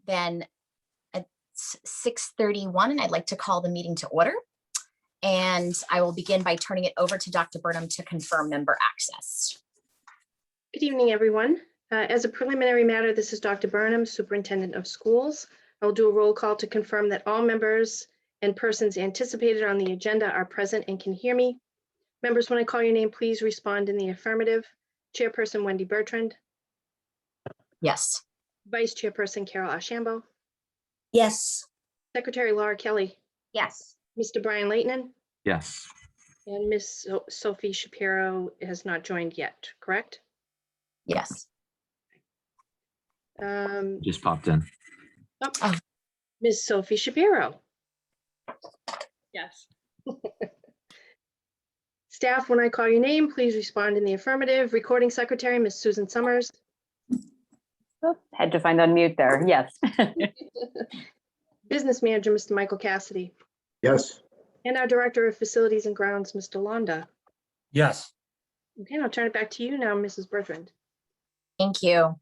Then it's 6:31, and I'd like to call the meeting to order. And I will begin by turning it over to Dr. Burnham to confirm member access. Good evening, everyone. As a preliminary matter, this is Dr. Burnham, Superintendent of Schools. I will do a roll call to confirm that all members and persons anticipated on the agenda are present and can hear me. Members, when I call your name, please respond in the affirmative. Chairperson Wendy Bertrand. Yes. Vice Chairperson Carol Ashambo. Yes. Secretary Laura Kelly. Yes. Mr. Brian Leighton. Yes. And Miss Sophie Shapiro has not joined yet, correct? Yes. Just popped in. Ms. Sophie Shapiro. Yes. Staff, when I call your name, please respond in the affirmative. Recording Secretary, Ms. Susan Summers. Oh, had to find unmute there. Yes. Business Manager, Mr. Michael Cassidy. Yes. And our Director of Facilities and Grounds, Mr. Londa. Yes. Okay, I'll turn it back to you now, Mrs. Bertrand. Thank you.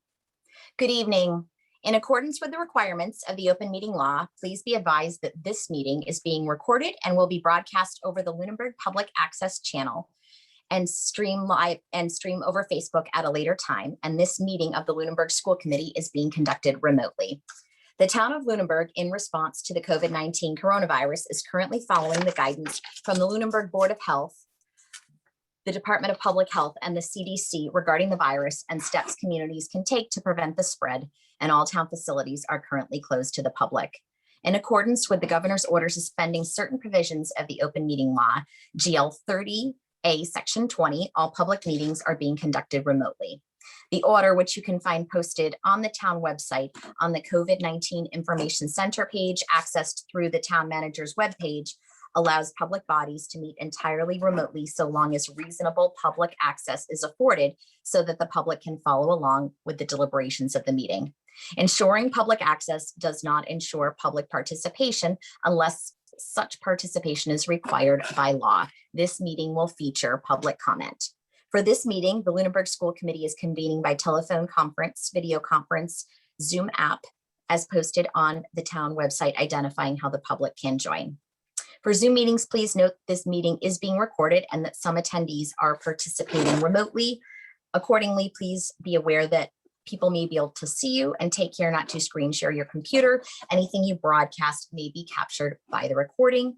Good evening. In accordance with the requirements of the open meeting law, please be advised that this meeting is being recorded and will be broadcast over the Lunenburg Public Access channel and stream over Facebook at a later time. And this meeting of the Lunenburg School Committee is being conducted remotely. The town of Lunenburg, in response to the COVID-19 coronavirus, is currently following the guidance from the Lunenburg Board of Health, the Department of Public Health, and the CDC regarding the virus and steps communities can take to prevent the spread, and all town facilities are currently closed to the public. In accordance with the governor's order suspending certain provisions of the open meeting law, GL 30A Section 20, all public meetings are being conducted remotely. The order, which you can find posted on the town website on the COVID-19 Information Center page, accessed through the town manager's webpage, allows public bodies to meet entirely remotely so long as reasonable public access is afforded so that the public can follow along with the deliberations of the meeting. Ensuring public access does not ensure public participation unless such participation is required by law. This meeting will feature public comment. For this meeting, the Lunenburg School Committee is convening by telephone conference, video conference, Zoom app, as posted on the town website, identifying how the public can join. For Zoom meetings, please note this meeting is being recorded and that some attendees are participating remotely. Accordingly, please be aware that people may be able to see you, and take care not to screen share your computer. Anything you broadcast may be captured by the recording.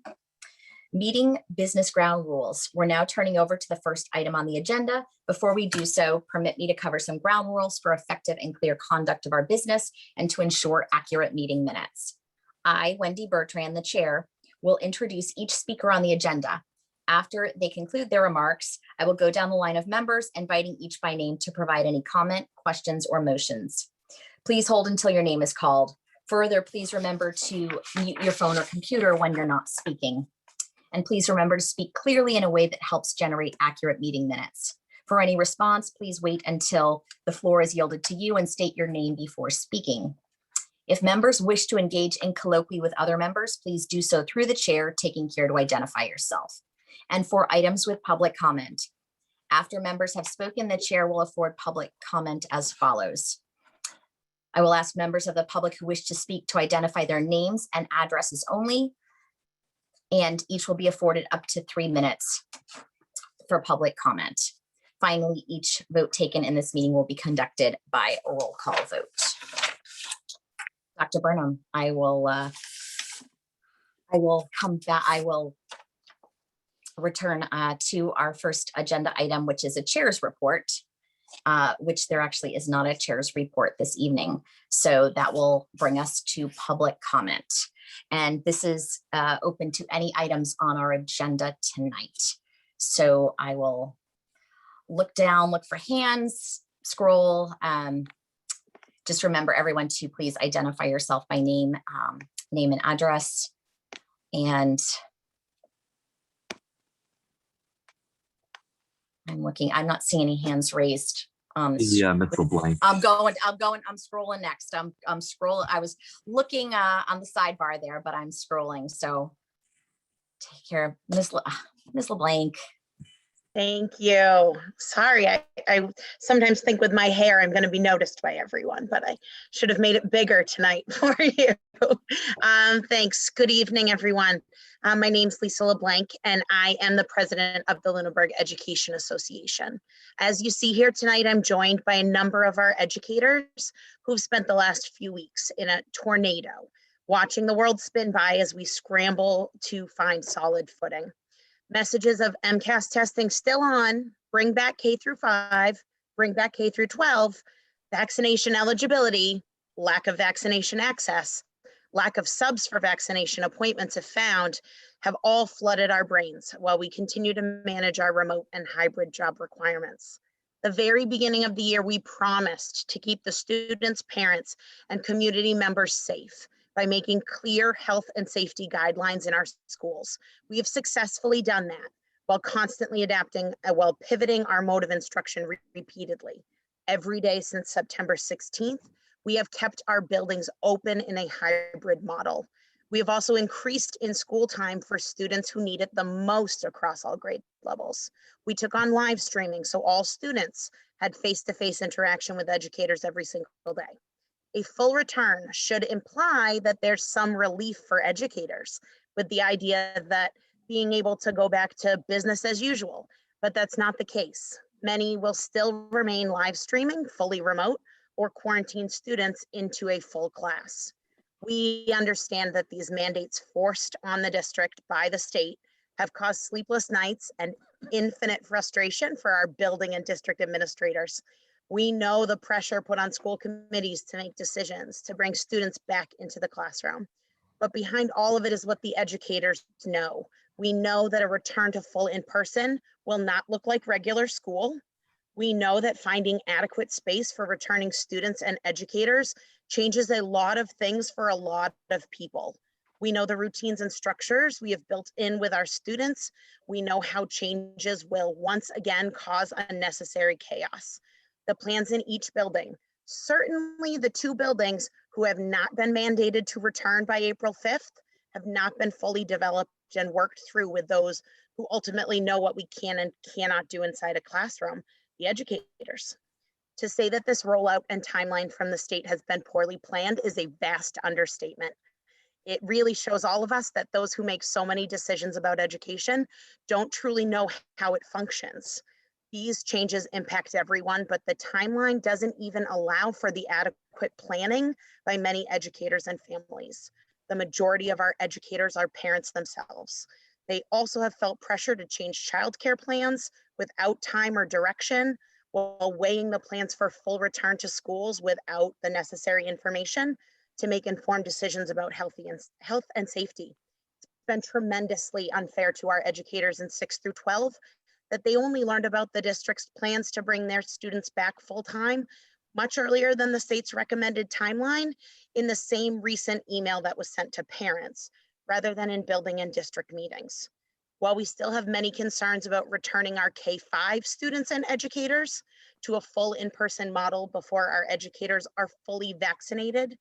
Meeting business ground rules. We're now turning over to the first item on the agenda. Before we do so, permit me to cover some ground rules for effective and clear conduct of our business and to ensure accurate meeting minutes. I, Wendy Bertrand, the chair, will introduce each speaker on the agenda. After they conclude their remarks, I will go down the line of members, inviting each by name to provide any comment, questions, or motions. Please hold until your name is called. Further, please remember to mute your phone or computer when you're not speaking. And please remember to speak clearly in a way that helps generate accurate meeting minutes. For any response, please wait until the floor is yielded to you and state your name before speaking. If members wish to engage in colloquy with other members, please do so through the chair, taking care to identify yourself. And for items with public comment, after members have spoken, the chair will afford public comment as follows. I will ask members of the public who wish to speak to identify their names and addresses only, and each will be afforded up to 3 minutes for public comment. Finally, each vote taken in this meeting will be conducted by a roll call vote. Dr. Burnham, I will come back. I will return to our first agenda item, which is a chair's report, which there actually is not a chair's report this evening. So that will bring us to public comment. And this is open to any items on our agenda tonight. So I will look down, look for hands, scroll. Just remember everyone to please identify yourself by name, name and address. And I'm looking, I'm not seeing any hands raised. Yeah, Mitchell Blank. I'm scrolling next. I'm scrolling. I was looking on the sidebar there, but I'm scrolling. So take care of Ms. LeBlanc. Thank you. Sorry, I sometimes think with my hair, I'm going to be noticed by everyone, but I should have made it bigger tonight for you. Thanks. Good evening, everyone. My name's Lisa LeBlanc, and I am the president of the Lunenburg Education Association. As you see here tonight, I'm joined by a number of our educators who've spent the last few weeks in a tornado, watching the world spin by as we scramble to find solid footing. Messages of MCAS testing still on, bring back K through 5, bring back K through 12, vaccination eligibility, lack of vaccination access, lack of subs for vaccination appointments if found, have all flooded our brains while we continue to manage our remote and hybrid job requirements. The very beginning of the year, we promised to keep the students, parents, and community members safe by making clear health and safety guidelines in our schools. We have successfully done that while constantly adapting, while pivoting our mode of instruction repeatedly. Every day since September 16th, we have kept our buildings open in a hybrid model. We have also increased in-school time for students who need it the most across all grade levels. We took on live streaming, so all students had face-to-face interaction with educators every single day. A full return should imply that there's some relief for educators, with the idea that being able to go back to business as usual, but that's not the case. Many will still remain live streaming, fully remote, or quarantine students into a full class. We understand that these mandates forced on the district by the state have caused sleepless nights and infinite frustration for our building and district administrators. We know the pressure put on school committees to make decisions to bring students back into the classroom. But behind all of it is what the educators know. We know that a return to full in-person will not look like regular school. We know that finding adequate space for returning students and educators changes a lot of things for a lot of people. We know the routines and structures we have built in with our students. We know how changes will once again cause unnecessary chaos. The plans in each building, certainly the 2 buildings who have not been mandated to return by April 5th, have not been fully developed and worked through with those who ultimately know what we can and cannot do inside a classroom, the educators. To say that this rollout and timeline from the state has been poorly planned is a vast understatement. It really shows all of us that those who make so many decisions about education don't truly know how it functions. These changes impact everyone, but the timeline doesn't even allow for the adequate planning by many educators and families. The majority of our educators are parents themselves. They also have felt pressure to change childcare plans without time or direction, while weighing the plans for full return to schools without the necessary information to make informed decisions about health and safety. It's been tremendously unfair to our educators in 6 through 12 that they only learned about the district's plans to bring their students back full-time much earlier than the state's recommended timeline in the same recent email that was sent to parents, rather than in building and district meetings. While we still have many concerns about returning our K-5 students and educators to a full in-person model before our educators are fully vaccinated,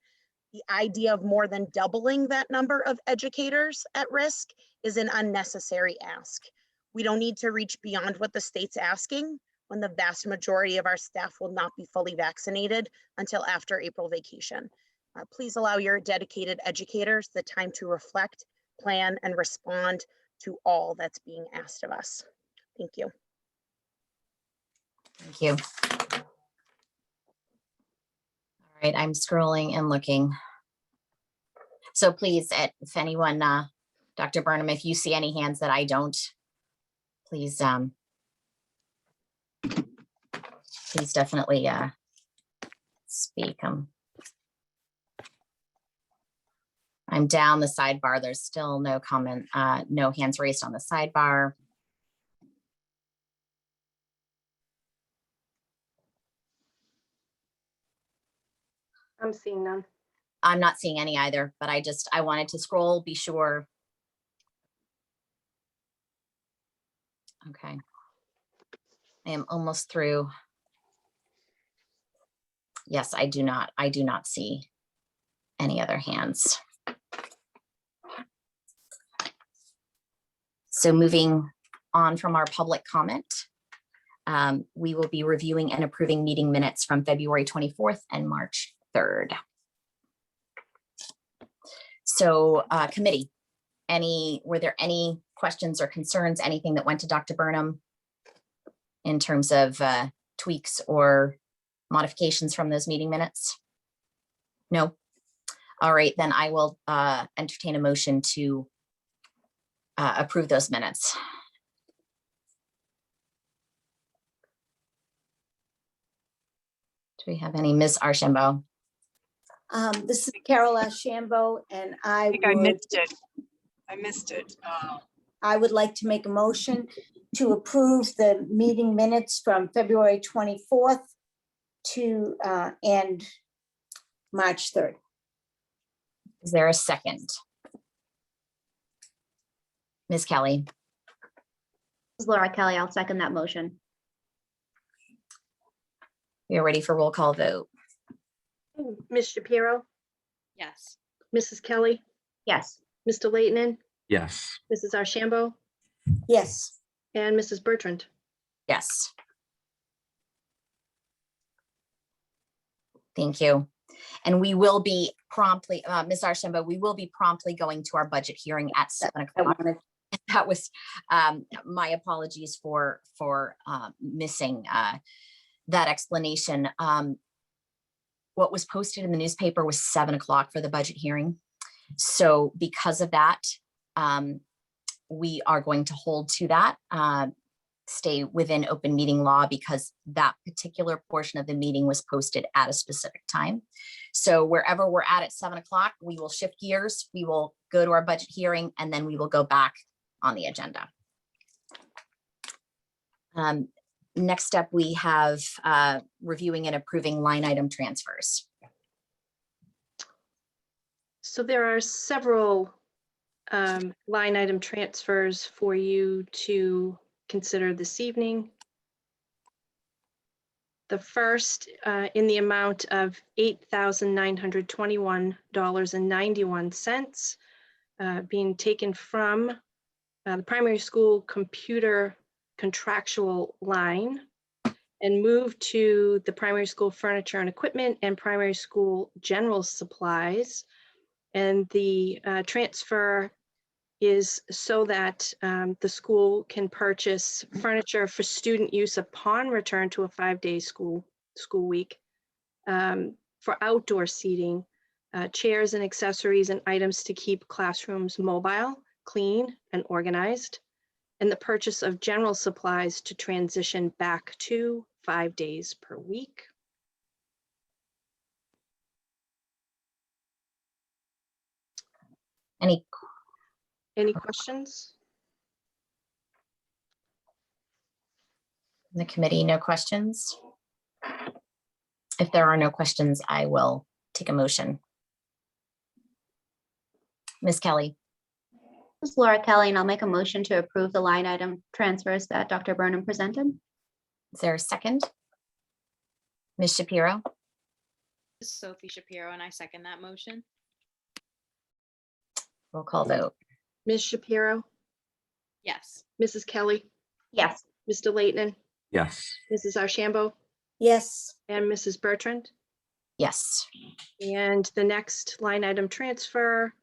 the idea of more than doubling that number of educators at risk is an unnecessary ask. We don't need to reach beyond what the state's asking when the vast majority of our staff will not be fully vaccinated until after April vacation. Please allow your dedicated educators the time to reflect, plan, and respond to all that's being asked of us. Thank you. Thank you. All right, I'm scrolling and looking. So please, if anyone, Dr. Burnham, if you see any hands that I don't, please, please definitely speak. I'm down the sidebar. There's still no comment, no hands raised on the sidebar. I'm seeing none. I'm not seeing any either, but I wanted to scroll, be sure. Okay. I am almost through. Yes, I do not see any other hands. So moving on from our public comment. we will be reviewing and approving meeting minutes from February 24th and March 3rd. So committee, were there any questions or concerns, anything that went to Dr. Burnham in terms of tweaks or modifications from those meeting minutes? No? All right, then I will entertain a motion to approve those minutes. Do we have any? Ms. Archambault? This is Carol Ashambo, and I think I missed it. I missed it. I would like to make a motion to approve the meeting minutes from February 24th to and March 3rd. Is there a second? Ms. Kelly? This is Laura Kelly. I'll second that motion. We are ready for roll call vote. Ms. Shapiro, Yes. Mrs. Kelly, Yes. Mr. Leighton, Yes. Mrs. Archambault, Yes. and Mrs. Bertrand. Yes. Thank you. And we will be promptly, Ms. Archambault, we will be promptly going to our budget hearing at 7 o'clock. That was my apologies for missing that explanation. What was posted in the newspaper was 7 o'clock for the budget hearing. So because of that, we are going to hold to that, stay within open meeting law, because that particular portion of the meeting was posted at a specific time. So wherever we're at 7 o'clock, we will shift gears. We will go to our budget hearing, and then we will go back on the agenda. Next up, we have reviewing and approving line item transfers. So there are several line item transfers for you to consider this evening. The first in the amount of $8,921.91 being taken from the primary school computer contractual line and moved to the primary school furniture and equipment and primary school general supplies. And the transfer is so that the school can purchase furniture for student use upon return to a 5-day school week, for outdoor seating, chairs and accessories and items to keep classrooms mobile, clean, and organized, and the purchase of general supplies to transition back to 5 days per week. Any questions? in the committee? No questions? If there are no questions, I will take a motion. Ms. Kelly? This is Laura Kelly, and I'll make a motion to approve the line item transfers that Dr. Burnham presented. Is there a second? Ms. Shapiro? This is Sophie Shapiro, and I second that motion. Roll call vote. Ms. Shapiro, Yes. Mrs. Kelly, Yes. Mr. Leighton, Yes. Mrs. Archambault, Yes. and Mrs. Bertrand. Yes. And the next line item transfer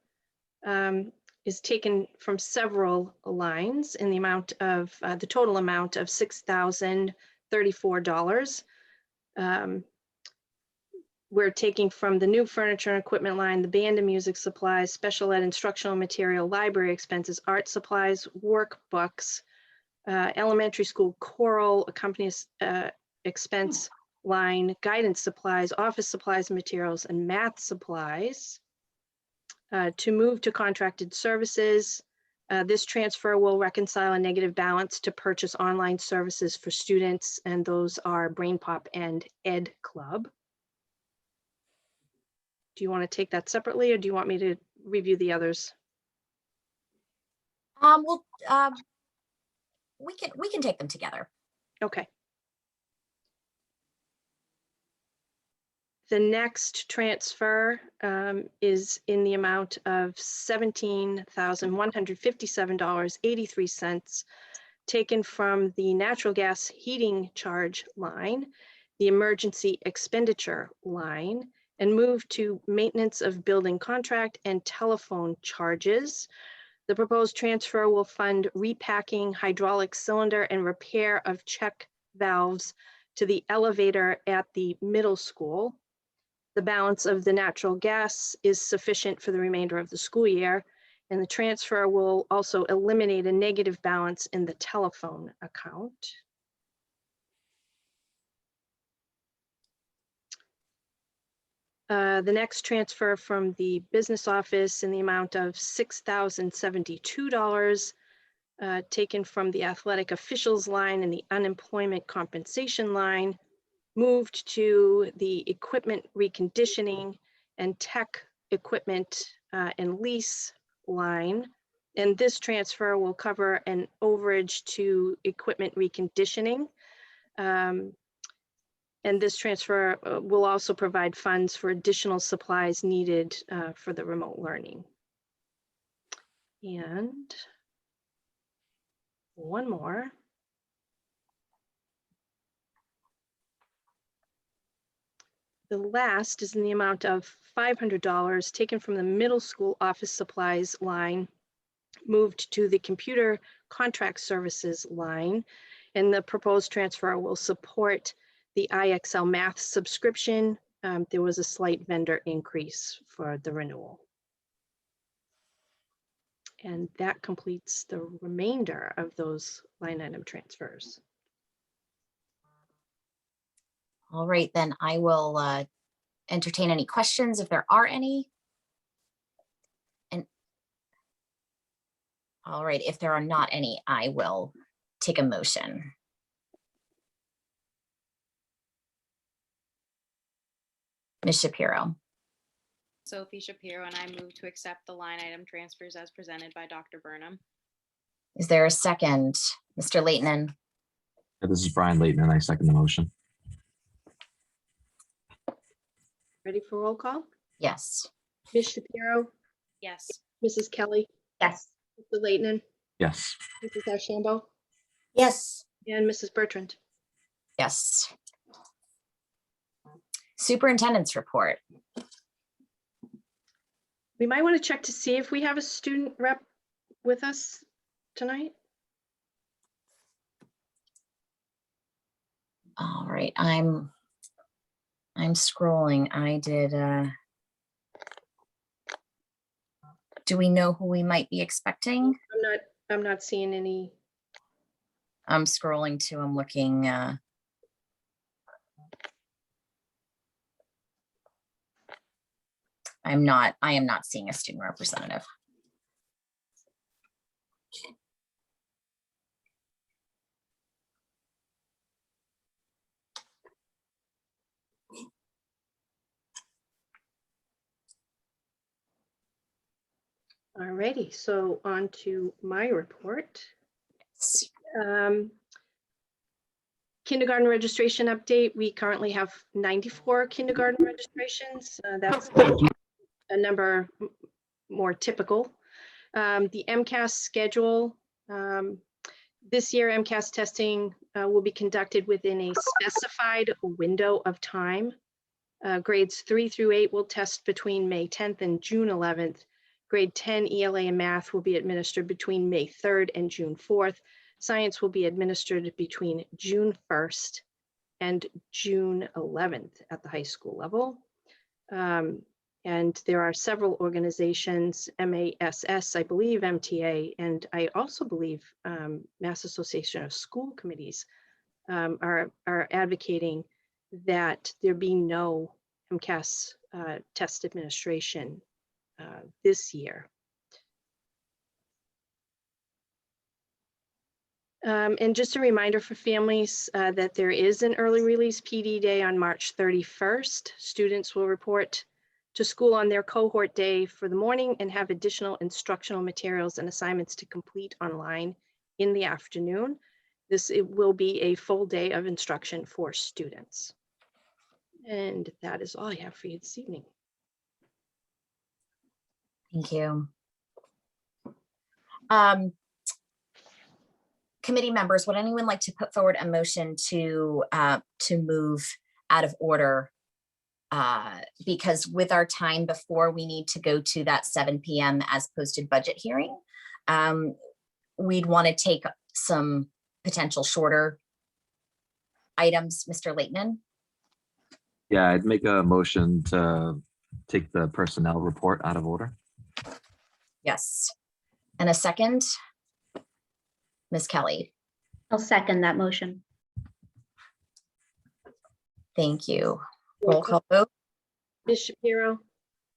is taken from several lines in the amount of, the total amount of $6,034. We're taking from the new furniture and equipment line, the band and music supplies, special ed instructional material, library expenses, art supplies, workbooks, elementary school choral accompanist expense line, guidance supplies, office supplies and materials, and math supplies. To move to contracted services, this transfer will reconcile a negative balance to purchase online services for students, and those are Brain Pop and Ed Club. Do you want to take that separately, or do you want me to review the others? Well, we can take them together. Okay. The next transfer is in the amount of $17,157.83 taken from the natural gas heating charge line, the emergency expenditure line, and moved to maintenance of building contract and telephone charges. The proposed transfer will fund repacking hydraulic cylinder and repair of check valves to the elevator at the middle school. The balance of the natural gas is sufficient for the remainder of the school year, and the transfer will also eliminate a negative balance in the telephone account. The next transfer from the business office in the amount of $6,072, taken from the athletic officials line and the unemployment compensation line, moved to the equipment reconditioning and tech equipment and lease line. And this transfer will cover an overage to equipment reconditioning. And this transfer will also provide funds for additional supplies needed for the remote learning. And one more. The last is in the amount of $500 taken from the middle school office supplies line, moved to the computer contract services line, and the proposed transfer will support the IXL math subscription. There was a slight vendor increase for the renewal. And that completes the remainder of those line item transfers. All right, then I will entertain any questions if there are any. And all right, if there are not any, I will take a motion. Ms. Shapiro. Sophie Shapiro, and I move to accept the line item transfers as presented by Dr. Burnham. Is there a second? Mr. Leighton. This is Brian Layton, and I second the motion. Ready for roll call? Yes. Ms. Shapiro, Yes. Mrs. Kelly, Yes. Mr. Leighton, Yes. Mrs. Ashambo, yes, and Mrs. Bertrand. Yes. Superintendent's report. We might want to check to see if we have a student rep with us tonight. All right, I'm scrolling. I did, do we know who we might be expecting? I'm not seeing any. I'm scrolling too, I'm looking, I am not seeing a student representative. Alrighty, so on to my report. Kindergarten registration update. We currently have 94 kindergarten registrations. That's a number more typical. The MCAS schedule. This year, MCAS testing will be conducted within a specified window of time. Grades 3 through 8 will test between May 10th and June 11th. Grade 10 ELA and math will be administered between May 3rd and June 4th. Science will be administered between June 1st and June 11th at the high school level. And there are several organizations, MASS, I believe MTA, and I also believe Mass Association of School Committees are advocating that there be no MCAS test administration this year. And just a reminder for families that there is an early release PD day on March 31st. Students will report to school on their cohort day for the morning and have additional instructional materials and assignments to complete online in the afternoon. It will be a full day of instruction for students. And that is all I have for you this evening. Thank you. Committee members, would anyone like to put forward a motion to move out of order? Because with our time before we need to go to that 7 p.m. as posted budget hearing, we'd want to take some potential shorter items. Mr. Leighton? Yeah, I'd make a motion to take the personnel report out of order. Yes. And a second? Ms. Kelly? I'll second that motion. Thank you. Roll call vote? Ms. Shapiro,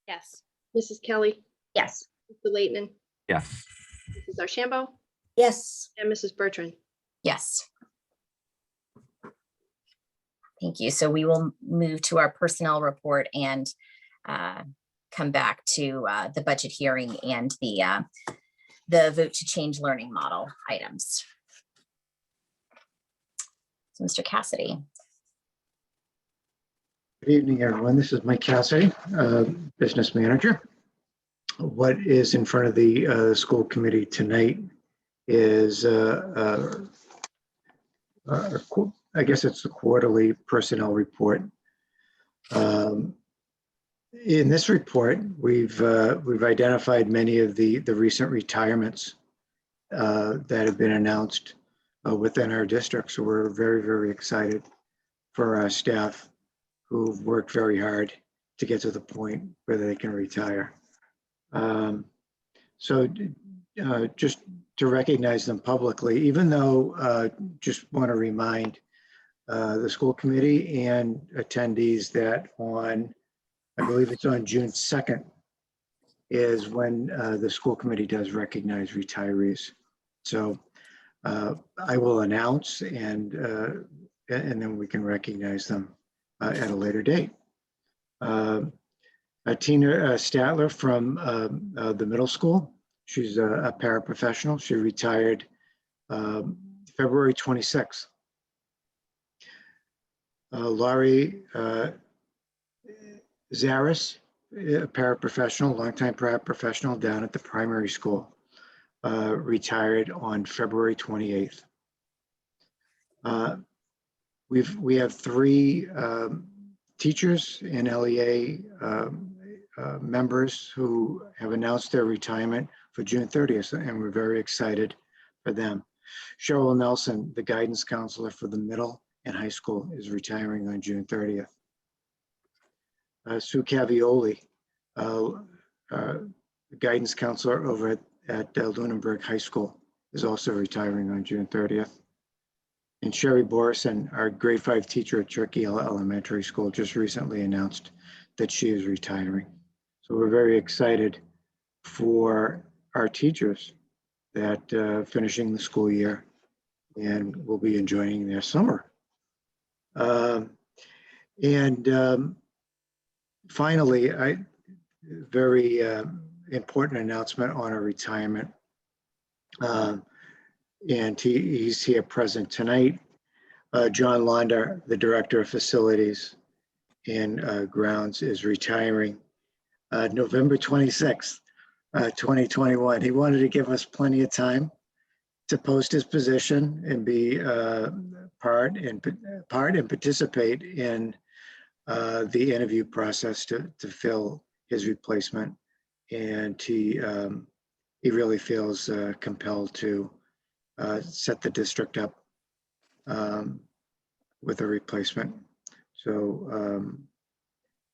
Yes. Mrs. Kelly, Yes. Mr. Leighton, Yes. Mrs. Archambeau, yes, and Mrs. Bertrand. Yes. Thank you. So we will move to our personnel report and come back to the budget hearing and the vote to change learning model items. So Mr. Cassidy. Good evening, everyone. This is Mike Cassidy, business manager. What is in front of the school committee tonight is, I guess it's the quarterly personnel report. In this report, we've identified many of the recent retirements that have been announced within our district. So we're very, very excited for our staff who've worked very hard to get to the point where they can retire. Just to recognize them publicly, even though just want to remind the school committee and attendees that on, I believe it's on June 2nd, is when the school committee does recognize retirees. So I will announce and then we can recognize them at a later date. Tina Statler from the middle school. She's a paraprofessional. She retired February 26th. Laurie Zaris, a paraprofessional, longtime paraprofessional down at the primary school, retired on February 28th. We have 3 teachers and LEA members who have announced their retirement for June 30th, and we're very excited for them. Cheryl Nelson, the guidance counselor for the middle and high school, is retiring on June 30th. Sue Cavioli, guidance counselor over at Lunenburg High School, is also retiring on June 30th. And Sherry Borison, our grade 5 teacher at Turkey Elementary School, just recently announced that she is retiring. So we're very excited for our teachers that finishing the school year and will be enjoying their summer. Finally, very important announcement on a retirement. And he's here present tonight. John Launder, the Director of Facilities and Grounds, is retiring November 26th, 2021. He wanted to give us plenty of time to post his position and be part and participate in the interview process to fill his replacement. And he really feels compelled to set the district up with a replacement. So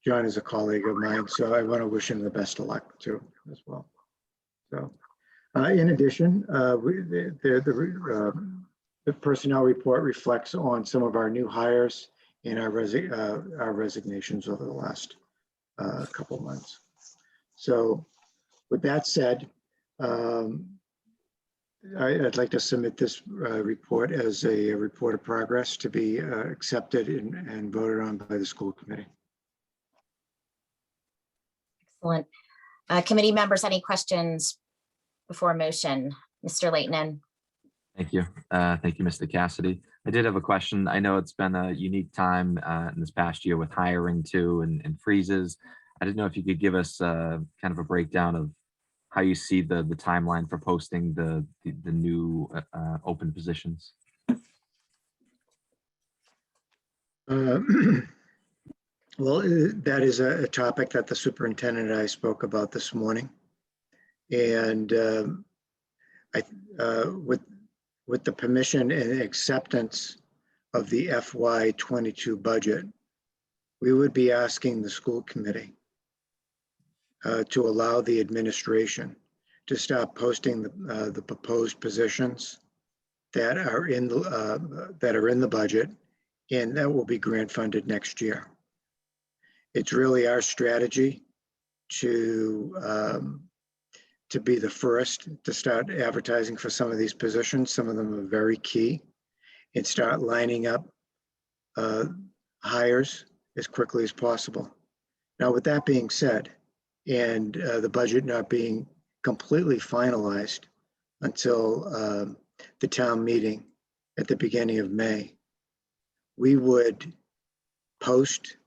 John is a colleague of mine, so I want to wish him the best of luck too as well. So in addition, the personnel report reflects on some of our new hires and our resignations over the last couple months. So with that said, I'd like to submit this report as a report of progress to be accepted and voted on by the school committee. Excellent. Committee members, any questions before motion? Mr. Leighton. Thank you. Thank you, Mr. Cassidy. I did have a question. I know it's been a unique time in this past year with hiring too and freezes. I didn't know if you could give us kind of a breakdown of how you see the timeline for posting the new open positions. Well, that is a topic that the superintendent and I spoke about this morning. And with the permission and acceptance of the FY22 budget, we would be asking the school committee to allow the administration to start posting the proposed positions that are in the budget, and that will be grant funded next year. It's really our strategy to be the first to start advertising for some of these positions. Some of them are very key, and start lining up hires as quickly as possible. Now, with that being said, and the budget not being completely finalized until the town meeting at the beginning of May, we would post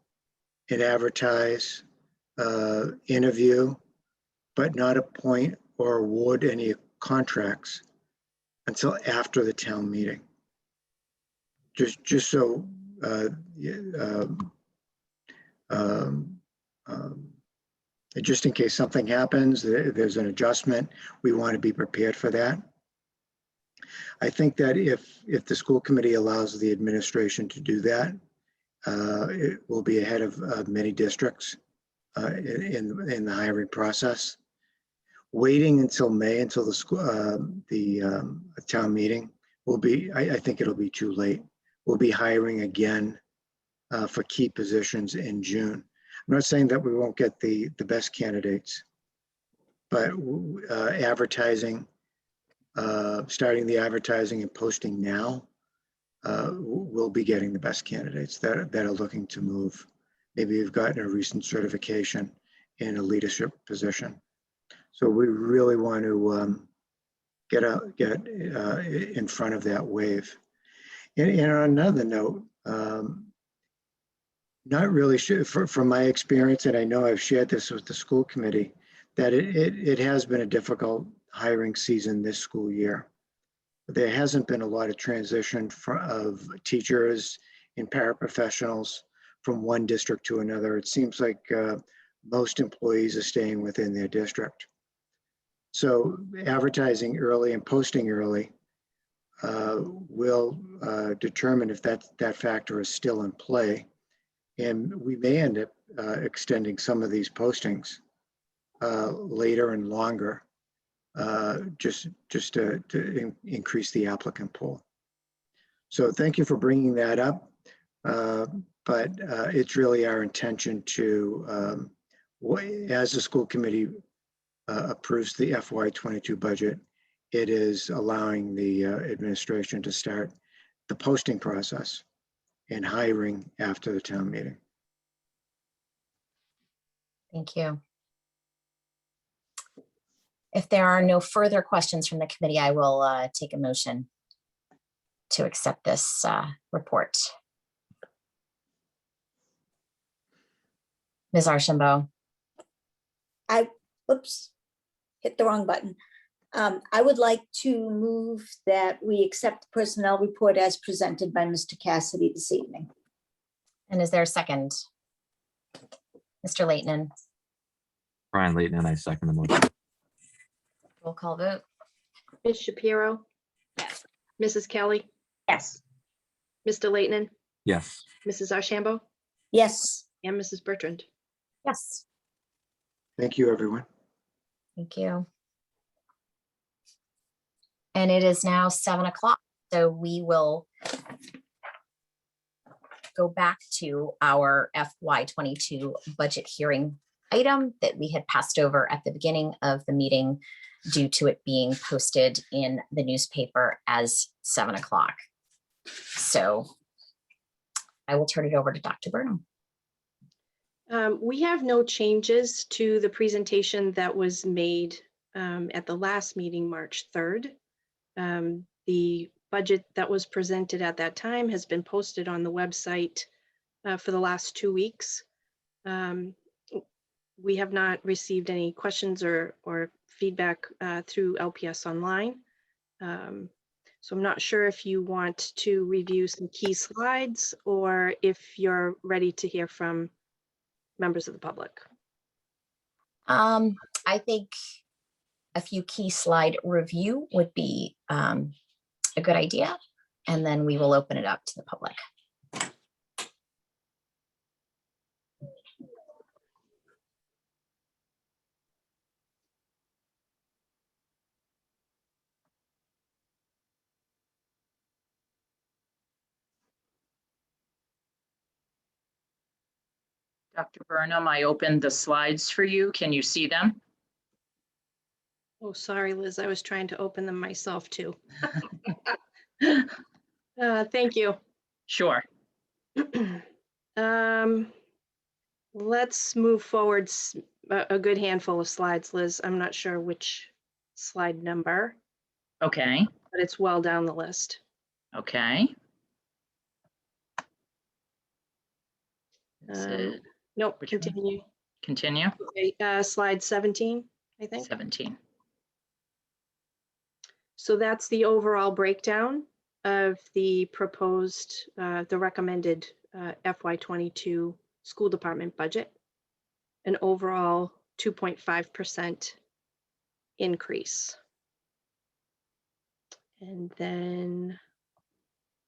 and advertise, interview, but not appoint or award any contracts until after the town meeting. Just so just in case something happens, there's an adjustment, we want to be prepared for that. I think that if the school committee allows the administration to do that, it will be ahead of many districts in the hiring process. Waiting until May, until the town meeting, will be, I think it'll be too late. We'll be hiring again for key positions in June. I'm not saying that we won't get the best candidates, but advertising, starting the advertising and posting now, we'll be getting the best candidates that are looking to move. Maybe you've gotten a recent certification in a leadership position. So we really want to get in front of that wave. And on another note, not really sure from my experience, and I know I've shared this with the school committee, that it has been a difficult hiring season this school year. There hasn't been a lot of transition of teachers and paraprofessionals from one district to another. It seems like most employees are staying within their district. So advertising early and posting early will determine if that factor is still in play. And we may end up extending some of these postings later and longer, just to increase the applicant pool. So thank you for bringing that up. But it's really our intention to, as the school committee approves the FY22 budget, it is allowing the administration to start the posting process and hiring after the town meeting. Thank you. If there are no further questions from the committee, I will take a motion to accept this report. Ms. Archambault. Oops, hit the wrong button. I would like to move that we accept the personnel report as presented by Mr. Cassidy this evening. And is there a second? Mr. Leighton. Brian Leighton, and I second the motion. Roll call vote. Ms. Shapiro? Yes. Mrs. Kelly? Yes. Mr. Leighton? Yes. Mrs. Archambault? Yes. And Mrs. Bertrand? Yes. Thank you, everyone. Thank you. And it is now 7 o'clock, so we will go back to our FY22 budget hearing item that we had passed over at the beginning of the meeting due to it being posted in the newspaper as 7 o'clock. So I will turn it over to Dr. Burnham. We have no changes to the presentation that was made at the last meeting, March 3rd. The budget that was presented at that time has been posted on the website for the last 2 weeks. We have not received any questions or feedback through LPS Online. So I'm not sure if you want to review some key slides or if you're ready to hear from members of the public. I think a few key slide review would be a good idea, and then we will open it up to the public. Dr. Burnham, I opened the slides for you. Can you see them? Oh, sorry, Liz. I was trying to open them myself too. Thank you. Sure. Let's move forward a good handful of slides, Liz. I'm not sure which slide number, Okay. but it's well down the list. Okay. Is it Nope, which one? continue. Continue? Okay, slide 17, I think. 17. So that's the overall breakdown of the proposed, the recommended FY22 school department budget, an overall 2.5% increase. And then,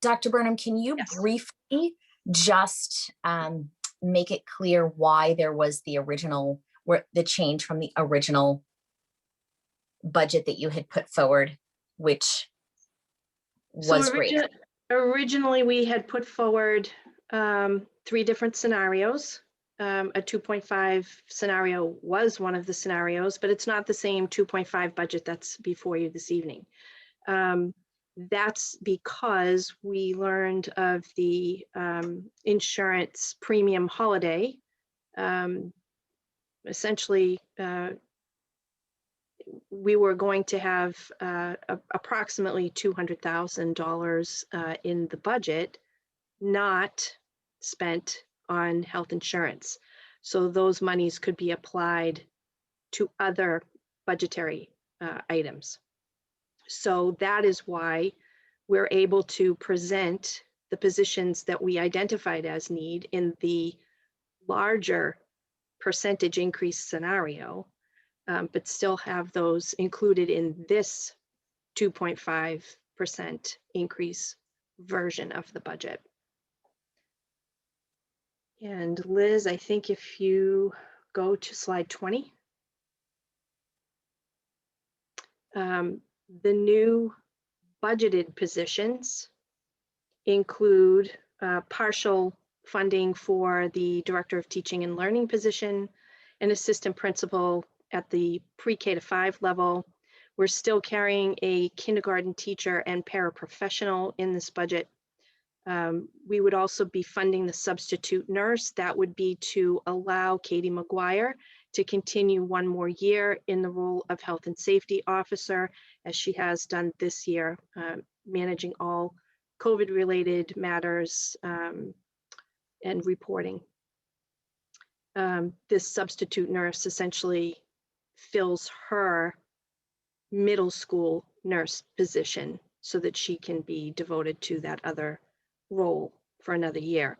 Dr. Burnham, can you yes. briefly just make it clear why there was the original, the change from the original budget that you had put forward, which was great? Originally, we had put forward 3 different scenarios. A 2.5 scenario was one of the scenarios, but it's not the same 2.5 budget that's before you this evening. That's because we learned of the insurance premium holiday. Essentially, we were going to have approximately $200,000 in the budget not spent on health insurance. So those monies could be applied to other budgetary items. So that is why we're able to present the positions that we identified as need in the larger percentage increase scenario, but still have those included in this 2.5% increase version of the budget. And Liz, I think if you go to slide 20, the new budgeted positions include partial funding for the Director of Teaching and Learning position, an assistant principal at the pre-K to 5 level. We're still carrying a kindergarten teacher and paraprofessional in this budget. We would also be funding the substitute nurse. That would be to allow Katie McGuire to continue 1 more year in the role of health and safety officer, as she has done this year, managing all COVID-related matters and reporting. This substitute nurse essentially fills her middle school nurse position so that she can be devoted to that other role for another year.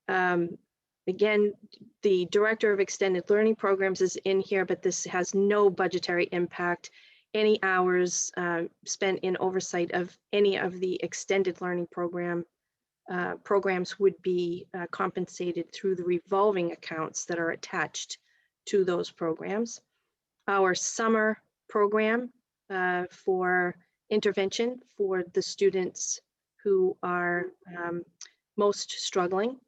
Again, the Director of Extended Learning Programs is in here, but this has no budgetary impact. Any hours spent in oversight of any of the extended learning programs would be compensated through the revolving accounts that are attached to those programs. Our summer program for intervention for the students who are most struggling,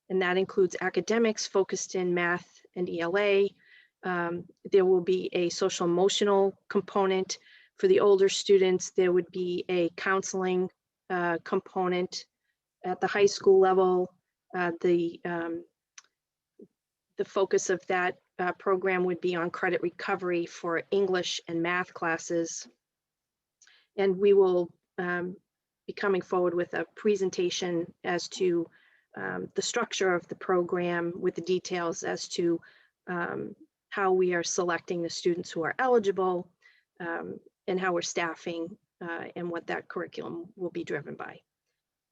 and that includes academics focused in math and ELA. There will be a social emotional component. For the older students, there would be a counseling component. At the high school level, the focus of that program would be on credit recovery for English and math classes. And we will be coming forward with a presentation as to the structure of the program with the details as to how we are selecting the students who are eligible, and how we're staffing, and what that curriculum will be driven by.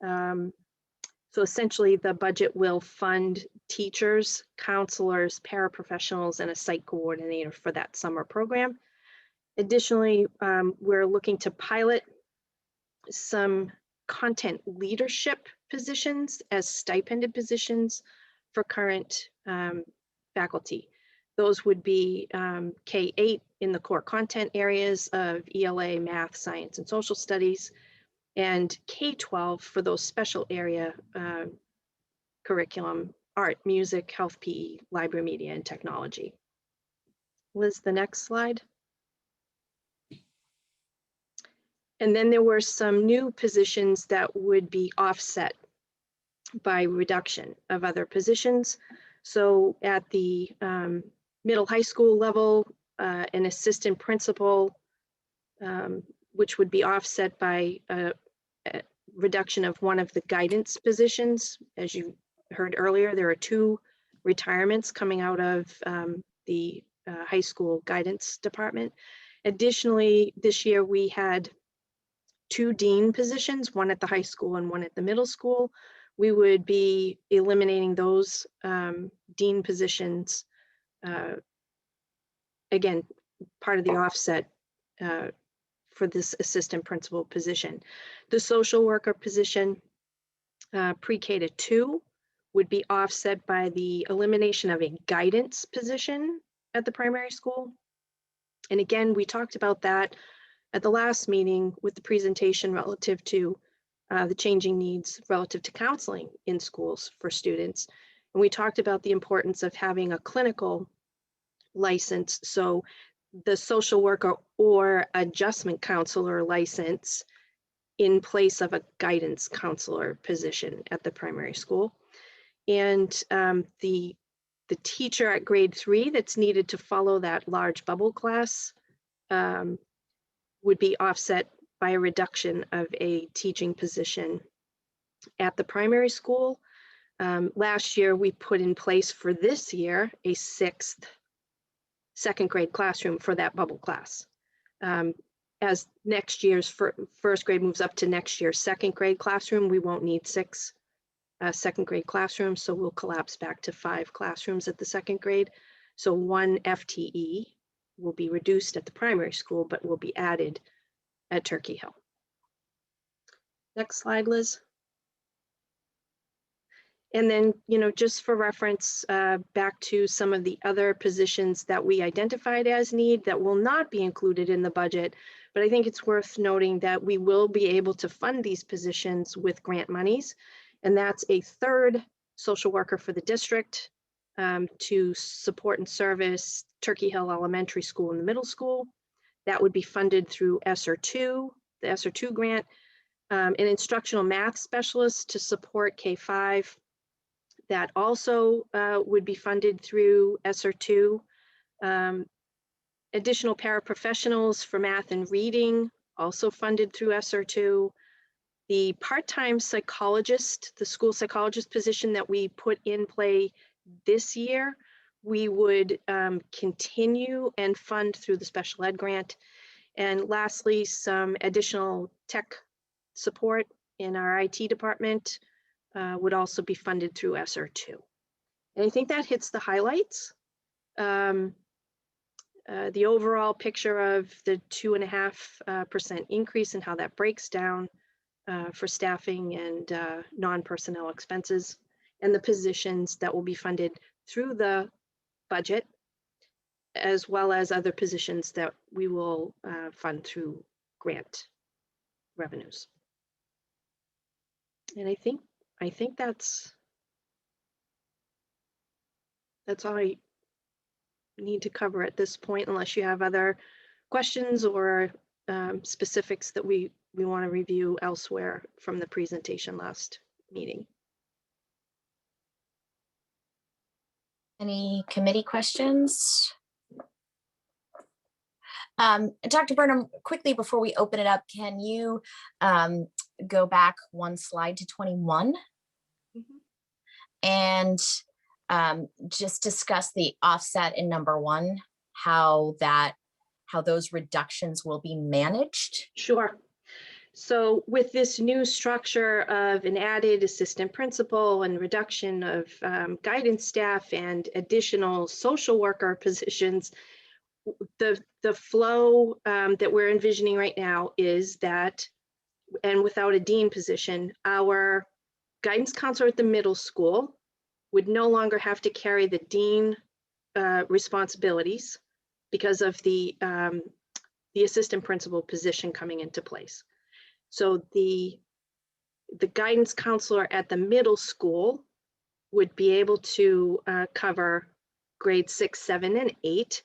So essentially, the budget will fund teachers, counselors, paraprofessionals, and a site coordinator for that summer program. Additionally, we're looking to pilot some content leadership positions as stipended positions for current faculty. Those would be K-8 in the core content areas of ELA, math, science, and social studies, and K-12 for those special area curriculum, art, music, health, PE, library, media, and technology. Liz, the next slide. And then there were some new positions that would be offset by reduction of other positions. So at the middle high school level, an assistant principal, which would be offset by a reduction of one of the guidance positions. As you heard earlier, there are 2 retirements coming out of the high school guidance department. Additionally, this year we had 2 dean positions, one at the high school and one at the middle school. We would be eliminating those dean positions. Again, part of the offset for this assistant principal position. The social worker position, pre-K to 2, would be offset by the elimination of a guidance position at the primary school. And again, we talked about that at the last meeting with the presentation relative to the changing needs relative to counseling in schools for students. And we talked about the importance of having a clinical license. So the social worker or adjustment counselor license in place of a guidance counselor position at the primary school. And the teacher at grade 3 that's needed to follow that large bubble class would be offset by a reduction of a teaching position at the primary school. Last year, we put in place for this year a 6th second grade classroom for that bubble class. As next year's first grade moves up to next year's second grade classroom, we won't need 6 second grade classrooms, so we'll collapse back to 5 classrooms at the second grade. So 1 FTE will be reduced at the primary school, but will be added at Turkey Hill. Next slide, Liz. And then, just for reference, back to some of the other positions that we identified as need that will not be included in the budget, but I think it's worth noting that we will be able to fund these positions with grant monies, and that's a 3rd social worker for the district to support and service Turkey Hill Elementary School and the middle school. That would be funded through ESSER 2, the ESSER 2 grant, an instructional math specialist to support K-5. That also would be funded through ESSER 2. Additional paraprofessionals for math and reading, also funded through ESSER 2. The part-time psychologist, the school psychologist position that we put in play this year, we would continue and fund through the special ed grant. And lastly, some additional tech support in our IT department would also be funded through ESSER 2. And I think that hits the highlights. The overall picture of the 2.5% increase and how that breaks down for staffing and non-personnel expenses, and the positions that will be funded through the budget, as well as other positions that we will fund through grant revenues. And I think that's all I need to cover at this point, unless you have other questions or specifics that we want to review elsewhere from the presentation last meeting. Any committee questions? Dr. Burnham, quickly before we open it up, can you go back one slide to 21? Mm-hmm. And just discuss the offset in number one, how those reductions will be managed? Sure. So with this new structure of an added assistant principal and reduction of guidance staff and additional social worker positions, the flow that we're envisioning right now is that, and without a dean position, our guidance counselor at the middle school would no longer have to carry the dean responsibilities because of the assistant principal position coming into place. So the guidance counselor at the middle school would be able to cover grades 6, 7, and 8.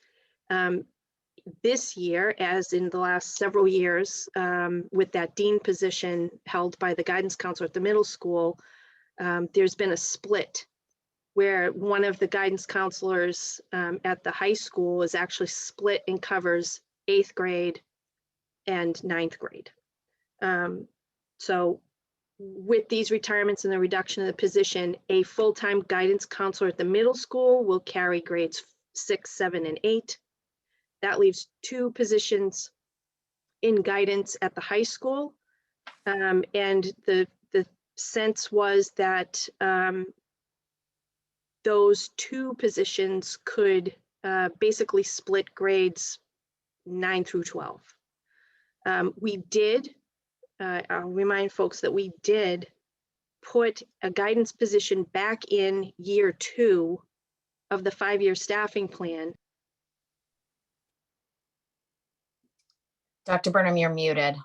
This year, as in the last several years, with that dean position held by the guidance counselor at the middle school, there's been a split where one of the guidance counselors at the high school is actually split and covers 8th grade and 9th grade. So with these retirements and the reduction of the position, a full-time guidance counselor at the middle school will carry grades 6, 7, and 8. That leaves 2 positions in guidance at the high school. And the sense was that those 2 positions could basically split grades 9 through 12. We did, I'll remind folks that we did put a guidance position back in year 2 of the 5-year staffing plan. Dr. Burnham, you're muted.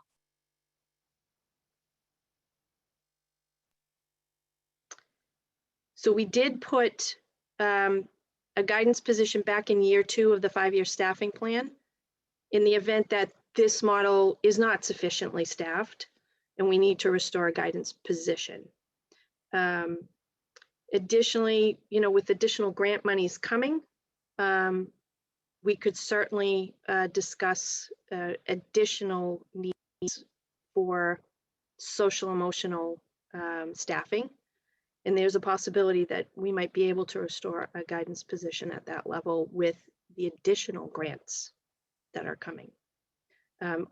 So we did put a guidance position back in year 2 of the 5-year staffing plan in the event that this model is not sufficiently staffed and we need to restore a guidance position. Additionally, with additional grant monies coming, we could certainly discuss additional needs for social emotional staffing. And there's a possibility that we might be able to restore a guidance position at that level with the additional grants that are coming.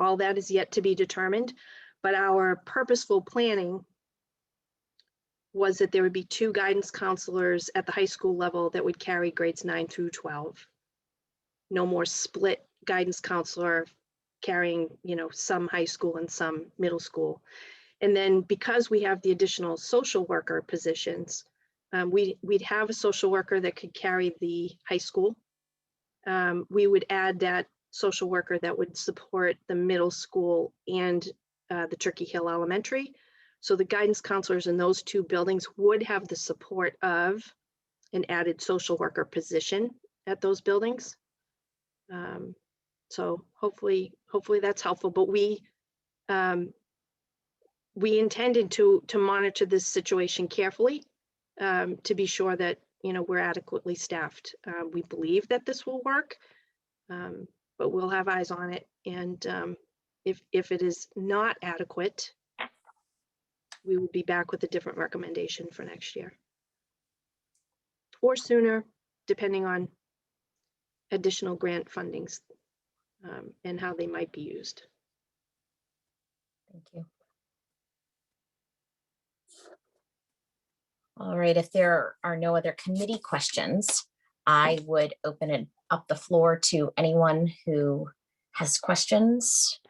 All that is yet to be determined, but our purposeful planning was that there would be 2 guidance counselors at the high school level that would carry grades 9 through 12. No more split guidance counselor carrying, some high school and some middle school. And then because we have the additional social worker positions, we'd have a social worker that could carry the high school. We would add that social worker that would support the middle school and the Turkey Hill Elementary. So the guidance counselors in those 2 buildings would have the support of an added social worker position at those buildings. So hopefully that's helpful, but we intended to monitor this situation carefully to be sure that we're adequately staffed. We believe that this will work, but we'll have eyes on it. And if it is not adequate, we will be back with a different recommendation for next year or sooner, depending on additional grant fundings and how they might be used. Thank you. All right, if there are no other committee questions, I would open up the floor to anyone who has questions.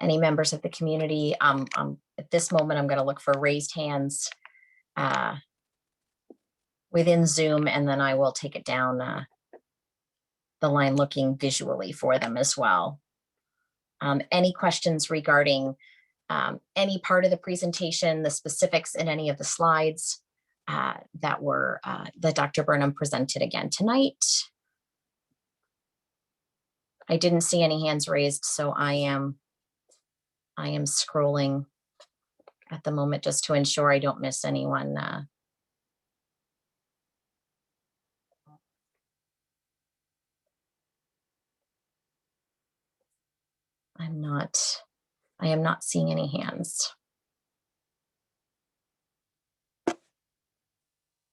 Any members of the community. At this moment, I'm going to look for raised hands within Zoom, and then I will take it down the line looking visually for them as well. Any questions regarding any part of the presentation, the specifics in any of the slides that Dr. Burnham presented again tonight? I didn't see any hands raised, so I am scrolling at the moment just to ensure I don't miss anyone. I am not seeing any hands.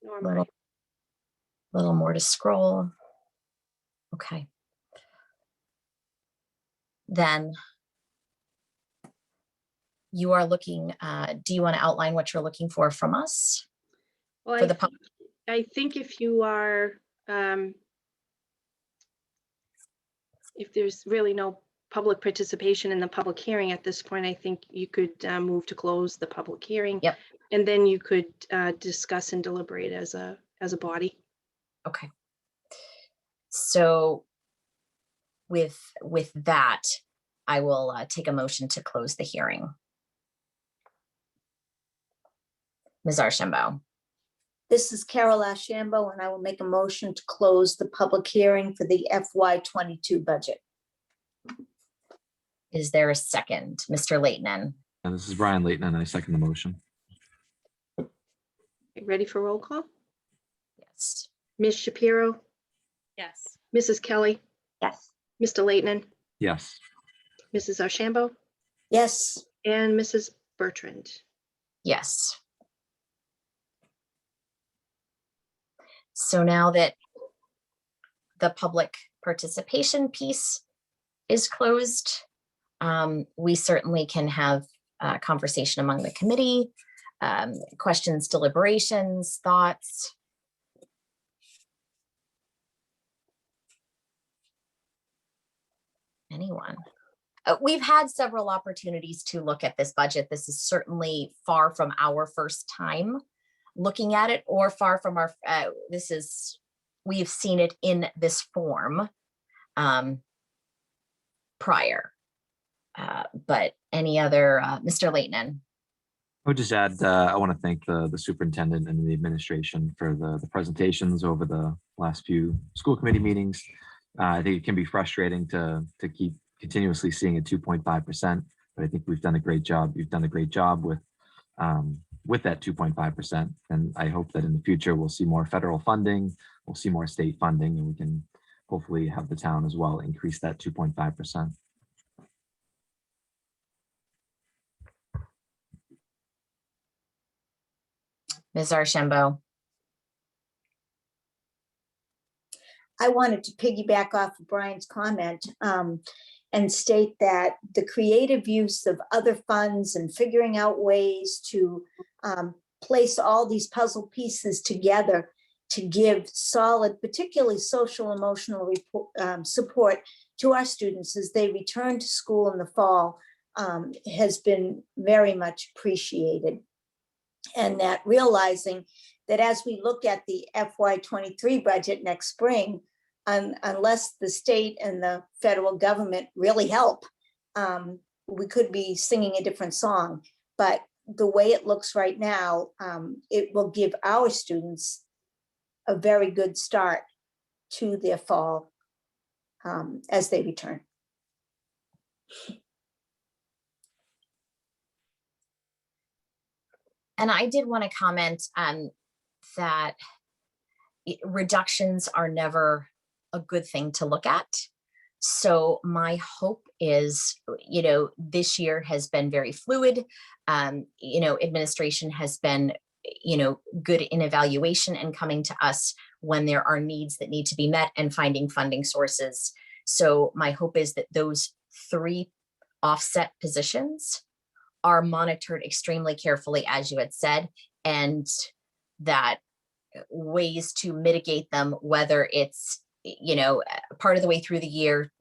Nor am I. A little more to scroll. Okay. Then you are looking, do you want to outline what you're looking for from us? Well, For the public? I think if you are, if there's really no public participation in the public hearing at this point, I think you could move to close the public hearing. Yep. And then you could discuss and deliberate as a body. Okay. So with that, I will take a motion to close the hearing. Ms. Archambault. This is Carol Ashambo, and I will make a motion to close the public hearing for the FY22 budget. Is there a second? Mr. Leighton. And this is Brian Leighton, and I second the motion. Ready for roll call? Yes. Ms. Shapiro, Yes. Mrs. Kelly, Yes. Mr. Leighton, Yes. Mrs. Archambault, Yes, and Mrs. Bertrand. Yes. So now that the public participation piece is closed, we certainly can have a conversation among the committee, questions, deliberations, thoughts. Anyone? We've had several opportunities to look at this budget. This is certainly far from our first time looking at it, or far from our, we've seen it in this form prior. But any other, Mr. Leighton? I would just add, I want to thank the superintendent and the administration for the presentations over the last few school committee meetings. I think it can be frustrating to keep continuously seeing a 2.5%, but I think we've done a great job. You've done a great job with that 2.5%. And I hope that in the future, we'll see more federal funding, we'll see more state funding, and we can hopefully have the town as well increase that 2.5%. Ms. Archambault. I wanted to piggyback off of Brian's comment and state that the creative use of other funds and figuring out ways to place all these puzzle pieces together to give solid, particularly social emotional support to our students as they return to school in the fall has been very much appreciated. And that realizing that as we look at the FY23 budget next spring, unless the state and the federal government really help, we could be singing a different song. But the way it looks right now, it will give our students a very good start to their fall as they return. And I did want to comment that reductions are never a good thing to look at. So my hope is, this year has been very fluid. Administration has been, good in evaluation and coming to us when there are needs that need to be met and finding funding sources. So my hope is that those 3 offset positions are monitored extremely carefully, as you had said, and that ways to mitigate them, whether it's, part of the way through the year,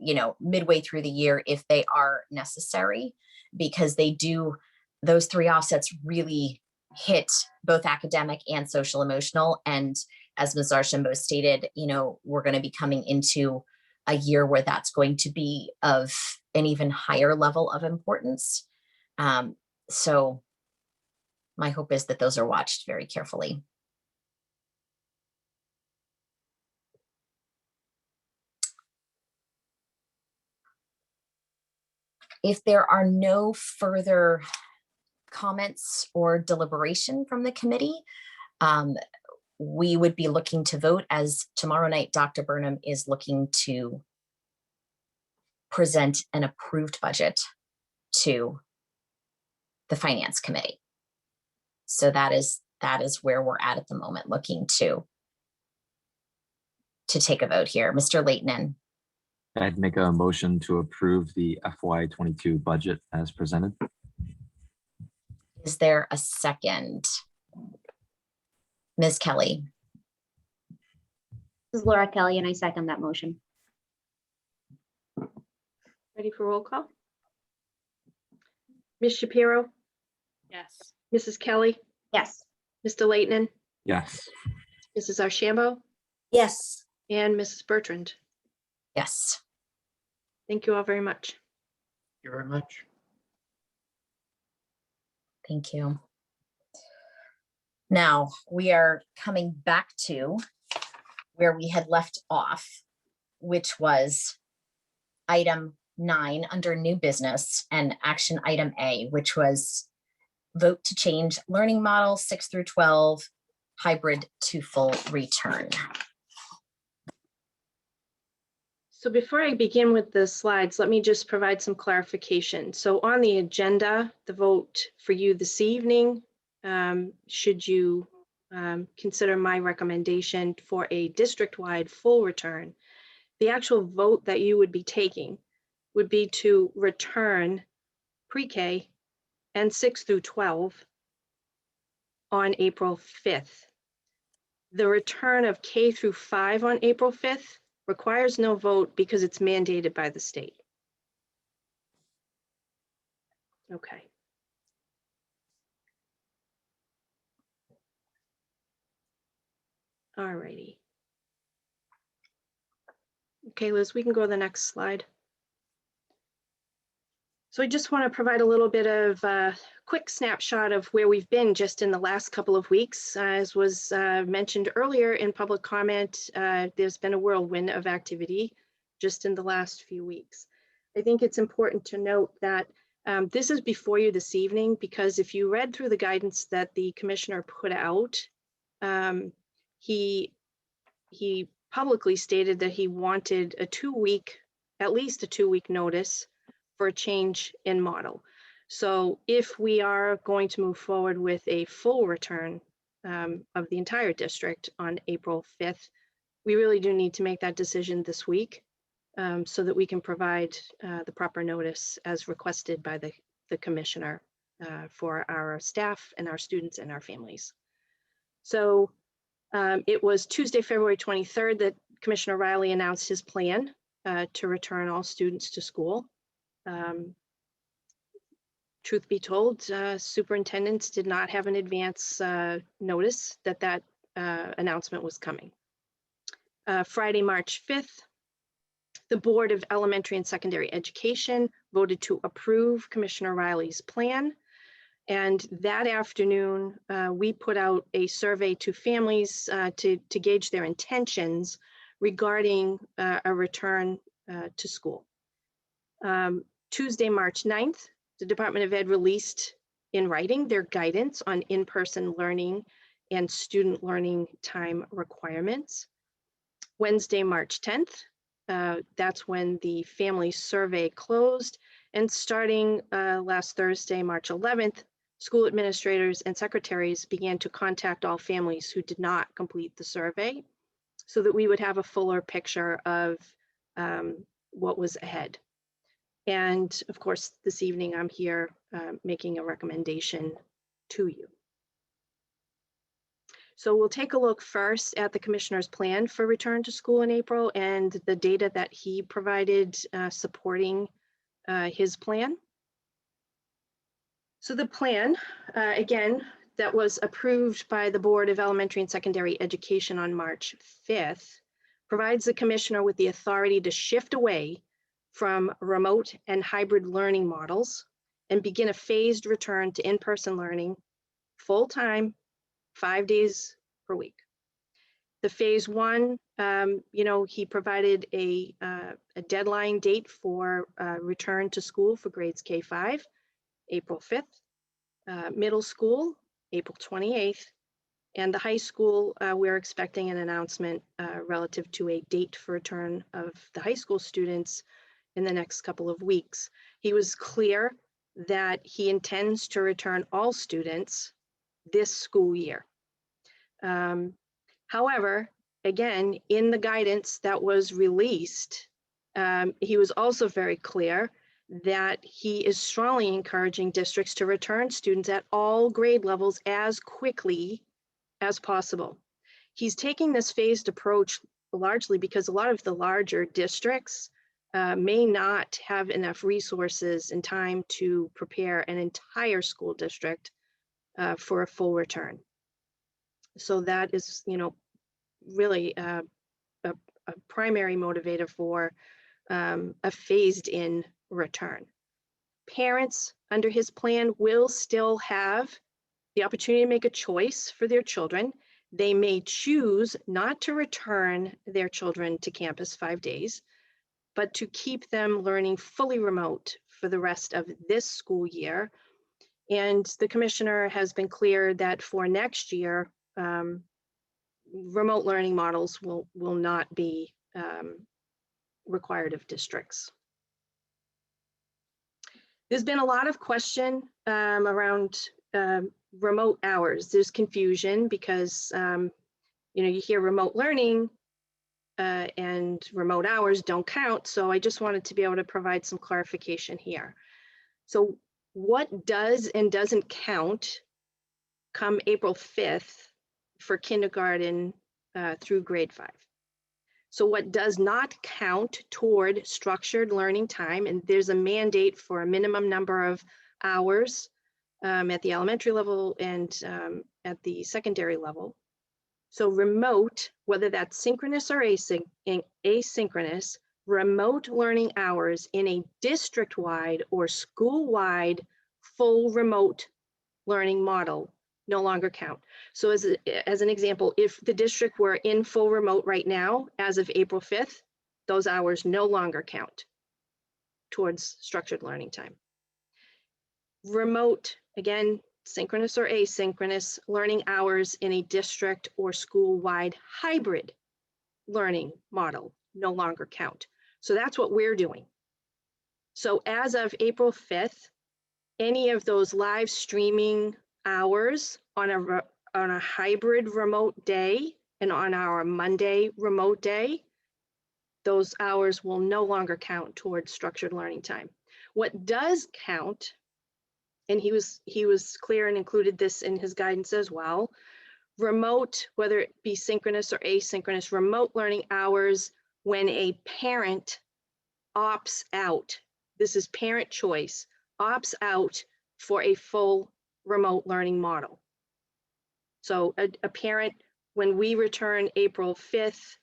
midway through the year, if they are necessary, because those 3 offsets really hit both academic and social emotional. And as Ms. Archambault stated, we're going to be coming into a year where that's going to be of an even higher level of importance. So my hope is that those are watched very carefully. If there are no further comments or deliberation from the committee, we would be looking to vote, as tomorrow night, Dr. Burnham is looking to present an approved budget to the Finance Committee. So that is where we're at the moment, looking to to take a vote here. Mr. Leighton. I'd make a motion to approve the FY22 budget as presented. Is there a second? Ms. Kelly. This is Laura Kelly, and I second that motion. Ready for roll call? Ms. Shapiro, Yes. Mrs. Kelly, Yes. Mr. Leighton, Yes. Mrs. Archambault, Yes, and Mrs. Bertrand. Yes. Thank you all very much. Thank you very much. Thank you. Now we are coming back to where we had left off, which was item 9 under new business and action item A, which was vote to change learning model 6 through 12 hybrid to full return. So before I begin with the slides, let me just provide some clarification. So on the agenda, the vote for you this evening, should you consider my recommendation for a district-wide full return, the actual vote that you would be taking would be to return pre-K and 6 through 12 on April 5th. The return of K through 5 on April 5th requires no vote because it's mandated by the state. Okay. All righty. Okay, Liz, we can go to the next slide. So I just want to provide a little bit of a quick snapshot of where we've been just in the last couple of weeks. As was mentioned earlier in public comment, there's been a whirlwind of activity just in the last few weeks. I think it's important to note that this is before you this evening, because if you read through the guidance that the commissioner put out, he publicly stated that he wanted a 2-week, at least a 2-week notice for a change in model. So if we are going to move forward with a full return of the entire district on April 5th, we really do need to make that decision this week so that we can provide the proper notice as requested by the commissioner for our staff and our students and our families. So it was Tuesday, February 23rd that Commissioner Riley announced his plan to return all students to school. Truth be told, superintendents did not have an advance notice that that announcement was coming. Friday, March 5th, the Board of Elementary and Secondary Education voted to approve Commissioner Riley's plan. And that afternoon, we put out a survey to families to gauge their intentions regarding a return to school. Tuesday, March 9th, the Department of Ed released in writing their guidance on in-person learning and student learning time requirements. Wednesday, March 10th, that's when the family survey closed. And starting last Thursday, March 11th, school administrators and secretaries began to contact all families who did not complete the survey so that we would have a fuller picture of what was ahead. And of course, this evening I'm here making a recommendation to you. So we'll take a look first at the commissioner's plan for return to school in April and the data that he provided supporting his plan. So the plan, again, that was approved by the Board of Elementary and Secondary Education on March 5th, provides the commissioner with the authority to shift away from remote and hybrid learning models and begin a phased return to in-person learning full-time, 5 days per week. The phase 1, he provided a deadline date for return to school for grades K-5, April 5th, middle school, April 28th, and the high school, we're expecting an announcement relative to a date for return of the high school students in the next couple of weeks. He was clear that he intends to return all students this school year. However, again, in the guidance that was released, he was also very clear that he is strongly encouraging districts to return students at all grade levels as quickly as possible. He's taking this phased approach largely because a lot of the larger districts may not have enough resources and time to prepare an entire school district for a full return. So that is, really a primary motivator for a phased in return. Parents under his plan will still have the opportunity to make a choice for their children. They may choose not to return their children to campus 5 days, but to keep them learning fully remote for the rest of this school year. And the commissioner has been clear that for next year, remote learning models will not be required of districts. There's been a lot of question around remote hours. There's confusion because you hear remote learning and remote hours don't count. So I just wanted to be able to provide some clarification here. So what does and doesn't count come April 5th for kindergarten through grade 5? So what does not count toward structured learning time, and there's a mandate for a minimum number of hours at the elementary level and at the secondary level. So remote, whether that's synchronous or asynchronous, remote learning hours in a district-wide or school-wide full remote learning model no longer count. So as an example, if the district were in full remote right now, as of April 5th, those hours no longer count towards structured learning time. Remote, again, synchronous or asynchronous learning hours in a district or school-wide hybrid learning model no longer count. So that's what we're doing. So as of April 5th, any of those live streaming hours on a hybrid remote day and on our Monday remote day, those hours will no longer count towards structured learning time. What does count, and he was clear and included this in his guidance as well, remote, whether it be synchronous or asynchronous, remote learning hours when a parent opts out, this is parent choice, opts out for a full remote learning model. So a parent, when we return April 5th,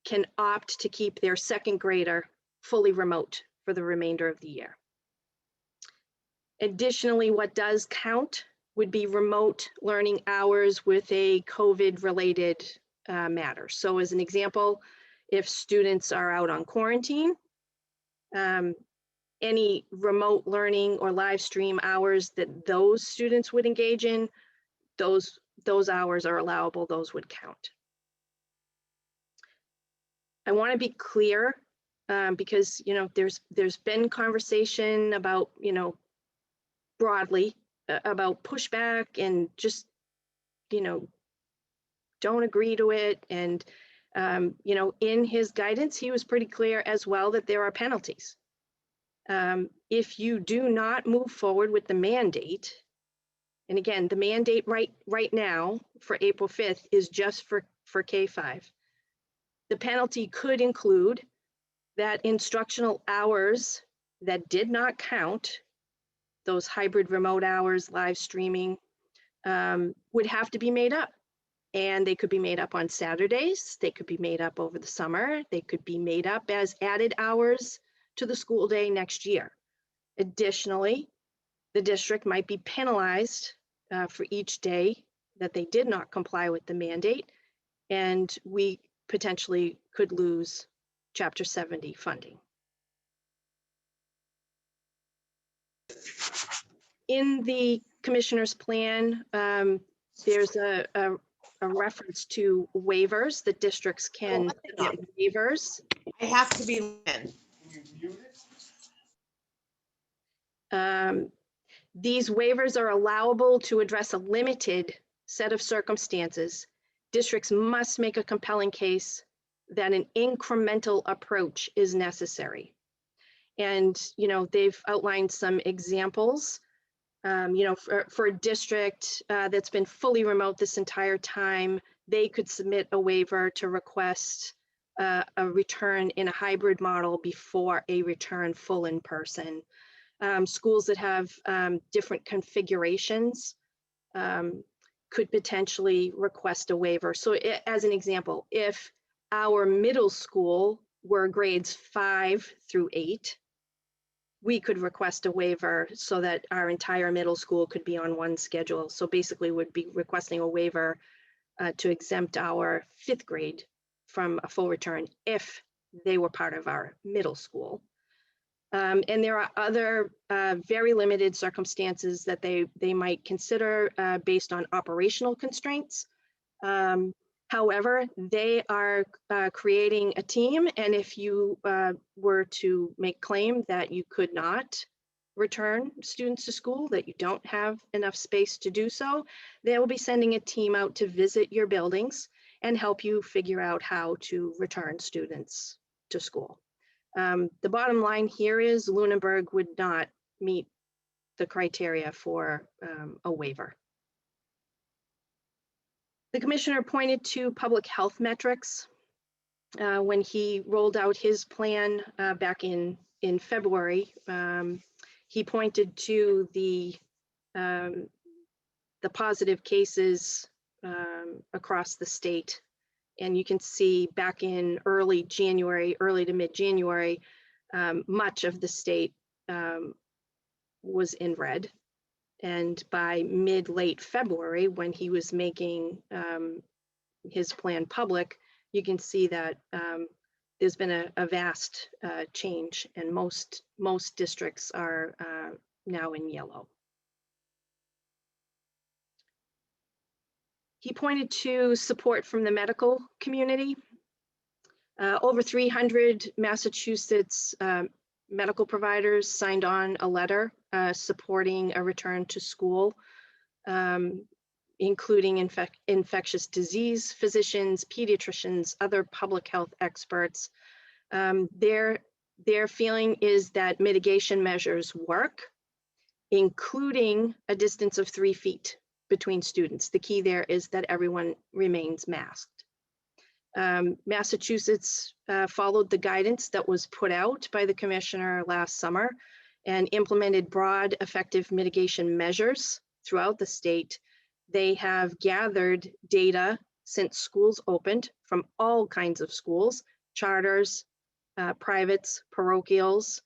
can opt to keep their second grader fully remote for the remainder of the year. Additionally, what does count would be remote learning hours with a COVID-related matter. So as an example, if students are out on quarantine, any remote learning or live stream hours that those students would engage in, those hours are allowable, those would count. I want to be clear because there's been conversation about broadly about pushback and just don't agree to it, and in his guidance he was pretty clear as well that there are penalties if you do not move forward with the mandate. And again, the mandate right now for April 5th is just for K-5. The penalty could include that instructional hours that did not count, those hybrid remote hours, live streaming, would have to be made up. And they could be made up on Saturdays, they could be made up over the summer, they could be made up as added hours to the school day next year. Additionally, the district might be penalized for each day that they did not comply with the mandate, and we potentially could lose Chapter 70 funding. In the commissioner's plan, there's a reference to waivers that districts can get waivers. I have to be in. These waivers are allowable to address a limited set of circumstances districts must make a compelling case that an incremental approach is necessary. And, they've outlined some examples. For a district that's been fully remote this entire time, they could submit a waiver to request a return in a hybrid model before a return full in person. Schools that have different configurations could potentially request a waiver. So as an example, if our middle school were grades 5 through 8, we could request a waiver so that our entire middle school could be on one schedule. So basically would be requesting a waiver to exempt our 5th grade from a full return if they were part of our middle school. And there are other very limited circumstances that they might consider based on operational constraints. However, they are creating a team, and if you were to make claim that you could not return students to school, that you don't have enough space to do so, they will be sending a team out to visit your buildings and help you figure out how to return students to school. The bottom line here is Lunenburg would not meet the criteria for a waiver. The commissioner pointed to public health metrics when he rolled out his plan back in February. He pointed to the positive cases across the state. And you can see back in early to mid-January, much of the state was in red. And by mid-late February, when he was making his plan public, you can see that there's been a vast change, and most districts are now in yellow. He pointed to support from the medical community. Over 300 Massachusetts medical providers signed on a letter supporting a return to school, including infectious disease physicians, pediatricians, other public health experts. Their feeling is that mitigation measures work, including a distance of 3 feet between students. The key there is that everyone remains masked. Massachusetts followed the guidance that was put out by the commissioner last summer and implemented broad, effective mitigation measures throughout the state. They have gathered data since schools opened from all kinds of schools, charters, privates, parochials,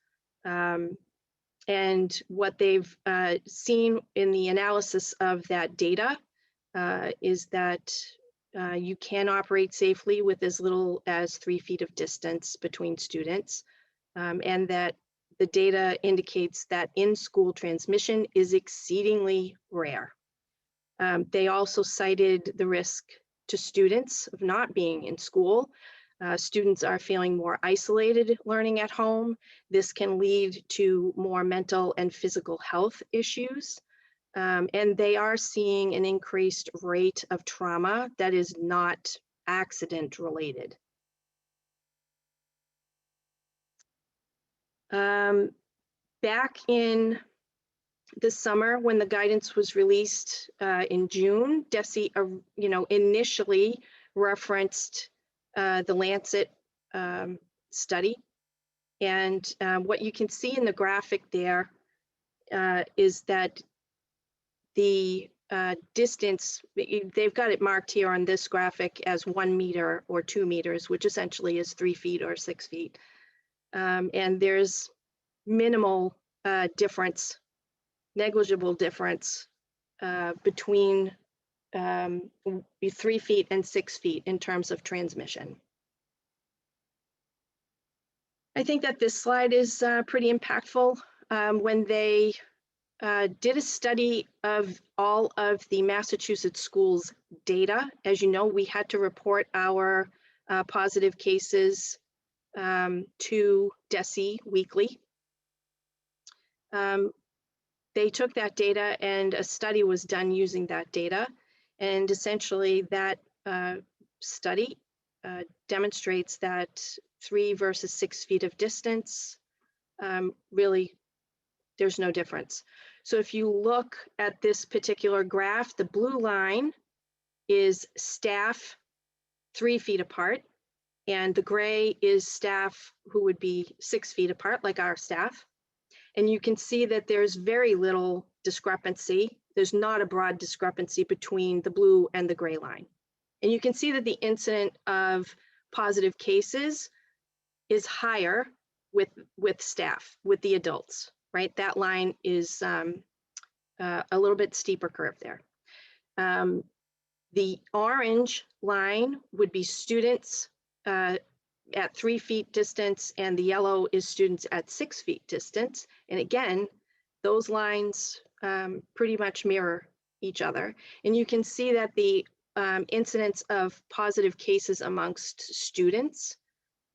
and what they've seen in the analysis of that data is that you can operate safely with as little as 3 feet of distance between students, and that the data indicates that in-school transmission is exceedingly rare. They also cited the risk to students of not being in school. Students are feeling more isolated learning at home. This can lead to more mental and physical health issues. And they are seeing an increased rate of trauma that is not accident related. Back in the summer, when the guidance was released in June, DESE, initially referenced the Lancet study. And what you can see in the graphic there is that the distance, they've got it marked here on this graphic as 1 meter or 2 meters, which essentially is 3 feet or 6 feet. And there's minimal difference, negligible difference between 3 feet and 6 feet in terms of transmission. I think that this slide is pretty impactful. When they did a study of all of the Massachusetts schools data, as you know, we had to report our positive cases to DESE weekly. They took that data and a study was done using that data. And essentially that study demonstrates that 3 versus 6 feet of distance, really, there's no difference. So if you look at this particular graph, the blue line is staff 3 feet apart, and the gray is staff who would be 6 feet apart, like our staff. And you can see that there's very little discrepancy. There's not a broad discrepancy between the blue and the gray line. And you can see that the incident of positive cases is higher with staff, with the adults, right? That line is a little bit steeper curve there. The orange line would be students at 3 feet distance, and the yellow is students at 6 feet distance. And again, those lines pretty much mirror each other. And you can see that the incidence of positive cases amongst students,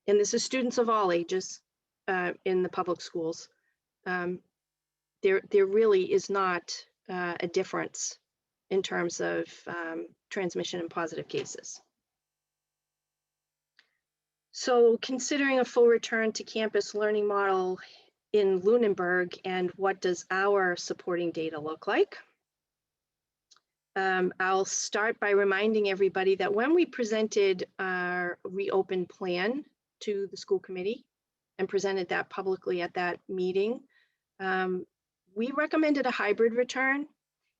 and this is students of all ages in the public schools, there really is not a difference in terms of transmission and positive cases. So considering a full return to campus learning model in Lunenburg, and what does our supporting data look like? I'll start by reminding everybody that when we presented our reopen plan to the school committee and presented that publicly at that meeting, we recommended a hybrid return,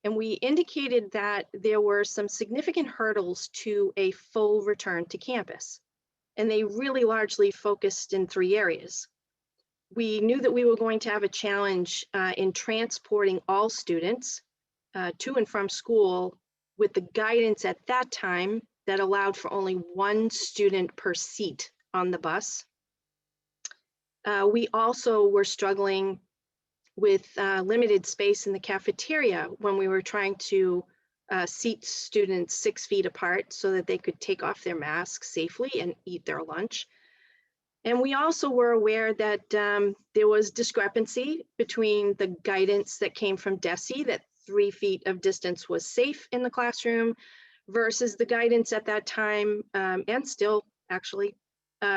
and we indicated that there were some significant hurdles to a full return to campus. And they really largely focused in 3 areas. We knew that we were going to have a challenge in transporting all students to and from school with the guidance at that time that allowed for only 1 student per seat on the bus. We also were struggling with limited space in the cafeteria when we were trying to seat students 6 feet apart so that they could take off their masks safely and eat their lunch. And we also were aware that there was discrepancy between the guidance that came from DESE, that 3 feet of distance was safe in the classroom, versus the guidance at that time, and still actually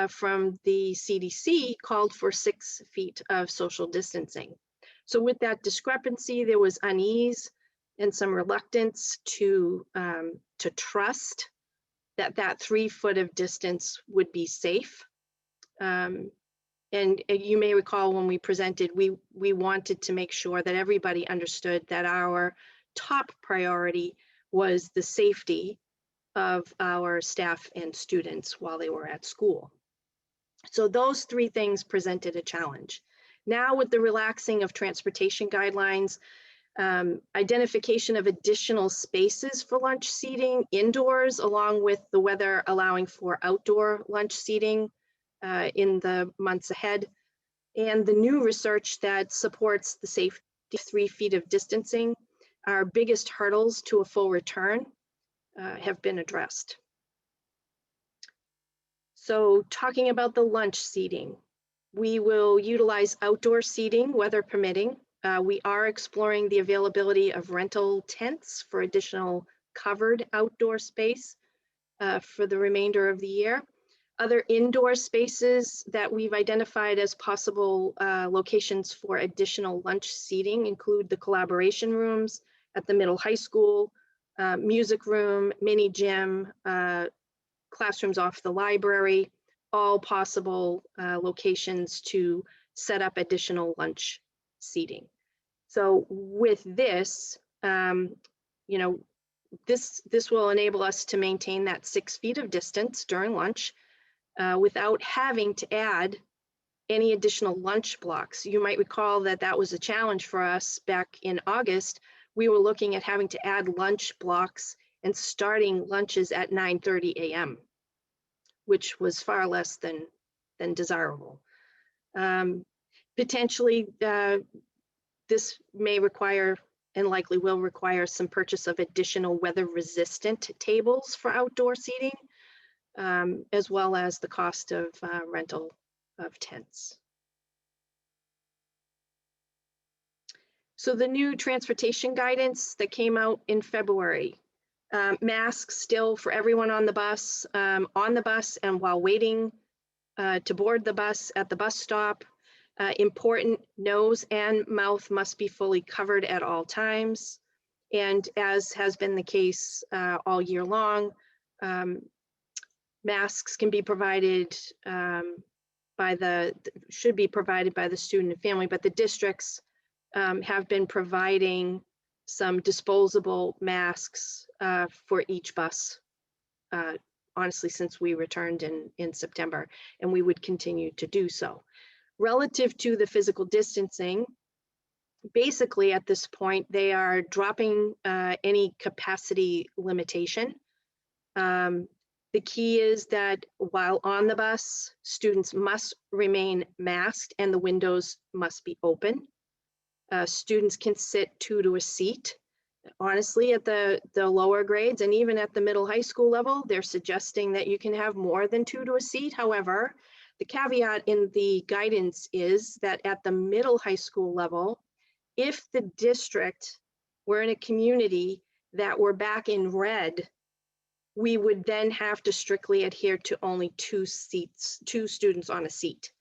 from the CDC, called for 6 feet of social distancing. So with that discrepancy, there was unease and some reluctance to trust that 3 foot of distance would be safe. And you may recall when we presented, we wanted to make sure that everybody understood that our top priority was the safety of our staff and students while they were at school. So those 3 things presented a challenge. Now with the relaxing of transportation guidelines, identification of additional spaces for lunch seating indoors, along with the weather allowing for outdoor lunch seating in the months ahead, and the new research that supports the safety of 3 feet of distancing, our biggest hurdles to a full return have been addressed. So talking about the lunch seating, we will utilize outdoor seating, weather permitting. We are exploring the availability of rental tents for additional covered outdoor space for the remainder of the year. Other indoor spaces that we've identified as possible locations for additional lunch seating include the collaboration rooms at the middle high school, music room, mini gym, classrooms off the library, all possible locations to set up additional lunch seating. So with this, you know, this will enable us to maintain that 6 feet of distance during lunch without having to add any additional lunch blocks. You might recall that that was a challenge for us back in August. We were looking at having to add lunch blocks and starting lunches at 9:30 a.m., which was far less than desirable. Potentially, this may require and likely will require some purchase of additional weather-resistant tables for outdoor seating, as well as the cost of rental of tents. So the new transportation guidance that came out in February Masks still for everyone on the bus and while waiting to board the bus at the bus stop. Important, nose and mouth must be fully covered at all times. And as has been the case all year long, masks can be provided should be provided by the student and family, but the districts have been providing some disposable masks for each bus, honestly, since we returned in September, and we would continue to do so. Relative to the physical distancing, basically at this point, they are dropping any capacity limitation. The key is that while on the bus, students must remain masked and the windows must be open. Students can sit 2 to a seat. Honestly, at the lower grades and even at the middle high school level, they're suggesting that you can have more than 2 to a seat. However, the caveat in the guidance is that at the middle high school level, if the district were in a community that were back in red, we would then have to strictly adhere to only 2 seats, 2 students on a seat.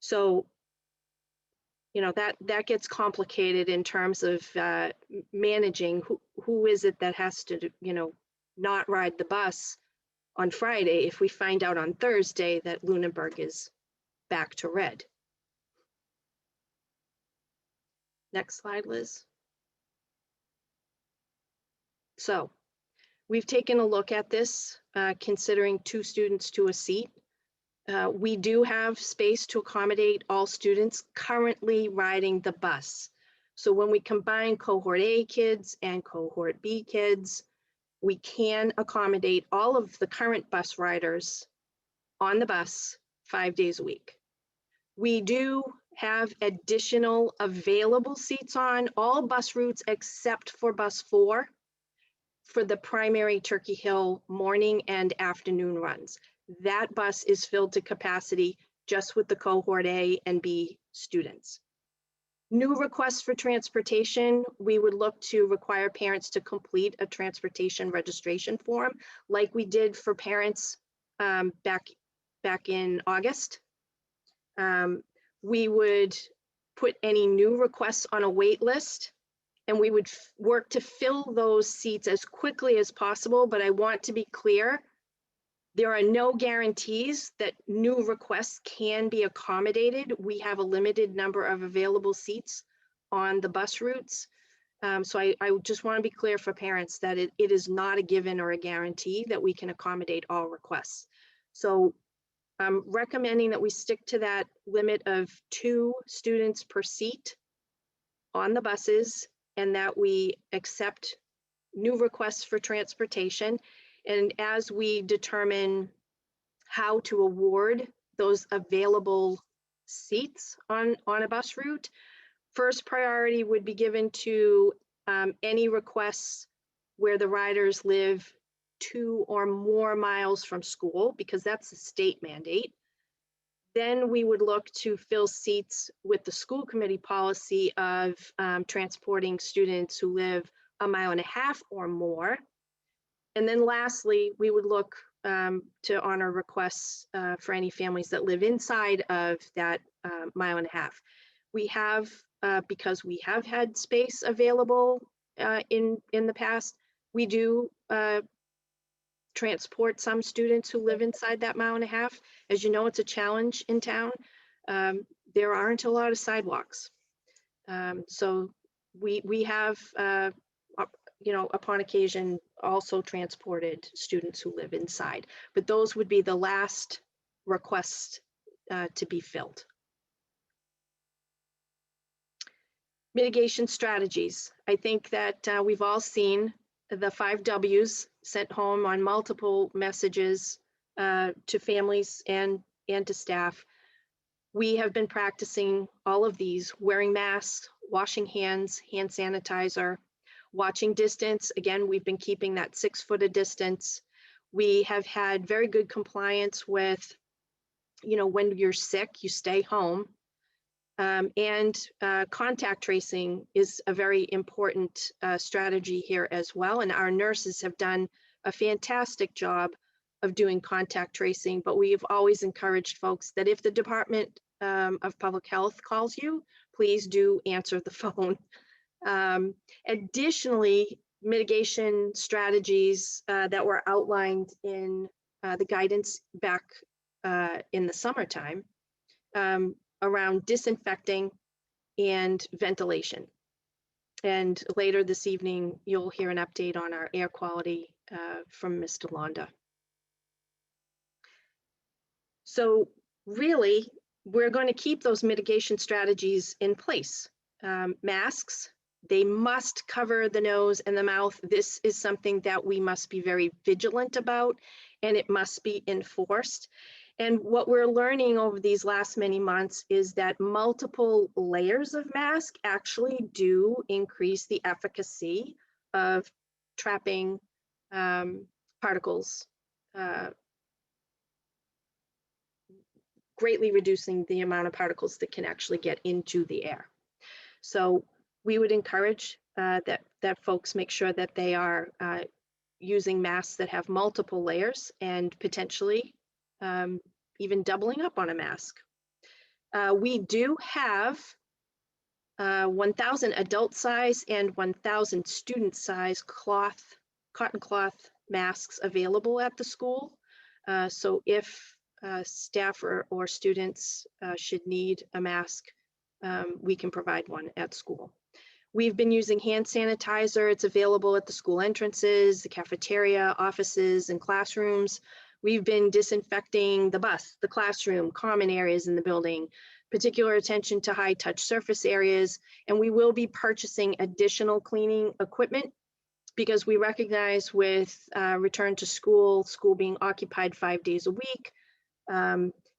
So, you know, that gets complicated in terms of managing who is it that has to, you know, not ride the bus on Friday if we find out on Thursday that Lunenburg is back to red. Next slide, Liz. So we've taken a look at this, considering 2 students to a seat. We do have space to accommodate all students currently riding the bus. So when we combine cohort A kids and cohort B kids, we can accommodate all of the current bus riders on the bus 5 days a week. We do have additional available seats on all bus routes except for bus 4 for the primary Turkey Hill morning and afternoon runs. That bus is filled to capacity just with the cohort A and B students. New requests for transportation, we would look to require parents to complete a transportation registration form like we did for parents back in August. We would put any new requests on a wait list, and we would work to fill those seats as quickly as possible. But I want to be clear, there are no guarantees that new requests can be accommodated. We have a limited number of available seats on the bus routes. So I just want to be clear for parents that it is not a given or a guarantee that we can accommodate all requests. So I'm recommending that we stick to that limit of 2 students per seat on the buses, and that we accept new requests for transportation. And as we determine how to award those available seats on a bus route, first priority would be given to any requests where the riders live 2 or more miles from school, because that's a state mandate. Then we would look to fill seats with the school committee policy of transporting students who live 1.5 miles or more. And then lastly, we would look to honor requests for any families that live inside of that 1.5 miles. We have, because we have had space available in the past, we do transport some students who live inside that 1.5 miles. As you know, it's a challenge in town. There aren't a lot of sidewalks. So we have, you know, upon occasion, also transported students who live inside, but those would be the last requests to be filled. Mitigation strategies. I think that we've all seen the 5 W's sent home on multiple messages to families and to staff. We have been practicing all of these: wearing masks, washing hands, hand sanitizer, watching distance. Again, we've been keeping that 6-foot distance. We have had very good compliance with, you know, when you're sick, you stay home. Contact tracing is a very important strategy here as well. And our nurses have done a fantastic job of doing contact tracing, but we've always encouraged folks that if the Department of Public Health calls you, please do answer the phone. Additionally, mitigation strategies that were outlined in the guidance back in the summertime around disinfecting and ventilation. And later this evening, you'll hear an update on our air quality from Mr. Londa. So really, we're going to keep those mitigation strategies in place. Masks, they must cover the nose and the mouth. This is something that we must be very vigilant about, and it must be enforced. And what we're learning over these last many months is that multiple layers of mask actually do increase the efficacy of trapping particles, greatly reducing the amount of particles that can actually get into the air. So we would encourage that folks make sure that they are using masks that have multiple layers and potentially even doubling up on a mask. We do have 1,000 adult size and 1,000 student size cotton cloth masks available at the school. So if staff or students should need a mask, we can provide one at school. We've been using hand sanitizer. It's available at the school entrances, the cafeteria, offices, and classrooms. We've been disinfecting the bus, the classroom, common areas in the building, particular attention to high touch surface areas, and we will be purchasing additional cleaning equipment because we recognize with return to school being occupied 5 days a week,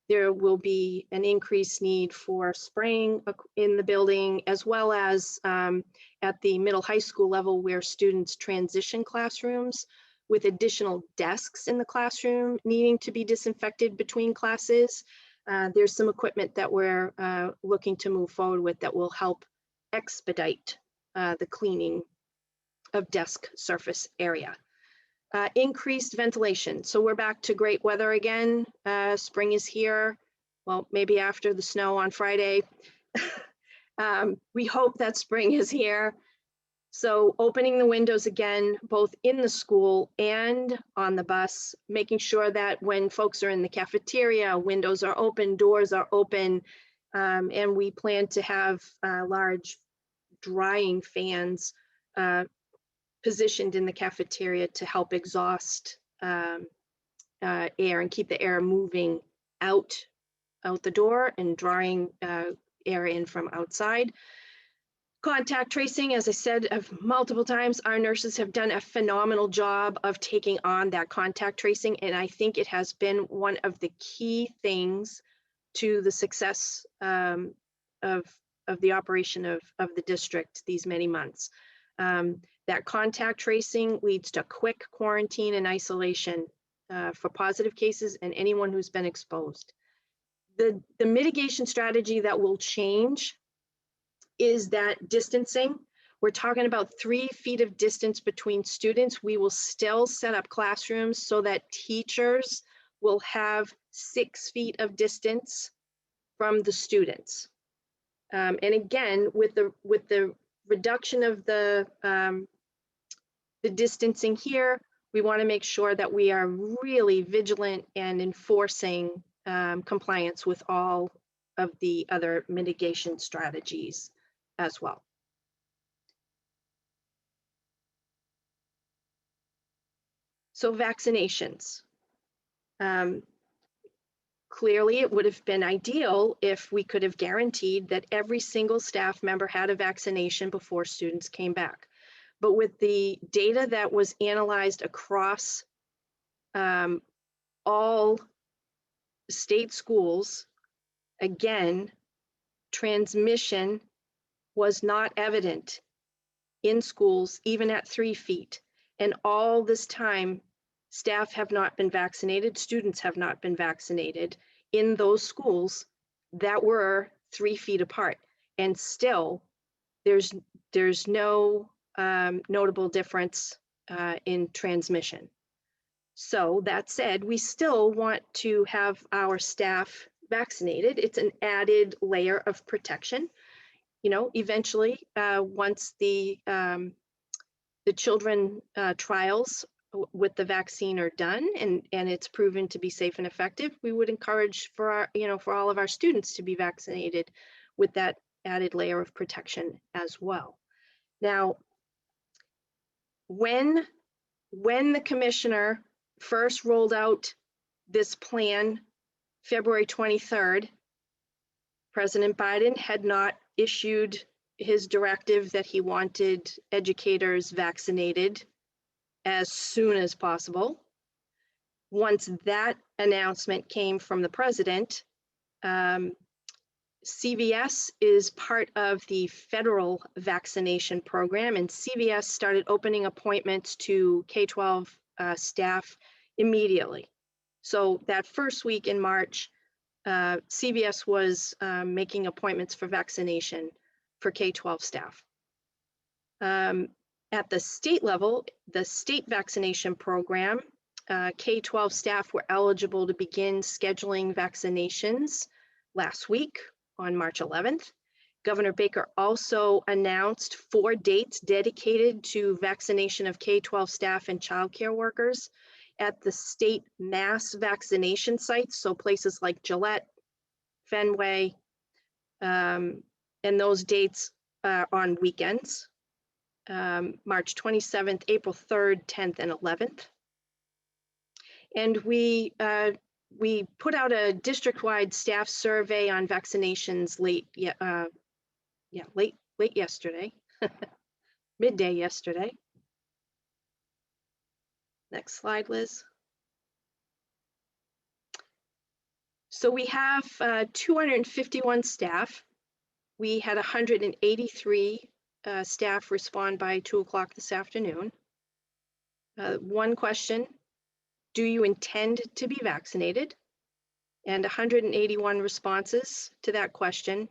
there will be an increased need for spraying in the building, as well as at the middle high school level where students transition classrooms with additional desks in the classroom needing to be disinfected between classes. There's some equipment that we're looking to move forward with that will help expedite the cleaning of desk surface area. Increased ventilation. So we're back to great weather again. Spring is here. Well, maybe after the snow on Friday. We hope that spring is here. So opening the windows again, both in the school and on the bus, making sure that when folks are in the cafeteria, windows are open, doors are open, and we plan to have large drying fans positioned in the cafeteria to help exhaust air and keep the air moving out the door and drawing air in from outside. Contact tracing, as I said multiple times, our nurses have done a phenomenal job of taking on that contact tracing, and I think it has been one of the key things to the success of the operation of the district these many months. That contact tracing leads to quick quarantine and isolation for positive cases and anyone who's been exposed. The mitigation strategy that will change is that distancing. We're talking about 3 feet of distance between students. We will still set up classrooms so that teachers will have 6 feet of distance from the students. And again, with the reduction of the distancing here, we want to make sure that we are really vigilant and enforcing compliance with all of the other mitigation strategies as well. So vaccinations. Clearly, it would have been ideal if we could have guaranteed that every single staff member had a vaccination before students came back. But with the data that was analyzed across all state schools, again, transmission was not evident in schools, even at 3 feet. And all this time, staff have not been vaccinated, students have not been vaccinated in those schools that were 3 feet apart, and still there's no notable difference in transmission. So that said, we still want to have our staff vaccinated. It's an added layer of protection. You know, eventually, once the children trials with the vaccine are done and it's proven to be safe and effective, we would encourage for our, for all of our students to be vaccinated with that added layer of protection as well. Now, when the commissioner first rolled out this plan, February 23rd, President Biden had not issued his directive that he wanted educators vaccinated as soon as possible. Once that announcement came from the president, CVS is part of the federal vaccination program, and CVS started opening appointments to K-12 staff immediately. So that first week in March, CVS was making appointments for vaccination for K-12 staff. At the state level, the state vaccination program, K-12 staff were eligible to begin scheduling vaccinations last week on March 11th. Governor Baker also announced 4 dates dedicated to vaccination of K-12 staff and childcare workers at the state mass vaccination sites, so places like Gillette, Fenway, and those dates are on weekends, March 27th, April 3rd, 10th, and 11th. And we put out a district-wide staff survey on vaccinations late yesterday, midday yesterday. Next slide, Liz. So we have 251 staff. We had 183 staff respond by 2 o'clock this afternoon. One question: do you intend to be vaccinated? And 181 responses to that question.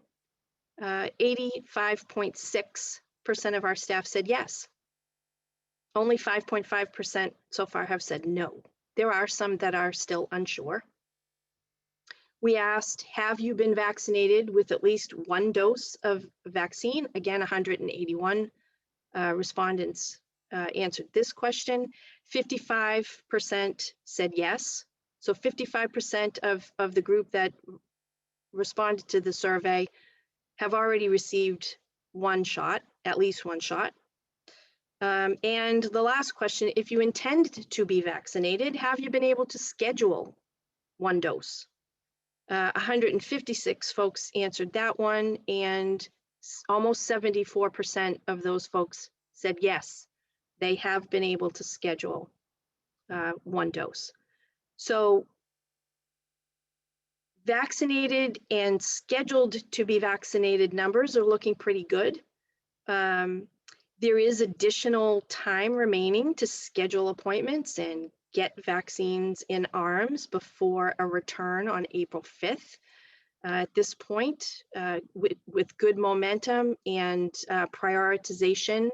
85.6% of our staff said yes. Only 5.5% so far have said no. There are some that are still unsure. We asked, have you been vaccinated with at least 1 dose of vaccine? Again, 181 respondents answered this question. 55% said yes. So 55% of the group that responded to the survey have already received 1 shot, at least 1 shot. And the last question, if you intend to be vaccinated, have you been able to schedule 1 dose? 156 folks answered that one, and almost 74% of those folks said yes, they have been able to schedule 1 dose. So vaccinated and scheduled to be vaccinated numbers are looking pretty good. There is additional time remaining to schedule appointments and get vaccines in arms before a return on April 5th. At this point, with good momentum and prioritization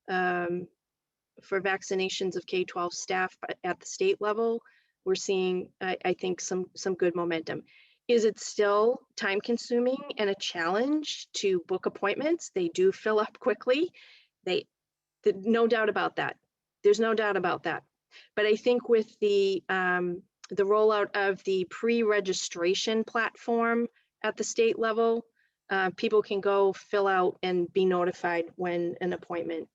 for vaccinations of K-12 staff at the state level, we're seeing, I think, some good momentum. Is it still time consuming and a challenge to book appointments? They do fill up quickly. No doubt about that. There's no doubt about that. But I think with the rollout of the pre-registration platform at the state level, people can go fill out and be notified when an appointment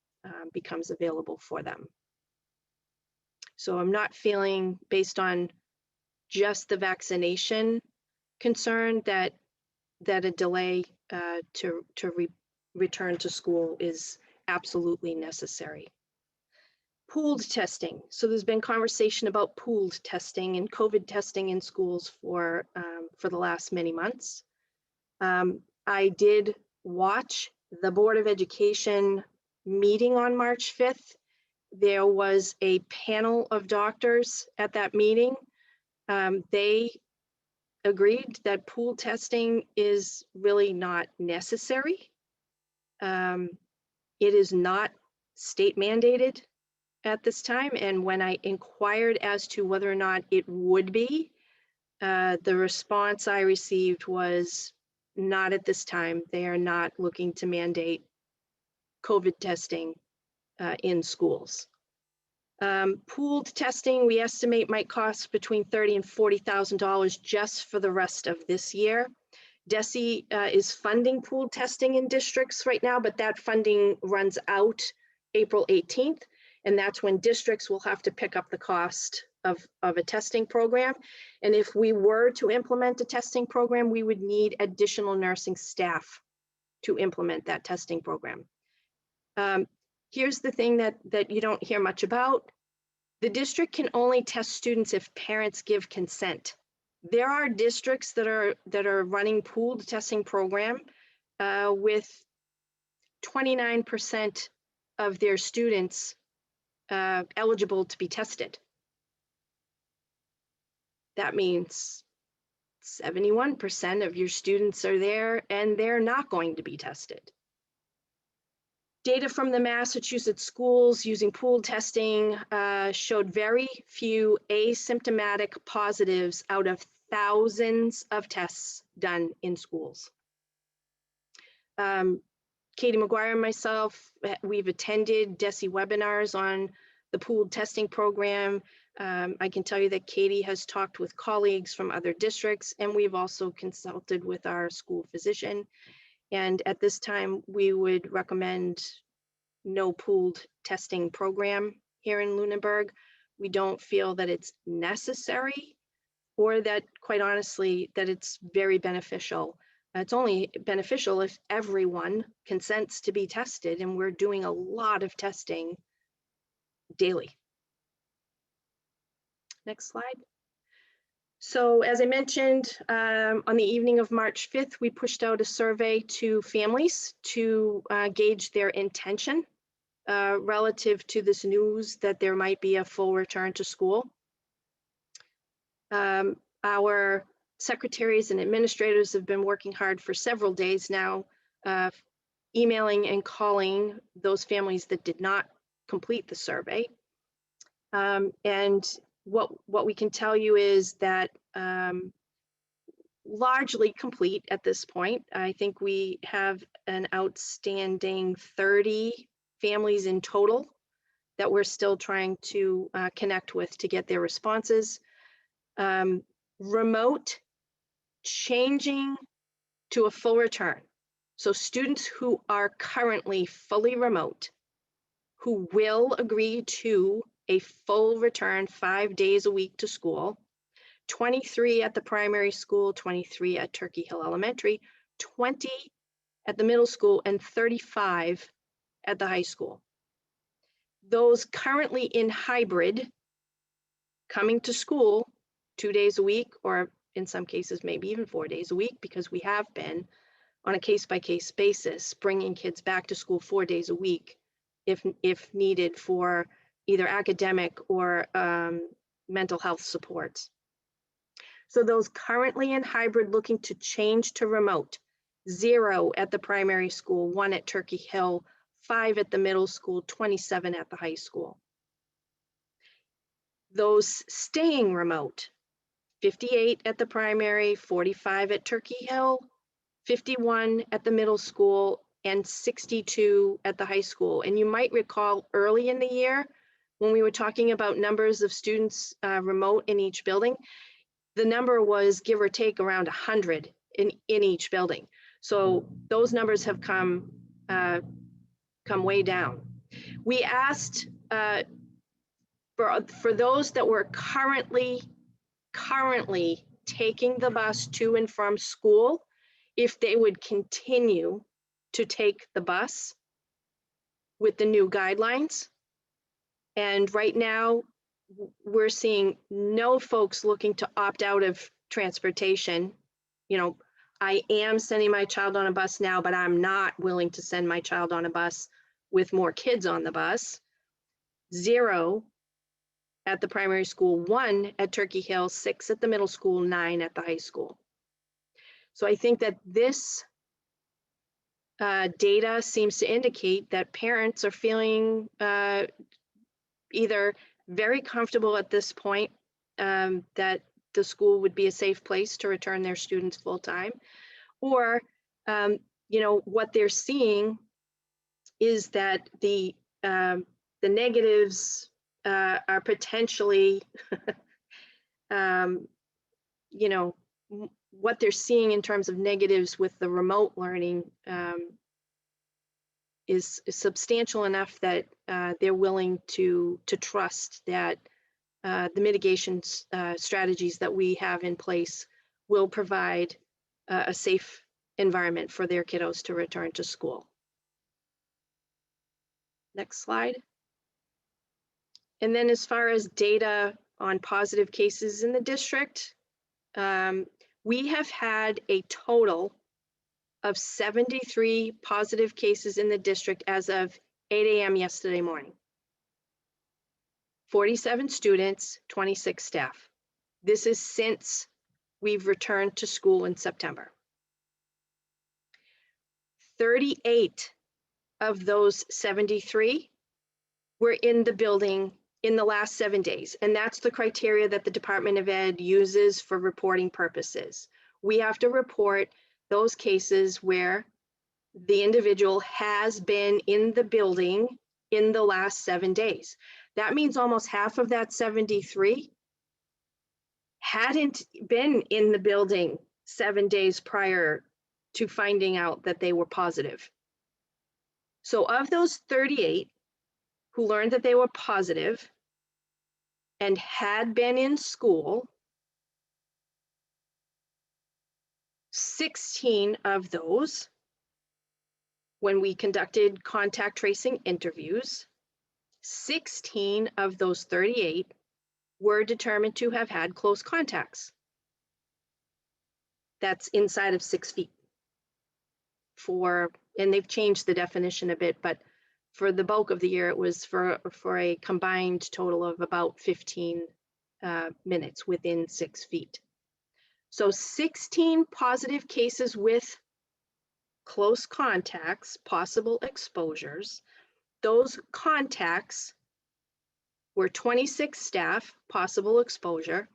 becomes available for them. So I'm not feeling, based on just the vaccination concern, that a delay to return to school is absolutely necessary. Pooled testing. So there's been conversation about pooled testing and COVID testing in schools for the last many months. I did watch the Board of Education meeting on March 5th. There was a panel of doctors at that meeting. They agreed that pool testing is really not necessary. It is not state mandated at this time. And when I inquired as to whether or not it would be, the response I received was not at this time. They are not looking to mandate COVID testing in schools. Pooled testing, we estimate might cost between $30,000 and $40,000 just for the rest of this year. DESE is funding pooled testing in districts right now, but that funding runs out April 18th. And that's when districts will have to pick up the cost of a testing program. And if we were to implement a testing program, we would need additional nursing staff to implement that testing program. Here's the thing that you don't hear much about. The district can only test students if parents give consent. There are districts that are running pooled testing program with 29% of their students eligible to be tested. That means 71% of your students are there and they're not going to be tested. Data from the Massachusetts schools using pooled testing showed very few asymptomatic positives out of thousands of tests done in schools. Katie McGuire and myself, we've attended DESE webinars on the pooled testing program. I can tell you that Katie has talked with colleagues from other districts, and we've also consulted with our school physician. And at this time, we would recommend no pooled testing program here in Lunenburg. We don't feel that it's necessary, or that, quite honestly, that it's very beneficial. It's only beneficial if everyone consents to be tested, and we're doing a lot of testing daily. Next slide. So as I mentioned, on the evening of March 5th, we pushed out a survey to families to gauge their intention relative to this news that there might be a full return to school. Our secretaries and administrators have been working hard for several days now, emailing and calling those families that did not complete the survey. And what we can tell you is that largely complete at this point. I think we have an outstanding 30 families in total that we're still trying to connect with to get their responses. Remote changing to a full return. So students who are currently fully remote, who will agree to a full return 5 days a week to school, 23 at the primary school, 23 at Turkey Hill Elementary, 20 at the middle school, and 35 at the high school. Those currently in hybrid, coming to school 2 days a week, or in some cases, maybe even 4 days a week, because we have been on a case-by-case basis, bringing kids back to school 4 days a week if needed for either academic or mental health supports. So those currently in hybrid looking to change to remote, 0 at the primary school, 1 at Turkey Hill, 5 at the middle school, 27 at the high school. Those staying remote, 58 at the primary, 45 at Turkey Hill, 51 at the middle school, and 62 at the high school. And you might recall early in the year when we were talking about numbers of students remote in each building, the number was give or take around 100 in each building. So those numbers have come way down. We asked for those that were currently taking the bus to and from school, if they would continue to take the bus with the new guidelines. And right now, we're seeing no folks looking to opt out of transportation. You know, I am sending my child on a bus now, but I'm not willing to send my child on a bus with more kids on the bus. 0 at the primary school, 1 at Turkey Hill, 6 at the middle school, 9 at the high school. So I think that this data seems to indicate that parents are feeling either very comfortable at this point that the school would be a safe place to return their students full time, or you know, what they're seeing is that the negatives are potentially, you know, what they're seeing in terms of negatives with the remote learning is substantial enough that they're willing to trust that the mitigation strategies that we have in place will provide a safe environment for their kiddos to return to school. Next slide. And then as far as data on positive cases in the district, we have had a total of 73 positive cases in the district as of 8 a.m. yesterday morning. 47 students, 26 staff. This is since we've returned to school in September. 38 of those 73 were in the building in the last 7 days. And that's the criteria that the Department of Ed uses for reporting purposes. We have to report those cases where the individual has been in the building in the last 7 days. That means almost half of that 73 hadn't been in the building 7 days prior to finding out that they were positive. So of those 38 who learned that they were positive and had been in school, 16 of those, when we conducted contact tracing interviews, 16 of those 38 were determined to have had close contacts. That's inside of 6 feet. And they've changed the definition a bit, but for the bulk of the year, it was for a combined total of about 15 minutes within 6 feet. So 16 positive cases with close contacts, possible exposures. Those contacts were 26 staff, possible exposure,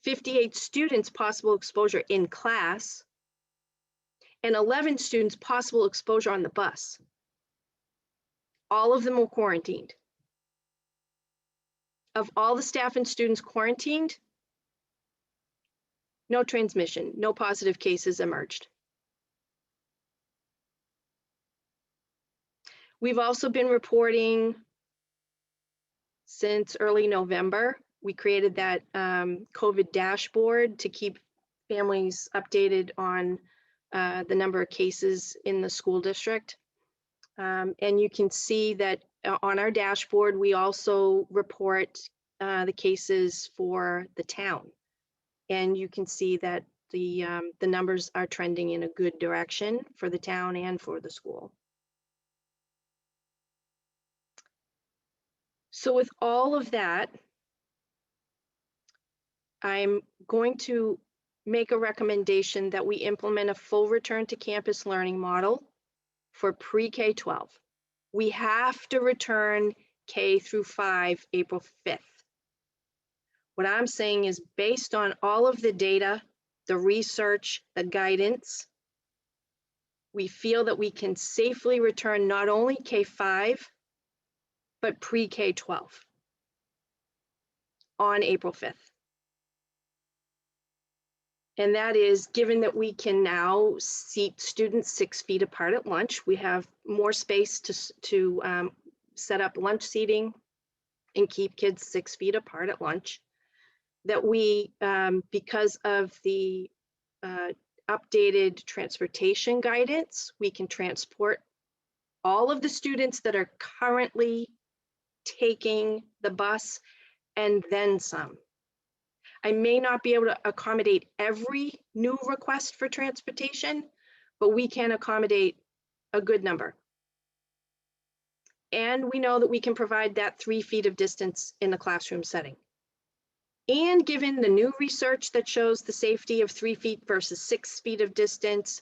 58 students, possible exposure in class, and 11 students, possible exposure on the bus. All of them were quarantined. Of all the staff and students quarantined, no transmission, no positive cases emerged. We've also been reporting since early November. We created that COVID dashboard to keep families updated on the number of cases in the school district. And you can see that on our dashboard, we also report the cases for the town. And you can see that the numbers are trending in a good direction for the town and for the school. So with all of that, I'm going to make a recommendation that we implement a full return to campus learning model for pre-K-12. We have to return K through 5 April 5th. What I'm saying is, based on all of the data, the research, the guidance, we feel that we can safely return not only K-5, but pre-K-12 on April 5th. And that is, given that we can now seat students 6 feet apart at lunch, we have more space to set up lunch seating and keep kids 6 feet apart at lunch. That we, because of the updated transportation guidance, we can transport all of the students that are currently taking the bus and then some. I may not be able to accommodate every new request for transportation, but we can accommodate a good number. And we know that we can provide that 3 feet of distance in the classroom setting. And given the new research that shows the safety of 3 feet versus 6 feet of distance,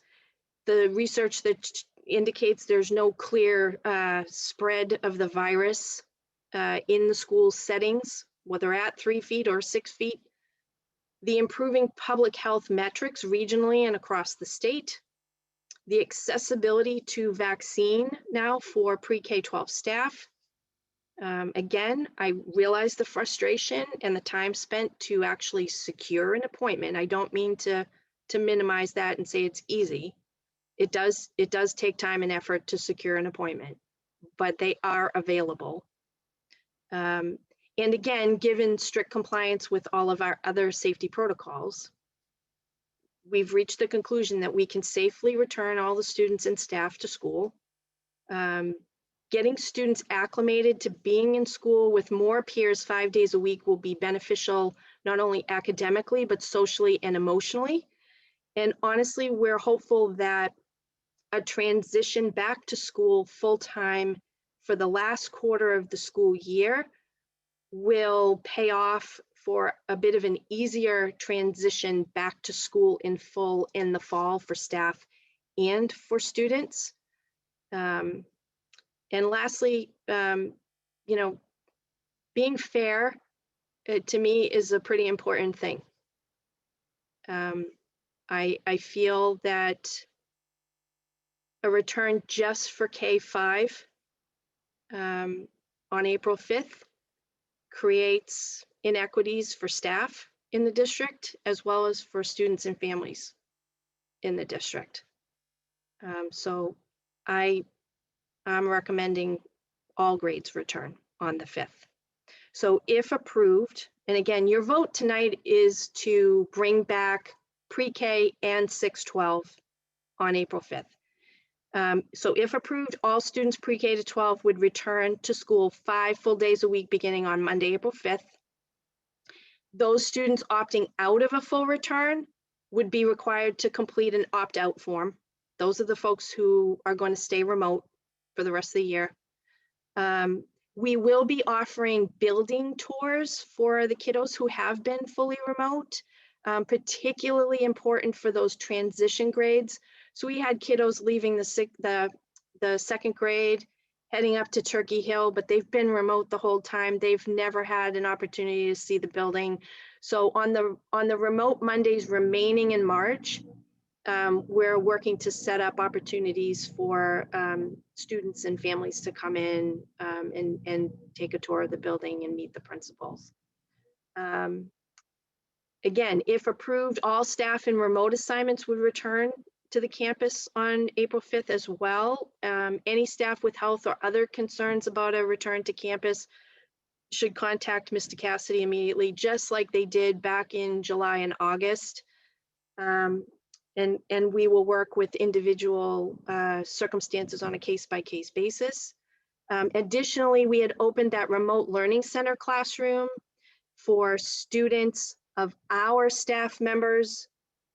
the research that indicates there's no clear spread of the virus in the school settings, whether at 3 feet or 6 feet, the improving public health metrics regionally and across the state, the accessibility to vaccine now for pre-K-12 staff. Again, I realize the frustration and the time spent to actually secure an appointment. I don't mean to minimize that and say it's easy. It does take time and effort to secure an appointment, but they are available. And again, given strict compliance with all of our other safety protocols, we've reached the conclusion that we can safely return all the students and staff to school. Getting students acclimated to being in school with more peers 5 days a week will be beneficial, not only academically, but socially and emotionally. And honestly, we're hopeful that a transition back to school full-time for the last quarter of the school year will pay off for a bit of an easier transition back to school in full in the fall for staff and for students. And lastly, you know, being fair to me is a pretty important thing. I feel that a return just for K-5 on April 5th creates inequities for staff in the district, as well as for students and families in the district. So I'm recommending all grades return on the 5th. So if approved, and again, your vote tonight is to bring back pre-K and 6-12 on April 5th. So if approved, all students pre-K to 12 would return to school 5 full days a week beginning on Monday, April 5th. Those students opting out of a full return would be required to complete an opt-out form. Those are the folks who are going to stay remote for the rest of the year. We will be offering building tours for the kiddos who have been fully remote, particularly important for those transition grades. So we had kiddos leaving the second grade, heading up to Turkey Hill, but they've been remote the whole time. They've never had an opportunity to see the building. So on the remote Mondays remaining in March, we're working to set up opportunities for students and families to come in and take a tour of the building and meet the principals. Again, if approved, all staff in remote assignments would return to the campus on April 5th as well. Any staff with health or other concerns about a return to campus should contact Mr. Cassidy immediately, just like they did back in July and August. And we will work with individual circumstances on a case-by-case basis. Additionally, we had opened that remote learning center classroom for students of our staff members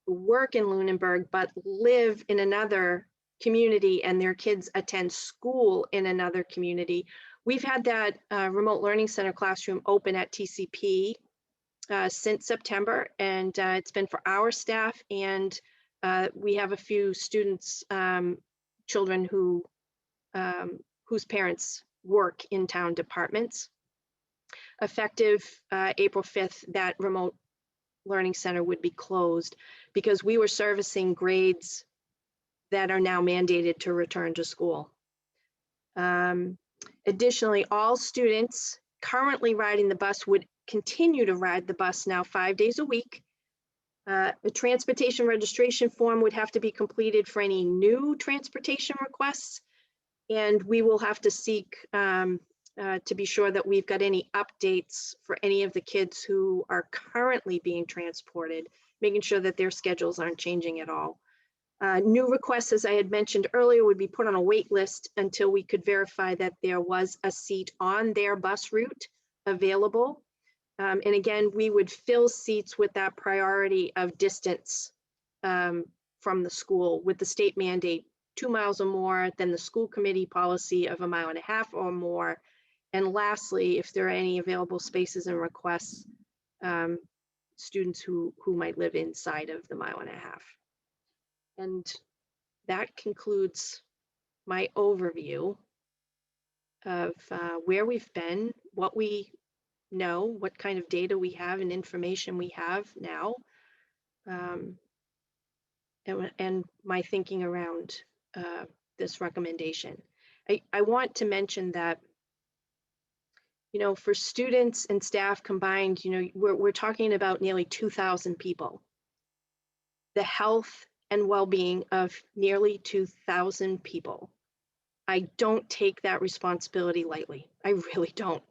who work in Lunenburg but live in another community and their kids attend school in another community. We've had that remote learning center classroom open at TCP since September, and it's been for our staff, and we have a few students, children whose parents work in town departments. Effective April 5th, that remote learning center would be closed because we were servicing grades that are now mandated to return to school. Additionally, all students currently riding the bus would continue to ride the bus now 5 days a week. A transportation registration form would have to be completed for any new transportation requests, and we will have to seek to be sure that we've got any updates for any of the kids who are currently being transported, making sure that their schedules aren't changing at all. New requests, as I had mentioned earlier, would be put on a wait list until we could verify that there was a seat on their bus route available. And again, we would fill seats with that priority of distance from the school, with the state mandate 2 miles or more, then the school committee policy of 1.5 miles or more. And lastly, if there are any available spaces and requests, students who might live inside of the 1.5 miles. And that concludes my overview of where we've been, what we know, what kind of data we have and information we have now, and my thinking around this recommendation. I want to mention that, you know, for students and staff combined, you know, we're talking about nearly 2,000 people. The health and well-being of nearly 2,000 people. I don't take that responsibility lightly. I really don't.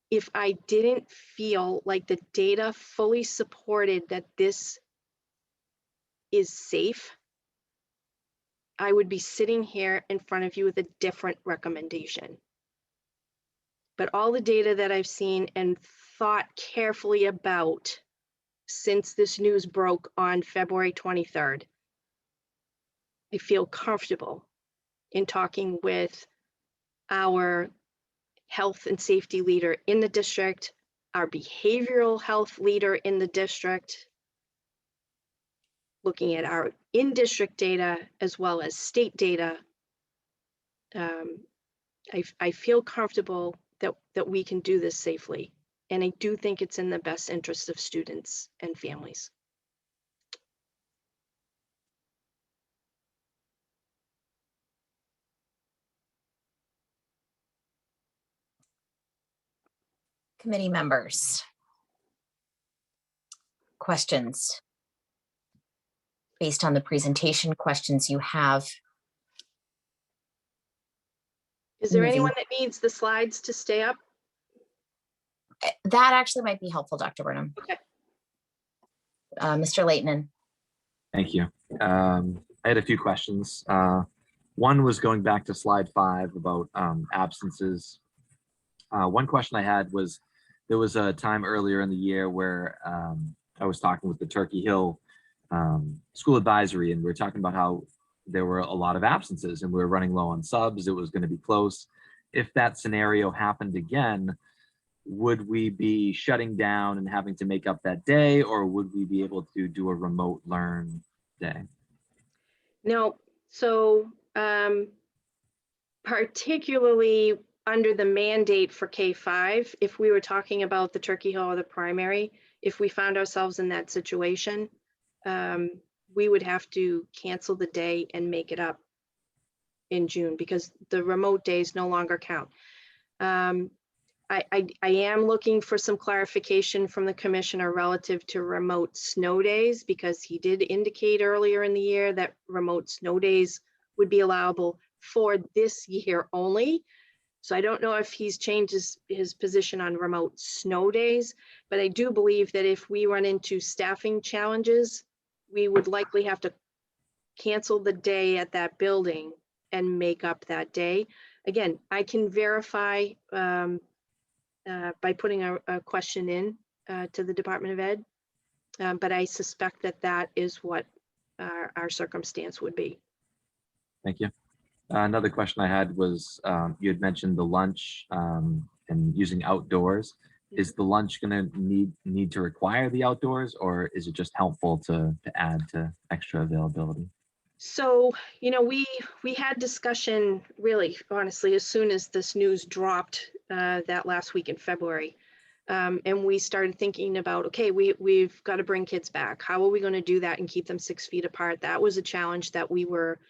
If I didn't feel like the data fully supported that this is safe, I would be sitting here in front of you with a different recommendation. But all the data that I've seen and thought carefully about since this news broke on February 23rd, I feel comfortable in talking with our health and safety leader in the district, our behavioral health leader in the district, looking at our in-district data as well as state data. I feel comfortable that we can do this safely. And I do think it's in the best interest of students and families. Committee members. Questions? Based on the presentation questions you have. Is there Moving- anyone that needs the slides to stay up? That actually might be helpful, Dr. Burnham. Okay. Mr. Leighton. Thank you. I had a few questions. One was going back to slide 5 about absences. One question I had was, there was a time earlier in the year where I was talking with the Turkey Hill school advisory, and we were talking about how there were a lot of absences and we were running low on subs. It was going to be close. If that scenario happened again, would we be shutting down and having to make up that day, or would we be able to do a remote learn day? No, so particularly under the mandate for K-5, if we were talking about the Turkey Hill or the primary, if we found ourselves in that situation, we would have to cancel the day and make it up in June because the remote days no longer count. I am looking for some clarification from the commissioner relative to remote snow days, because he did indicate earlier in the year that remote snow days would be allowable for this year only. So I don't know if he's changed his position on remote snow days, but I do believe that if we run into staffing challenges, we would likely have to cancel the day at that building and make up that day. Again, I can verify by putting a question in to the Department of Ed, but I suspect that that is what our circumstance would be. Thank you. Another question I had was, you had mentioned the lunch and using outdoors. Is the lunch going to need to require the outdoors, or is it just helpful to add to extra availability? So, you know, we had discussion really, honestly, as soon as this news dropped that last week in February. And we started thinking about, okay, we've got to bring kids back. How are we going to do that and keep them 6 feet apart? That was a challenge that we were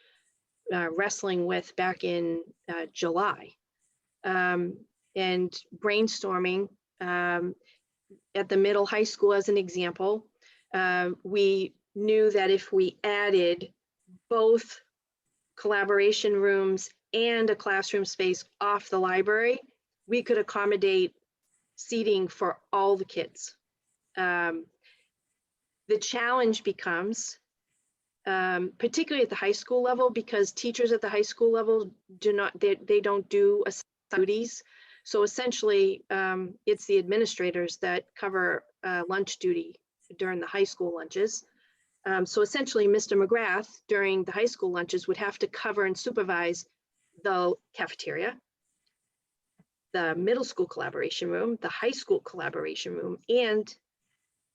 wrestling with back in July. And brainstorming at the middle high school as an example, we knew that if we added both collaboration rooms and a classroom space off the library, we could accommodate seating for all the kids. The challenge becomes, particularly at the high school level, because teachers at the high school level they don't do duties. So essentially, it's the administrators that cover lunch duty during the high school lunches. So essentially, Mr. McGrath during the high school lunches would have to cover and supervise the cafeteria. the middle school collaboration room, the high school collaboration room, and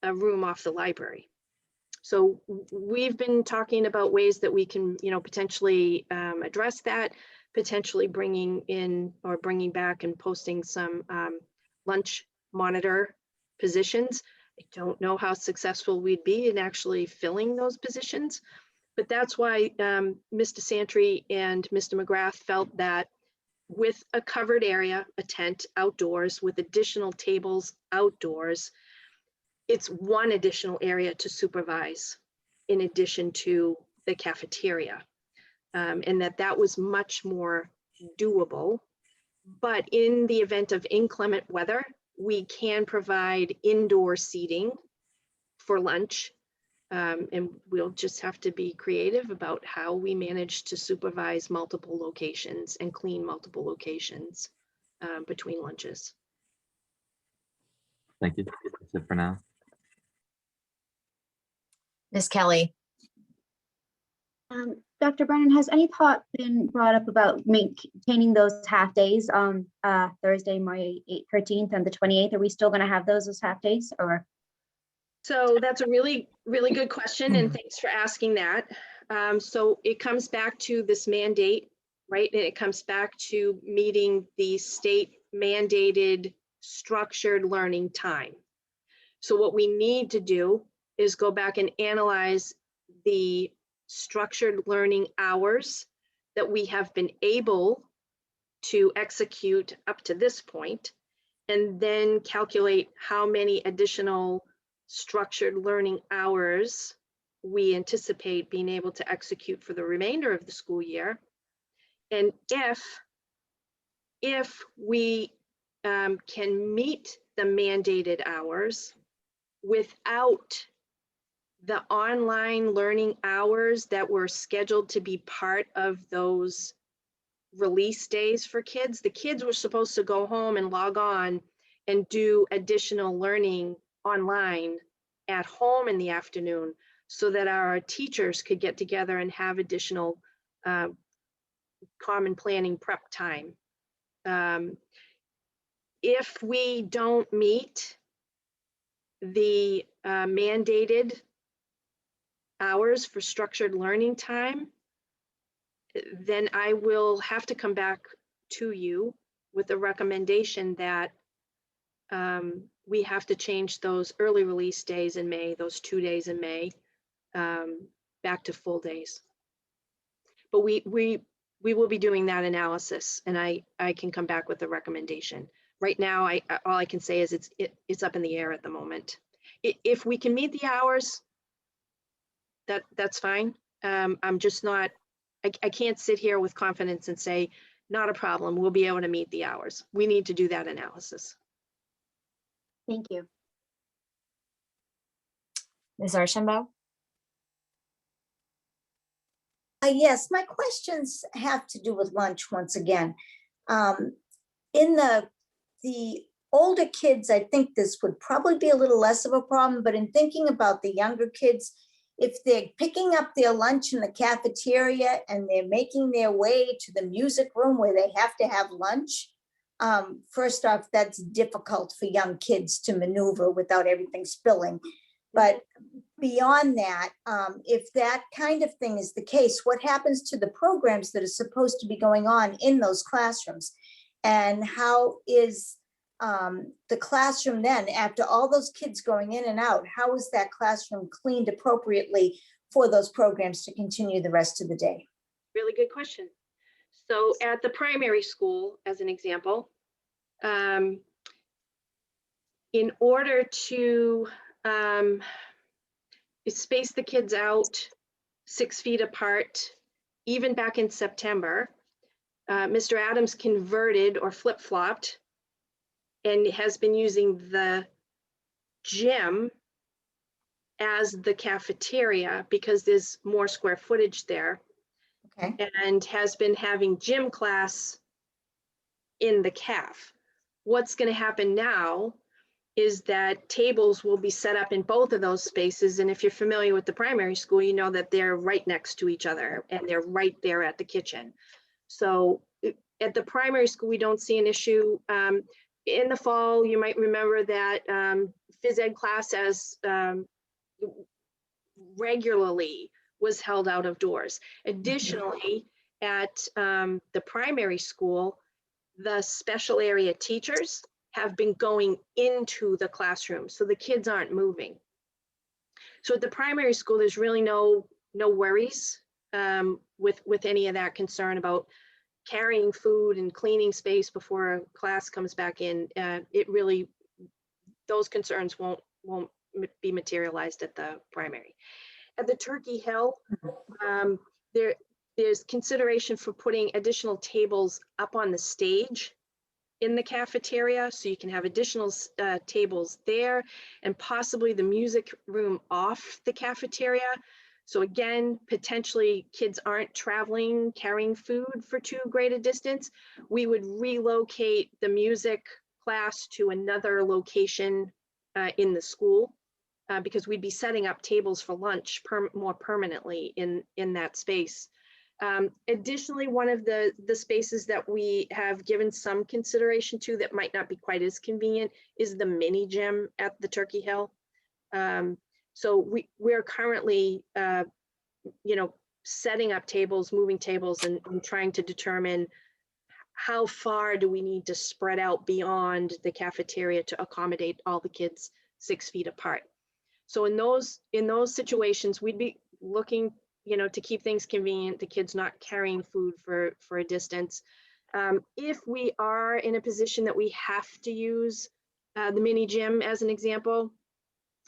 a room off the library. So we've been talking about ways that we can, potentially address that, potentially bringing in or bringing back and posting some lunch monitor positions. I don't know how successful we'd be in actually filling those positions, but that's why Mr. Santry and Mr. McGrath felt that with a covered area, a tent outdoors with additional tables outdoors, it's one additional area to supervise in addition to the cafeteria. And that was much more doable. But in the event of inclement weather, we can provide indoor seating for lunch. And we'll just have to be creative about how we manage to supervise multiple locations and clean multiple locations between lunches. Thank you. That's it for now. Ms. Kelly. Dr. Brennan, has any thought been brought up about maintaining those half days on Thursday, May 13th and the 28th? Are we still going to have those as half days, or? So that's a really, really good question, and thanks for asking that. So it comes back to this mandate, right? And it comes back to meeting the state mandated structured learning time. So what we need to do is go back and analyze the structured learning hours that we have been able to execute up to this point, and then calculate how many additional structured learning hours we anticipate being able to execute for the remainder of the school year. And if we can meet the mandated hours without the online learning hours that were scheduled to be part of those release days for kids, the kids were supposed to go home and log on and do additional learning online at home in the afternoon so that our teachers could get together and have additional common planning prep time. If we don't meet the mandated hours for structured learning time, then I will have to come back to you with a recommendation that we have to change those early release days in May, those 2 days in May, back to full days. But we will be doing that analysis, and I can come back with a recommendation. Right now, all I can say is it's up in the air at the moment. If we can meet the hours, that's fine. I'm just not, I can't sit here with confidence and say, not a problem, we'll be able to meet the hours. We need to do that analysis. Thank you. Ms. Archambault? Yes, my questions have to do with lunch once again. In the older kids, I think this would probably be a little less of a problem, but in thinking about the younger kids, if they're picking up their lunch in the cafeteria and they're making their way to the music room where they have to have lunch, first off, that's difficult for young kids to maneuver without everything spilling. But beyond that, if that kind of thing is the case, what happens to the programs that are supposed to be going on in those classrooms? And how is the classroom then, after all those kids going in and out, how is that classroom cleaned appropriately for those programs to continue the rest of the day? Really good question. So at the primary school, as an example, in order to space the kids out 6 feet apart, even back in September, Mr. Adams converted or flip-flopped and has been using the gym as the cafeteria because there's more square footage there. Okay. And has been having gym class in the caf. What's going to happen now is that tables will be set up in both of those spaces. And if you're familiar with the primary school, you know that they're right next to each other and they're right there at the kitchen. So at the primary school, we don't see an issue. In the fall, you might remember that phys ed class as regularly was held out of doors. Additionally, at the primary school, the special area teachers have been going into the classroom, so the kids aren't moving. So at the primary school, there's really no worries with any of that concern about carrying food and cleaning space before a class comes back in. It really, those concerns won't be materialized at the primary. At the Turkey Hill, there's consideration for putting additional tables up on the stage in the cafeteria, so you can have additional tables there, and possibly the music room off the cafeteria. So again, potentially kids aren't traveling, carrying food for too great a distance. We would relocate the music class to another location in the school because we'd be setting up tables for lunch more permanently in that space. Additionally, one of the spaces that we have given some consideration to that might not be quite as convenient is the mini gym at the Turkey Hill. So we're currently, setting up tables, moving tables, and trying to determine how far do we need to spread out beyond the cafeteria to accommodate all the kids 6 feet apart. So in those situations, we'd be looking, to keep things convenient, the kids not carrying food for a distance. If we are in a position that we have to use the mini gym as an example,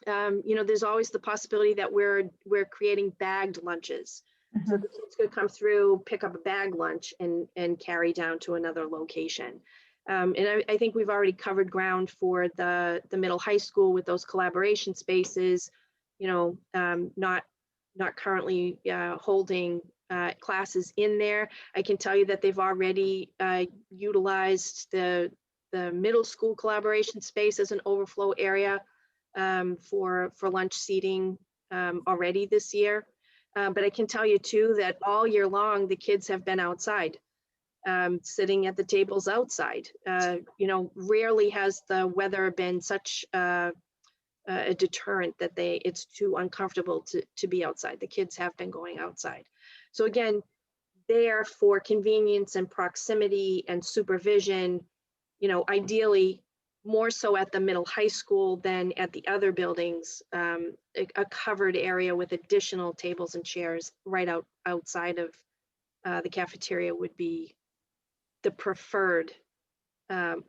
there's always the possibility that we're creating bagged lunches. So the kids could come through, pick up a bag lunch and carry down to another location. And I think we've already covered ground for the middle high school with those collaboration spaces, not currently holding classes in there. I can tell you that they've already utilized the middle school collaboration space as an overflow area for lunch seating already this year. But I can tell you too that all year long, the kids have been outside, sitting at the tables outside. Rarely has the weather been such a deterrent that it's too uncomfortable to be outside. The kids have been going outside. So again, there for convenience and proximity and supervision, ideally more so at the middle high school than at the other buildings, a covered area with additional tables and chairs right outside of the cafeteria would be the preferred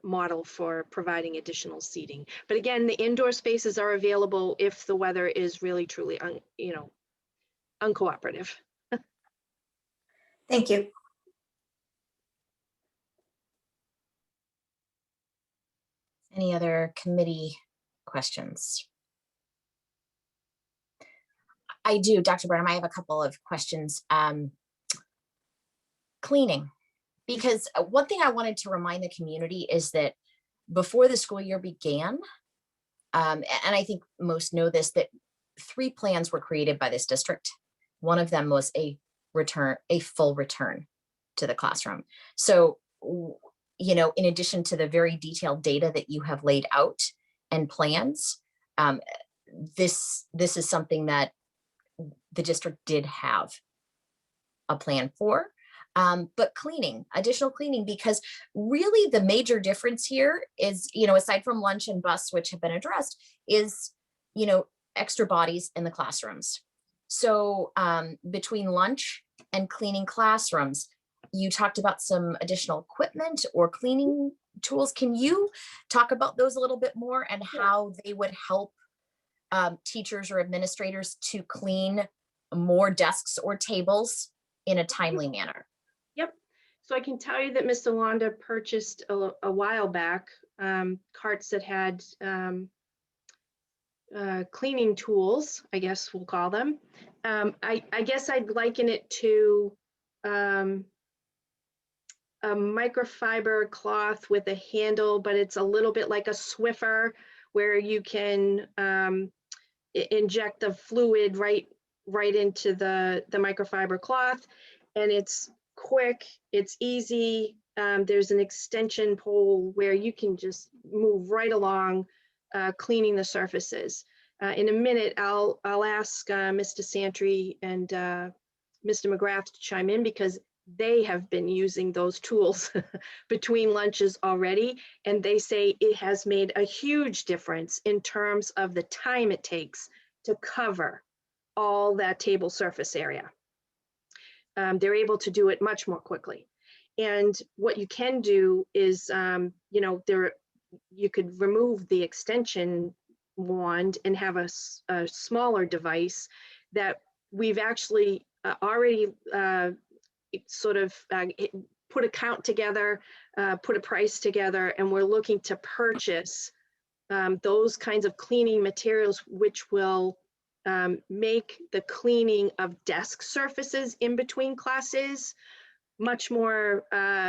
model for providing additional seating. But again, the indoor spaces are available if the weather is really truly uncooperative. Thank you. Any other committee questions? I do, Dr. Burnham, I have a couple of questions. Cleaning, because one thing I wanted to remind the community is that before the school year began, and I think most know this, that 3 plans were created by this district. One of them was a full return to the classroom. So, in addition to the very detailed data that you have laid out and plans, this is something that the district did have a plan for. But additional cleaning, because really the major difference here is, aside from lunch and bus, which have been addressed, is, extra bodies in the classrooms. So between lunch and cleaning classrooms, you talked about some additional equipment or cleaning tools. Can you talk about those a little bit more and how they would help teachers or administrators to clean more desks or tables in a timely manner? Yep. So I can tell you that Ms. Alonda purchased a while back carts that had cleaning tools, I guess we'll call them. I guess I'd liken it to a microfiber cloth with a handle, but it's a little bit like a Swiffer where you can inject the fluid right into the microfiber cloth, and it's quick, it's easy. There's an extension pole where you can just move right along, cleaning the surfaces. In a minute, I'll ask Mr. Santry and Mr. McGrath to chime in because they have been using those tools between lunches already, and they say it has made a huge difference in terms of the time it takes to cover all that table surface area. They're able to do it much more quickly. And what you can do is, you know, you could remove the extension wand and have a smaller device that we've actually already sort of put a count together, put a price together, and we're looking to purchase those kinds of cleaning materials, which will make the cleaning of desk surfaces in between classes much more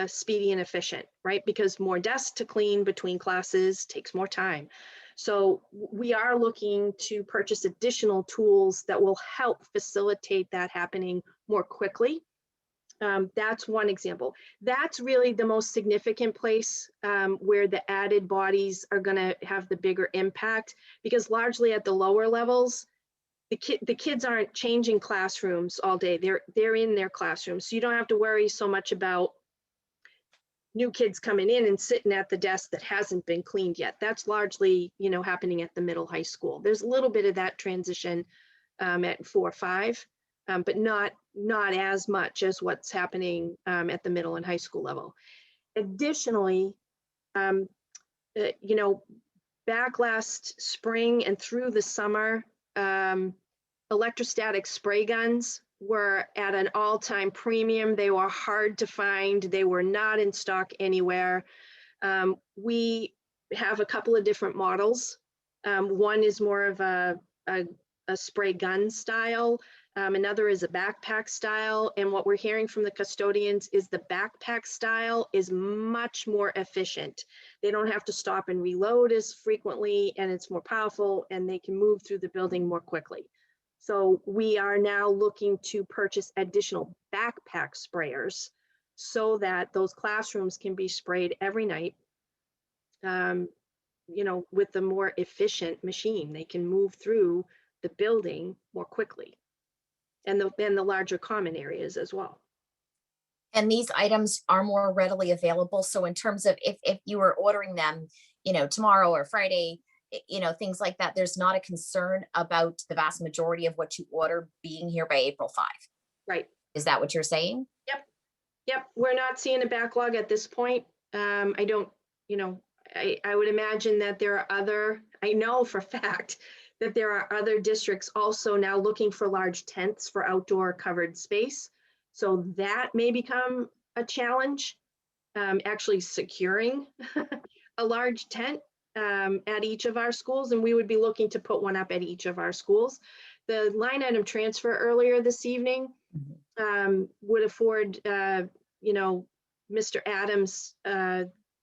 speedy and efficient, right? Because more desks to clean between classes takes more time. So we are looking to purchase additional tools that will help facilitate that happening more quickly. That's one example. That's really the most significant place where the added bodies are going to have the bigger impact, because largely at the lower levels, the kids aren't changing classrooms all day. They're in their classrooms. So you don't have to worry so much about new kids coming in and sitting at the desk that hasn't been cleaned yet. That's largely, you know, happening at the middle high school. There's a little bit of that transition at 4 or 5, but not as much as what's happening at the middle and high school level. Additionally, you know, back last spring and through the summer, electrostatic spray guns were at an all-time premium. They were hard to find. They were not in stock anywhere. We have a couple of different models. One is more of a spray gun style. Another is a backpack style. And what we're hearing from the custodians is the backpack style is much more efficient. They don't have to stop and reload as frequently, and it's more powerful, and they can move through the building more quickly. So we are now looking to purchase additional backpack sprayers so that those classrooms can be sprayed every night, you know, with the more efficient machine. They can move through the building more quickly, and the larger common areas as well. And these items are more readily available. So in terms of if you were ordering them, you know, tomorrow or Friday, you know, things like that, there's not a concern about the vast majority of what you order being here by April 5. Right. Is that what you're saying? Yep. We're not seeing a backlog at this point. I don't, you know, I would imagine that there are I know for a fact that there are other districts also now looking for large tents for outdoor covered space. So that may become a challenge, actually securing a large tent at each of our schools, and we would be looking to put one up at each of our schools. The line item transfer earlier this evening would afford, you know, Mr. Adams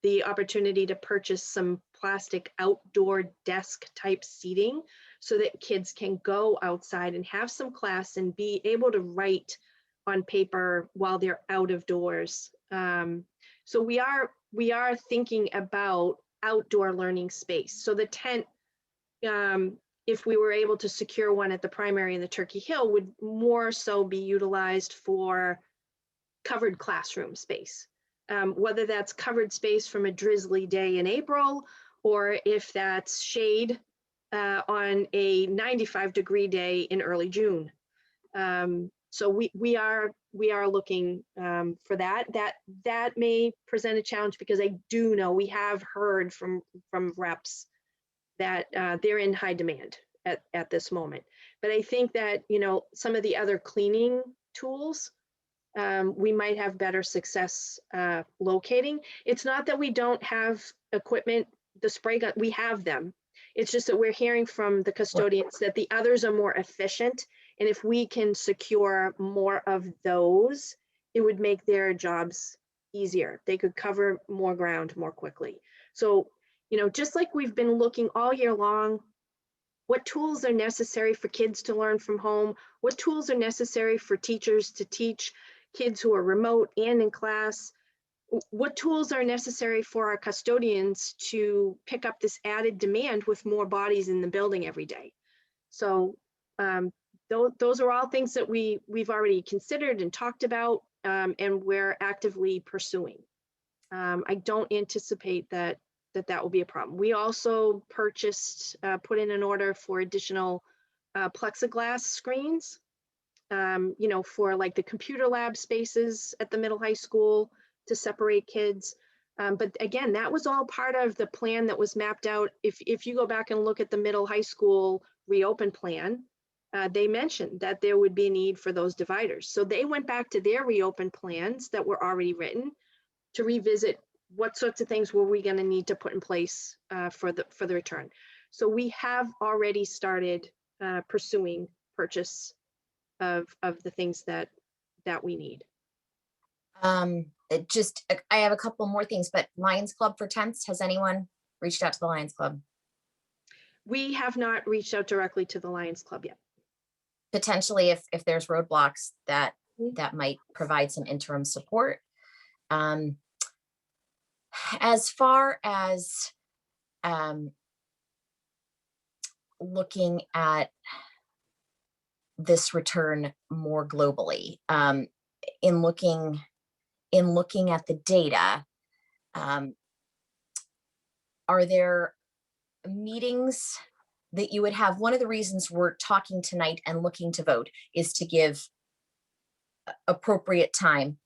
the opportunity to purchase some plastic outdoor desk type seating so that kids can go outside and have some class and be able to write on paper while they're out of doors. So we are thinking about outdoor learning space. So the tent, if we were able to secure one at the primary in the Turkey Hill, would more so be utilized for covered classroom space. Whether that's covered space from a drizzly day in April, or if that's shade on a 95-degree day in early June. So we are looking for that. That may present a challenge, because I do know we have heard from reps that they're in high demand at this moment. But I think that, you know, some of the other cleaning tools, we might have better success locating. It's not that we don't have equipment, the spray gun, we have them. It's just that we're hearing from the custodians that the others are more efficient. And if we can secure more of those, it would make their jobs easier. They could cover more ground more quickly. So, you know, just like we've been looking all year long, what tools are necessary for kids to learn from home? What tools are necessary for teachers to teach? kids who are remote and in class. What tools are necessary for our custodians to pick up this added demand with more bodies in the building every day? So those are all things that we've already considered and talked about, and we're actively pursuing. I don't anticipate that will be a problem. We also purchased, put in an order for additional plexiglass screens, for like the computer lab spaces at the middle high school to separate kids. But again, that was all part of the plan that was mapped out. If you go back and look at the middle high school reopen plan, they mentioned that there would be a need for those dividers. So they went back to their reopen plans that were already written to revisit what sorts of things were we going to need to put in place for the return. So we have already started pursuing purchase of the things that we need. I have a couple more things, but Lions Club for tents, has anyone reached out to the Lions Club? We have not reached out directly to the Lions Club yet. Potentially, if there's roadblocks, that might provide some interim support. As far as looking at this return more globally, in looking at the data, are there meetings that you would have? One of the reasons we're talking tonight and looking to vote is to give appropriate time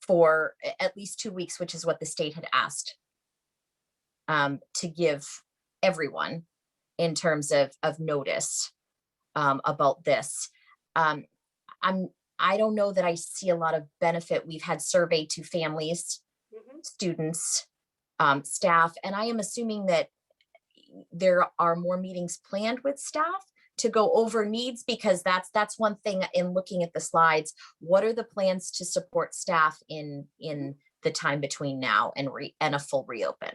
for at least 2 weeks, which is what the state had asked, to give everyone in terms of notice about this. I don't know that I see a lot of benefit. We've had survey to families, students, staff, and I am assuming that there are more meetings planned with staff to go over needs, because that's one thing in looking at the slides. What are the plans to support staff in the time between now and a full reopen?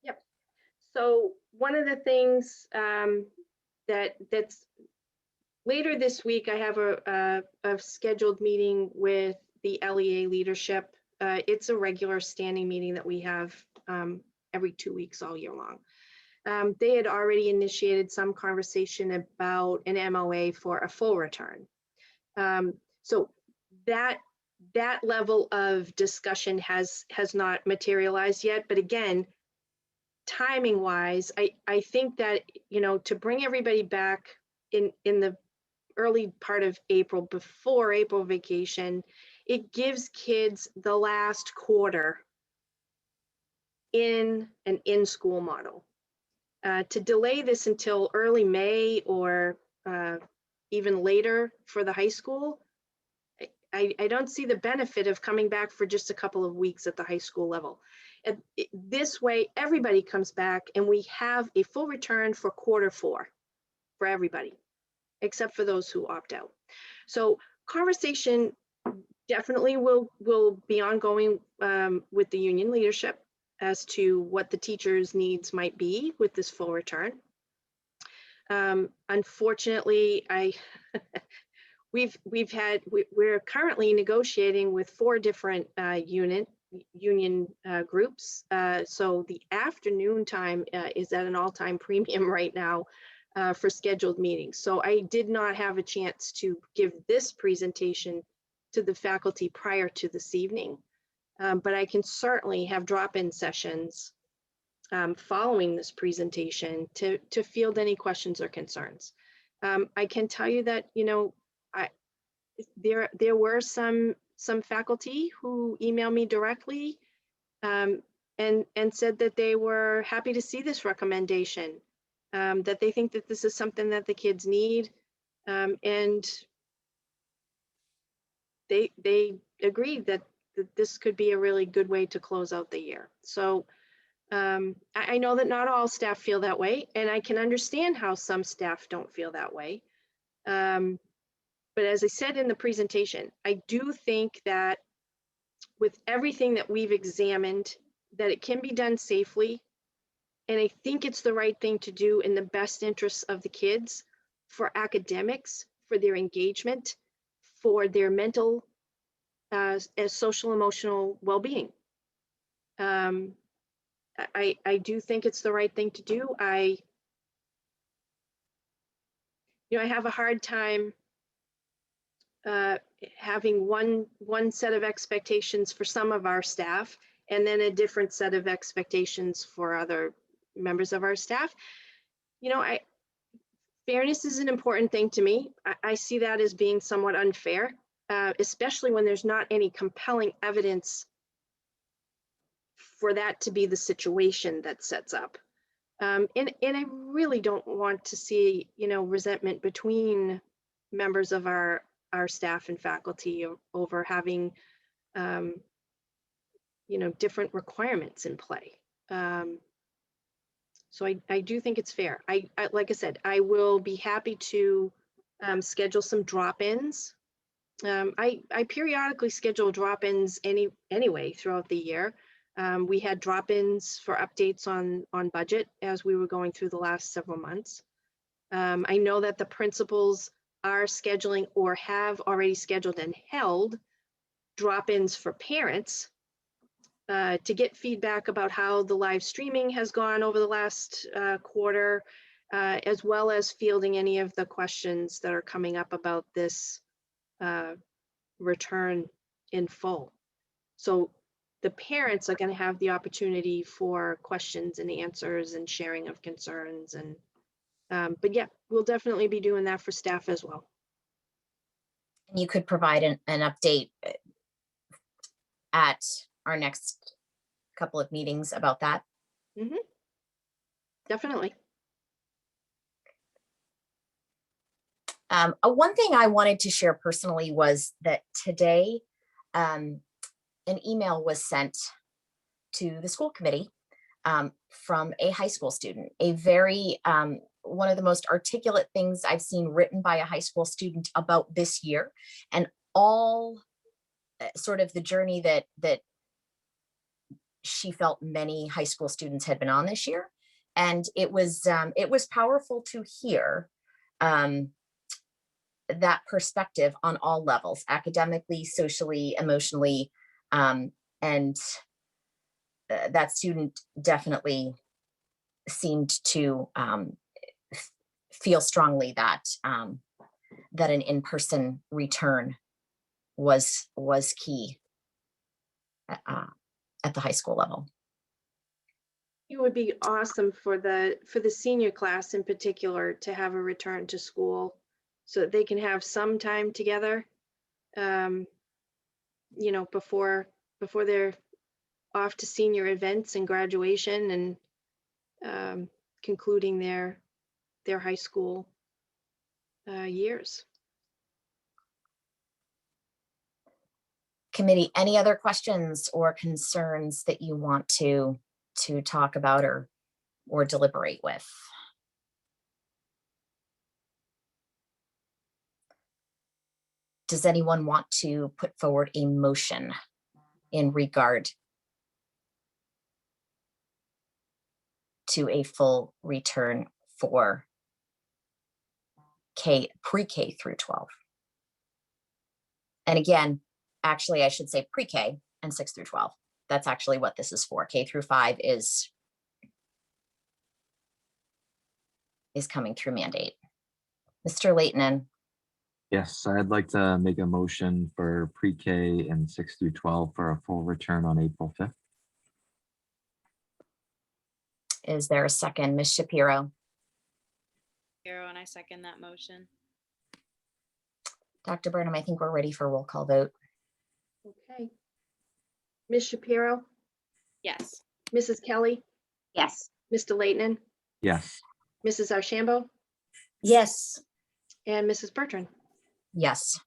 Yep. So one of the things that's later this week, I have a scheduled meeting with the LEA leadership. It's a regular standing meeting that we have every 2 weeks all year long. They had already initiated some conversation about an MOA for a full return. So that level of discussion has not materialized yet. But again, timing wise, I think that, to bring everybody back in the early part of April, before April vacation, it gives kids the last quarter in an in-school model. To delay this until early May or even later for the high school, I don't see the benefit of coming back for just a couple of weeks at the high school level. This way, everybody comes back and we have a full return for quarter 4 for everybody, except for those who opt out. So conversation definitely will be ongoing with the union leadership as to what the teachers' needs might be with this full return. Unfortunately, we're currently negotiating with 4 different union groups. So the afternoon time is at an all-time premium right now for scheduled meetings. So I did not have a chance to give this presentation to the faculty prior to this evening. But I can certainly have drop-in sessions following this presentation to field any questions or concerns. I can tell you that, there were some faculty who emailed me directly and said that they were happy to see this recommendation, that they think that this is something that the kids need, and they agreed that this could be a really good way to close out the year. So I know that not all staff feel that way, and I can understand how some staff don't feel that way. But as I said in the presentation, I do think that with everything that we've examined, that it can be done safely. And I think it's the right thing to do in the best interests of the kids, for academics, for their engagement, for their mental as social emotional well-being. I do think it's the right thing to do. I have a hard time having one set of expectations for some of our staff and then a different set of expectations for other members of our staff. Fairness is an important thing to me. I see that as being somewhat unfair, especially when there's not any compelling evidence for that to be the situation that sets up. And I really don't want to see, resentment between members of our staff and faculty over having, different requirements in play. So I do think it's fair. I like I said, I will be happy to schedule some drop-ins. I periodically schedule drop-ins anyway throughout the year. We had drop-ins for updates on budget as we were going through the last several months. I know that the principals are scheduling or have already scheduled and held drop-ins for parents to get feedback about how the live streaming has gone over the last quarter, as well as fielding any of the questions that are coming up about this return in full. So the parents are going to have the opportunity for questions and answers and sharing of concerns. And but yeah, we'll definitely be doing that for staff as well. And you could provide an update at our next couple of meetings about that. Mm-hmm. Definitely. One thing I wanted to share personally was that today an email was sent to the school committee from a high school student, a very one of the most articulate things I've seen written by a high school student about this year, and all sort of the journey that she felt many high school students had been on this year. And it was powerful to hear that perspective on all levels, academically, socially, emotionally, and that student definitely seemed to feel strongly that that an in-person return was key at the high school level. It would be awesome for the senior class in particular to have a return to school so that they can have some time together, before they're off to senior events and graduation and concluding their high school years. Committee, any other questions or concerns that you want to talk about or deliberate with? Does anyone want to put forward a motion in regard to a full return for pre-K through 12? And again, actually, I should say pre-K and 6 through 12. That's actually what this is for. K through 5 is coming through mandate. Mr. Leighton. Yes, I'd like to make a motion for pre-K and 6 through 12 for a full return on April 5th. Is there a second? Ms. Shapiro? Shapiro, and I second that motion. Dr. Burnham, I think we're ready for a roll call vote. Okay. Ms. Shapiro? Yes. Mrs. Kelly? Yes. Mr. Leighton? Yes. Mrs. Archambault? Yes. And Mrs. Bertrand? Yes.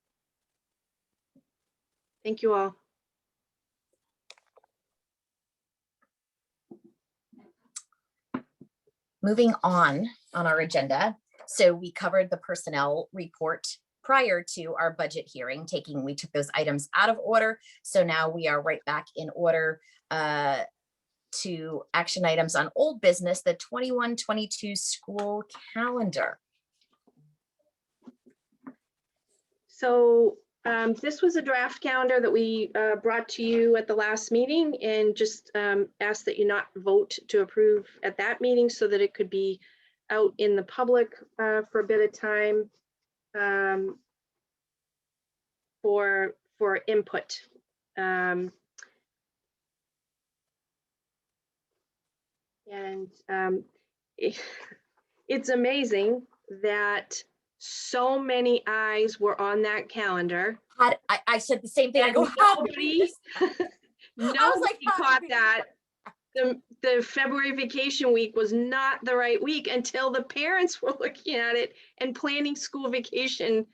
Thank you all. Moving on our agenda. So we covered the personnel report prior to our budget hearing. We took those items out of order. So now we are right back in order to action items on old business, the 21-22 school calendar. So This was a draft calendar that we brought to you at the last meeting and just asked that you not vote to approve at that meeting so that it could be out in the public for a bit of time for input. It's amazing that so many eyes were on that calendar. I said the same thing. I And go, nobody caught that. The February vacation week was not the right week until the parents were looking at it and planning school vacation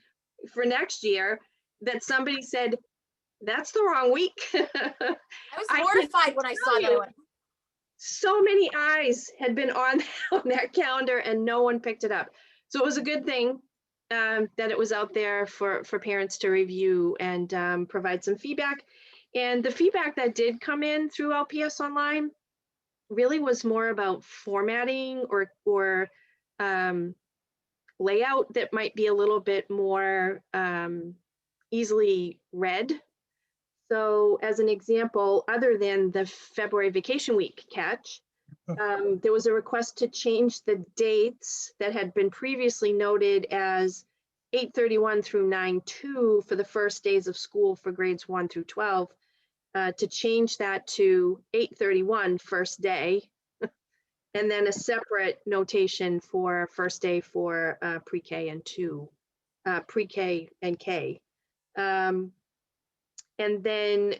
for next year, that somebody said, that's the wrong week. I was mortified when I saw that. I went, so many eyes had been on that calendar and no one picked it up. So it was a good thing that it was out there for parents to review and provide some feedback. And the feedback that did come in through LPS Online really was more about formatting or layout that might be a little bit more easily read. So as an example, other than the February vacation week catch, there was a request to change the dates that had been previously noted as 8/31 through 9/2 for the first days of school for grades 1 through 12, to change that to 8/31 first day, and then a separate notation for first day for pre-K and pre-K and K. And then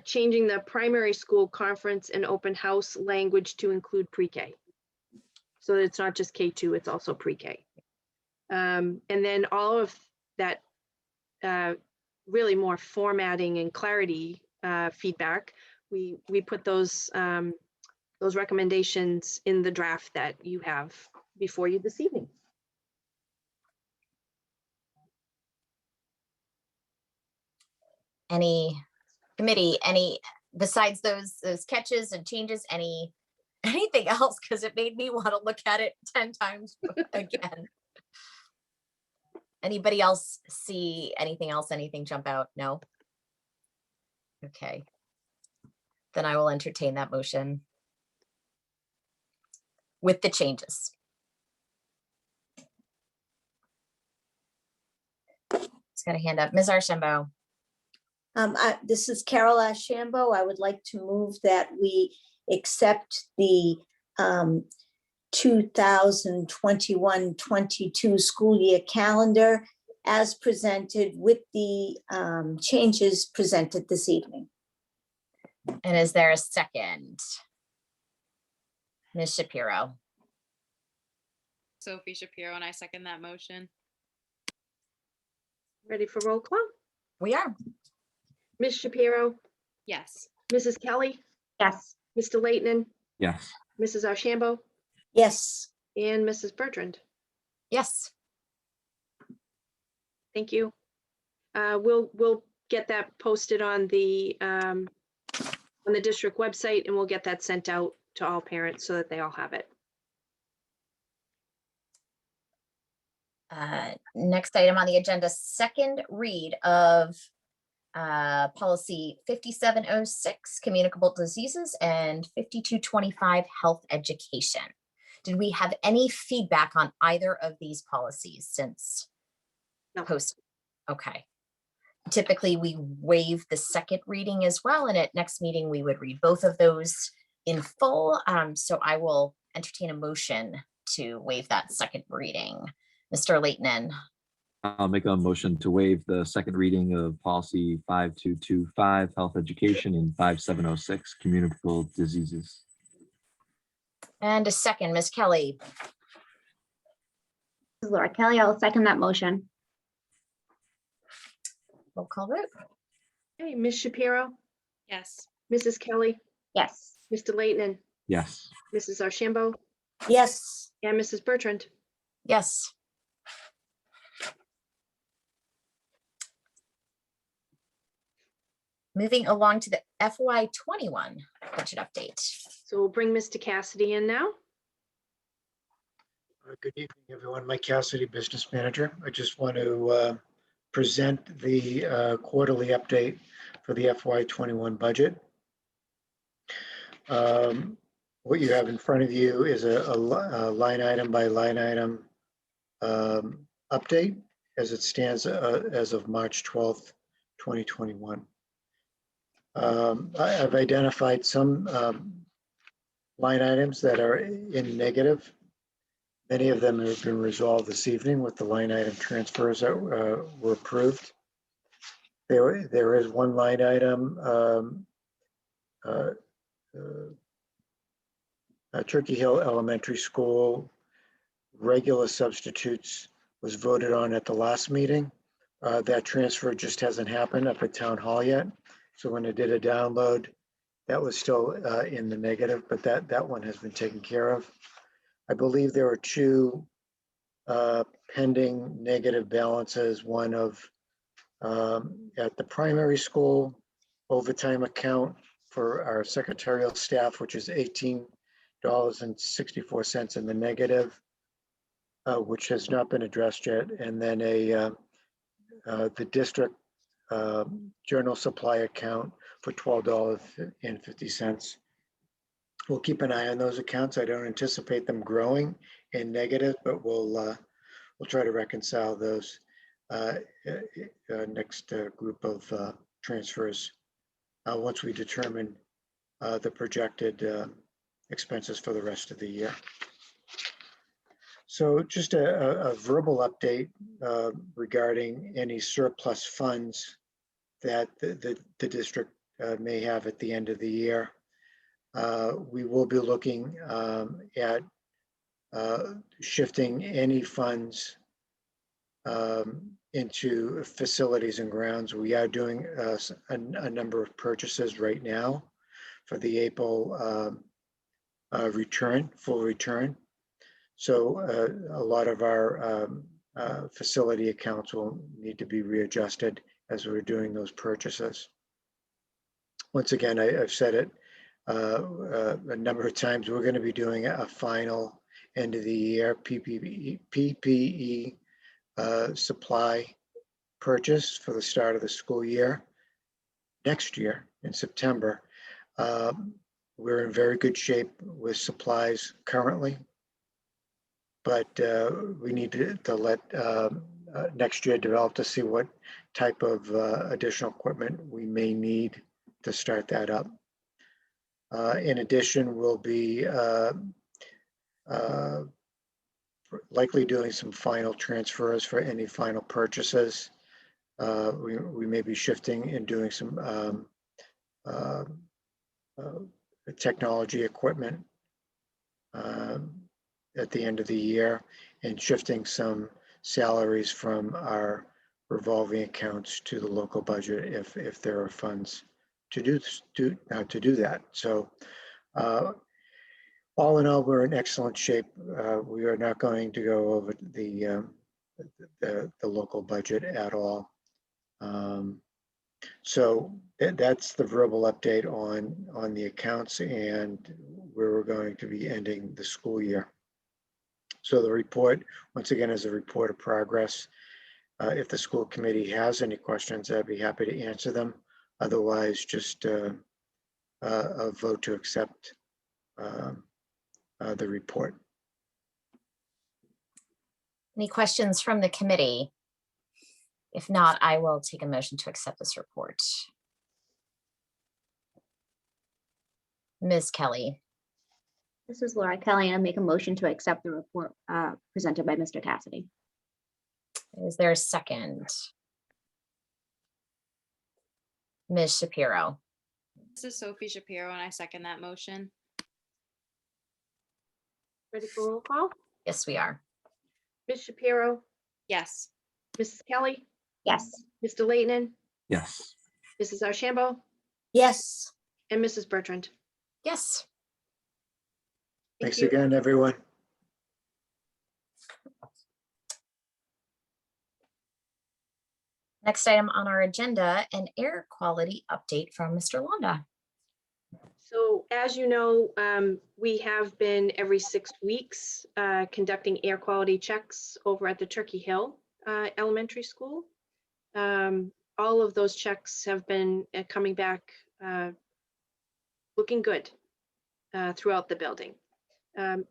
changing the primary school conference and open house language to include pre-K. So that it's not just K2, it's also pre-K. And then all of that really more formatting and clarity feedback, we put those recommendations in the draft that you have before you this evening. any committee, besides those catches and changes, anything else? Because it made me want to look at it 10 times again. Anybody else see anything else, anything jump out? No? Okay. Then I will entertain that motion with the changes. It's got a hand up. Ms. Archambault. This is Carol Ashambo. I would like to move that we accept the 2021-22 school year calendar as presented with the changes presented this evening. And is there a second? Ms. Shapiro. Sophie Shapiro, and I second that motion. Ready for roll call? We are. Ms. Shapiro, Yes. Mrs. Kelly, Yes. Mr. Leighton, Yes. Mrs. Archambault, Yes. and Mrs. Bertrand. Yes. Thank you. We'll get that posted on the district website, and we'll get that sent out to all parents so that they all have it. Next item on the agenda, second read of policy 5706, communicable diseases, and 5225, health education. Did we have any feedback on either of these policies since post? Okay. Typically, we waive the second reading as well, and at next meeting, we would read both of those in full. So I will entertain a motion to waive that second reading. Mr. Leighton. I'll make a motion to waive the second reading of policy 5225, health education, and 5706, communicable diseases. And a second, Ms. Kelly. This is Laura Kelly. I'll second that motion. Roll call vote. Hey, Ms. Shapiro, Yes. Mrs. Kelly, Yes. Mr. Leighton, Yes. Mrs. Archambault, Yes. and Mrs. Bertrand. Yes. Moving along to the FY21 budget update. So we'll bring Mr. Cassidy in now. Good evening, everyone. Mike Cassidy, Business Manager. I just want to present the quarterly update for the FY21 budget. What you have in front of you is a line item by line item update as it stands as of March 12th, 2021. I've identified some line items that are in negative. Many of them have been resolved this evening with the line item transfers that were approved. There is one line item, Turkey Hill Elementary School regular substitutes was voted on at the last meeting. That transfer just hasn't happened up at Town Hall yet. So when I did a download, that was still in the negative, but that one has been taken care of. I believe there are two pending negative balances, one of at the primary school overtime account for our secretarial staff, which is $18.64 in the negative, which has not been addressed yet. And then the district journal supply account for $12.50. We'll keep an eye on those accounts. I don't anticipate them growing in negative, but we'll try to reconcile those next group of transfers once we determine the projected expenses for the rest of the year. So just a verbal update regarding any surplus funds that the district may have at the end of the year. We will be looking at shifting any funds into facilities and grounds. We are doing a number of purchases right now for the April full return. So a lot of our facility accounts will need to be readjusted as we're doing those purchases. Once again, I've said it a number of times, we're going to be doing a final end of the year PPE supply purchase for the start of the school year next year in September. We're in very good shape with supplies currently, but we need to let next year develop to see what type of additional equipment we may need to start that up. In addition, we'll be likely doing some final transfers for any final purchases. We may be shifting and doing some technology equipment at the end of the year, and shifting some salaries from our revolving accounts to the local budget if there are funds to do that. So all in all, we're in excellent shape. We are not going to go over the local budget at all. So that's the verbal update on the accounts and where we're going to be ending the school year. So the report, once again, is a report of progress. If the school committee has any questions, I'd be happy to answer them. Otherwise, just a vote to accept the report. Any questions from the committee? If not, I will take a motion to accept this report. Ms. Kelly. This is Laura Kelly, and I make a motion to accept the report presented by Mr. Cassidy. Is there a second? Ms. Shapiro. This is Sophie Shapiro, and I second that motion. Ready for roll call? Yes, we are. Ms. Shapiro, Yes. Mrs. Kelly, Yes. Mr. Leighton, Yes. Mrs. Archambault, Yes. and Mrs. Bertrand. Yes. Thank Thanks you. again, everyone. Next item on our agenda, an air quality update from Mr. Londa. So as you know, we have been every 6 weeks conducting air quality checks over at the Turkey Hill Elementary School. All of those checks have been coming back looking good throughout the building.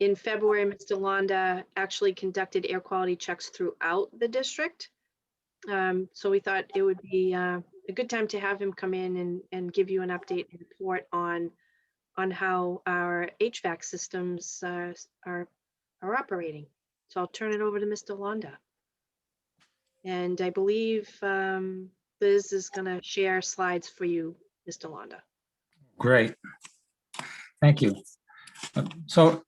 In February, Mr. Londa actually conducted air quality checks throughout the district. So we thought it would be a good time to have him come in and give you an update and report on how our HVAC systems are operating. So I'll turn it over to Mr. Londa. And I believe Liz is going to share slides for you, Mr. Londa. Great. Thank you. So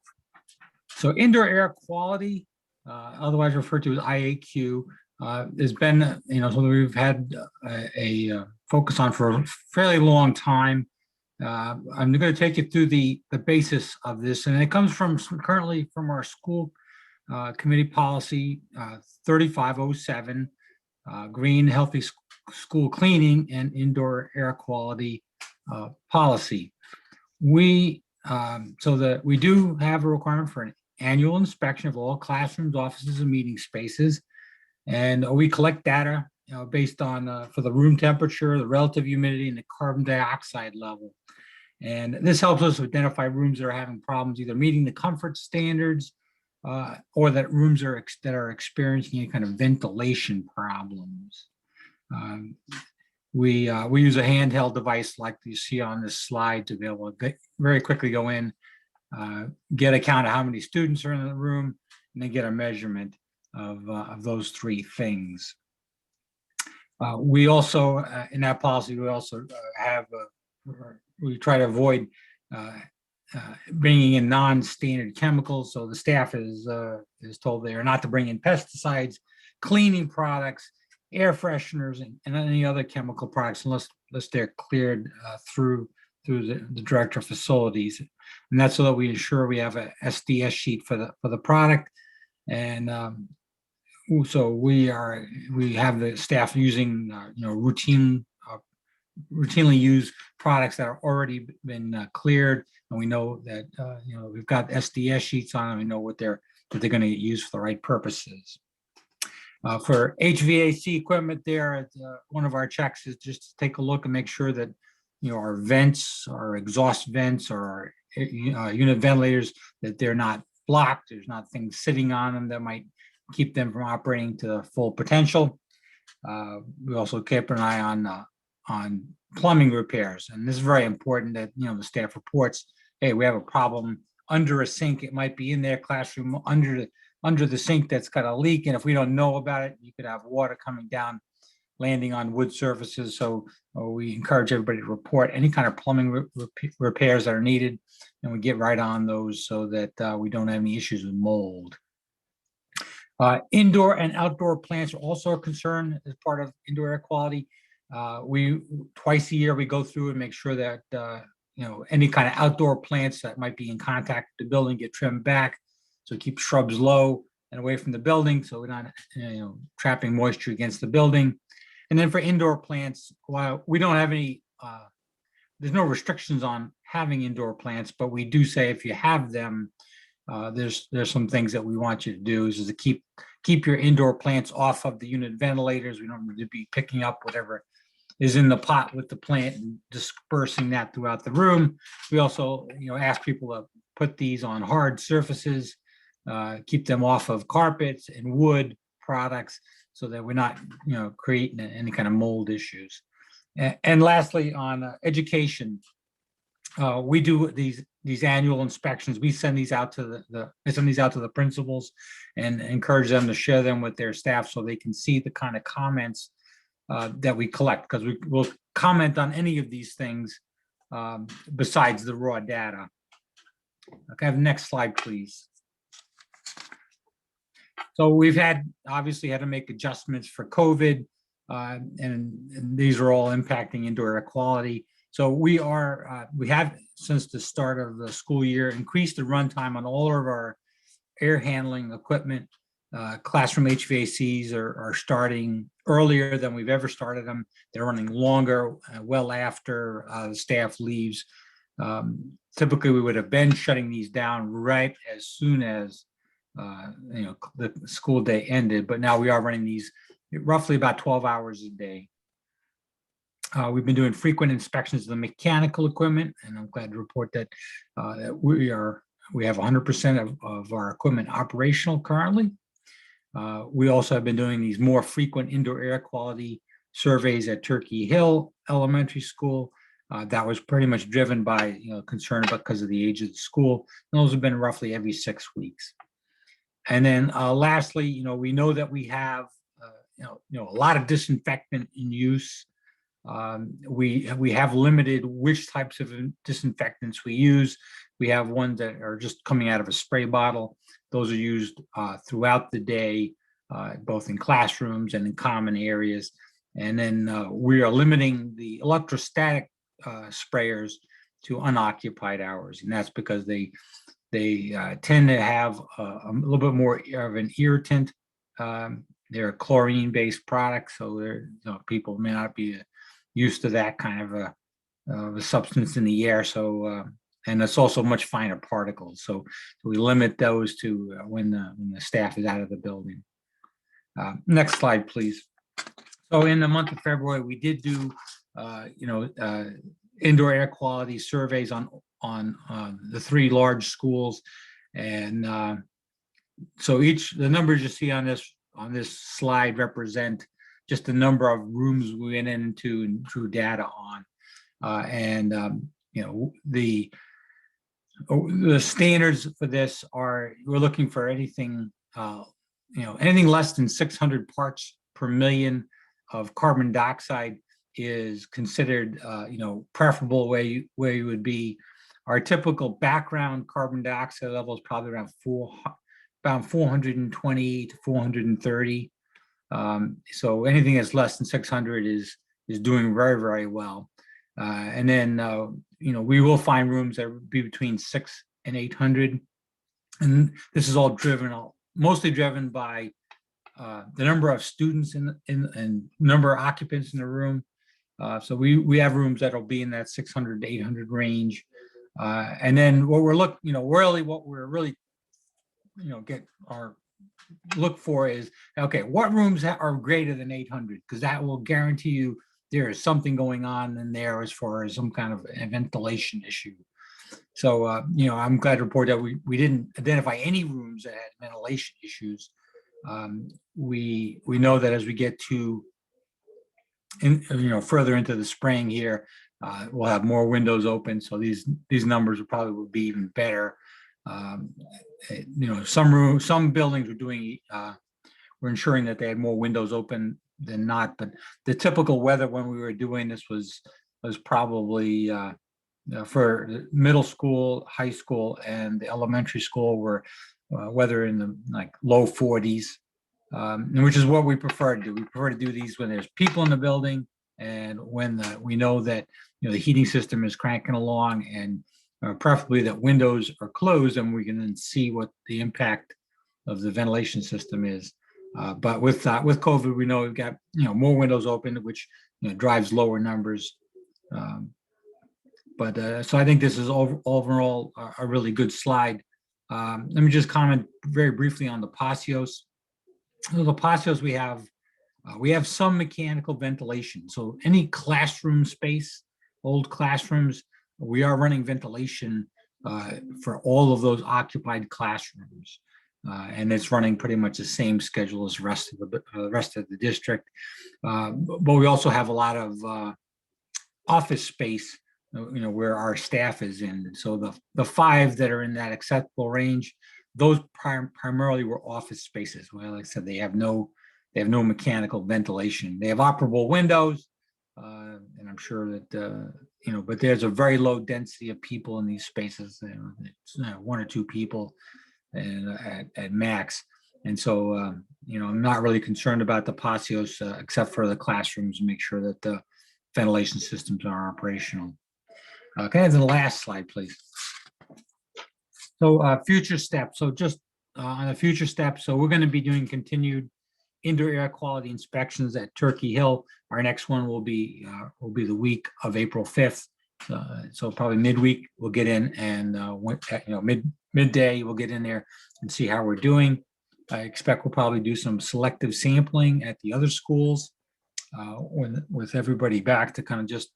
indoor air quality, otherwise referred to as IAQ, has been, something we've had a focus on for a fairly long time. I'm going to take you through the basis of this, and it comes currently from our school committee policy 3507, green healthy school cleaning and indoor air quality policy. We do have a requirement for an annual inspection of all classrooms, offices, and meeting spaces, and we collect data based on for the room temperature, the relative humidity, and the carbon dioxide level. And this helps us identify rooms that are having problems either meeting the comfort standards or that rooms that are experiencing any kind of ventilation problems. We use a handheld device like you see on this slide to be able to very quickly go in, get a count of how many students are in the room, and then get a measurement of those three things. We also, in that policy, we also we try to avoid bringing in non-standard chemicals. So the staff is told they are not to bring in pesticides, cleaning products, air fresheners, and any other chemical products unless they're cleared through the director of facilities. And that's so that we ensure we have a SDS sheet for the product. And so we have the staff using routinely use products that are already been cleared, and we know that we've got SDS sheets on them. We know what they're going to get used for the right purposes. For HVAC equipment, one of our checks is just to take a look and make sure that our vents, our exhaust vents, or our unit ventilators, that they're not blocked. There's not things sitting on them that might keep them from operating to full potential. We also keep an eye on plumbing repairs, and this is very important that the staff reports, hey, we have a problem under a sink. It might be in their classroom under the sink that's got a leak, and if we don't know about it, you could have water coming down, landing on wood surfaces. So we encourage everybody to report any kind of plumbing repairs that are needed, and we get right on those so that we don't have any issues with mold. Indoor and outdoor plants are also a concern as part of indoor air quality. Twice a year we go through and make sure that any kind of outdoor plants that might be in contact with the building get trimmed back, so keep shrubs low and away from the building, so we're not trapping moisture against the building. And then for indoor plants, while we don't have any, there's no restrictions on having indoor plants, but we do say if you have them, there's some things that we want you to do is to keep your indoor plants off of the unit ventilators. We don't need to be picking up whatever is in the pot with the plant and dispersing that throughout the room. We also ask people to put these on hard surfaces, keep them off of carpets and wood products so that we're not creating any kind of mold issues. And lastly, on education, we do these annual inspections. We send these out to the principals and encourage them to share them with their staff so they can see the kind of comments that we collect, because we will comment on any of these things besides the raw data. Okay, have the next slide, please. So we've obviously had to make adjustments for COVID, and these are all impacting indoor air quality. So we have, since the start of the school year, increased the runtime on all of our air handling equipment. Classroom HVACs are starting earlier than we've ever started them. They're running longer, well after the staff leaves. Typically, we would have been shutting these down right as soon as the school day ended, but now we are running these roughly about 12 hours a day. We've been doing frequent inspections of the mechanical equipment, and I'm glad to report that, that we have 100% of our equipment operational currently. We also have been doing these more frequent indoor air quality surveys at Turkey Hill Elementary School. That was pretty much driven by concern because of the age of the school. And those have been roughly every 6 weeks. And then lastly, we know that we have a lot of disinfectant in use. We have limited which types of disinfectants we use. We have ones that are just coming out of a spray bottle. Those are used throughout the day, both in classrooms and in common areas. And then we are limiting the electrostatic sprayers to unoccupied hours, and that's because they tend to have a little bit more of an irritant. They're a chlorine-based product, so people may not be used to that kind of a substance in the air. So, and it's also much finer particles. So we limit those to when the staff is out of the building. Next slide, please. So in the month of February, we did do, indoor air quality surveys on the 3 large schools, and so the numbers you see on this slide represent just the number of rooms we went into and drew data on, the standards for this are we're looking for anything anything less than 600 parts per million of carbon dioxide is considered preferable where you would be. Our typical background carbon dioxide level is probably around 420 to 430. So anything that's less than 600 is doing very, very well. And then we will find rooms that would be between 600 and 800, and this is all mostly driven by the number of students and number of occupants in the room. So we have rooms that'll be in that 600 to 800 range. And then what we're really look for is, okay, what rooms are greater than 800? Because that will guarantee you there is something going on in there as far as some kind of a ventilation issue. So, I'm glad to report that we didn't identify any rooms that had ventilation issues. We know that as we get to further into the spring here, we'll have more windows open, so these numbers will probably be even better. Some buildings were doing we're ensuring that they had more windows open than not, but the typical weather when we were doing this was probably for the middle school, high school, and the elementary school were weather in the low 40s, which is what we prefer to do. We prefer to do these when there's people in the building and when we know that the heating system is cranking along, and preferably that windows are closed and we can then see what the impact of the ventilation system is. But with COVID, we know we've got more windows open, which drives lower numbers. So I think this is overall a really good slide. Let me just comment very briefly on the patios. The patios we have some mechanical ventilation. So any classroom space, old classrooms, we are running ventilation for all of those occupied classrooms. And it's running pretty much the same schedule as the rest of the district. But we also have a lot of office space, where our staff is in. So the 5 that are in that acceptable range, those primarily were office spaces. Well, like I said, they have no mechanical ventilation. They have operable windows, and I'm sure that but there's a very low density of people in these spaces. It's 1 or 2 people, and at max. And so, I'm not really concerned about the patios except for the classrooms, and make sure that the ventilation systems are operational. Okay, and the last slide, please. So future steps. So just on the future steps, so we're going to be doing continued indoor air quality inspections at Turkey Hill. Our next one will be the week of April 5th. So probably midweek we'll get in, and midday we'll get in there and see how we're doing. I expect we'll probably do some selective sampling at the other schools with everybody back to kind of just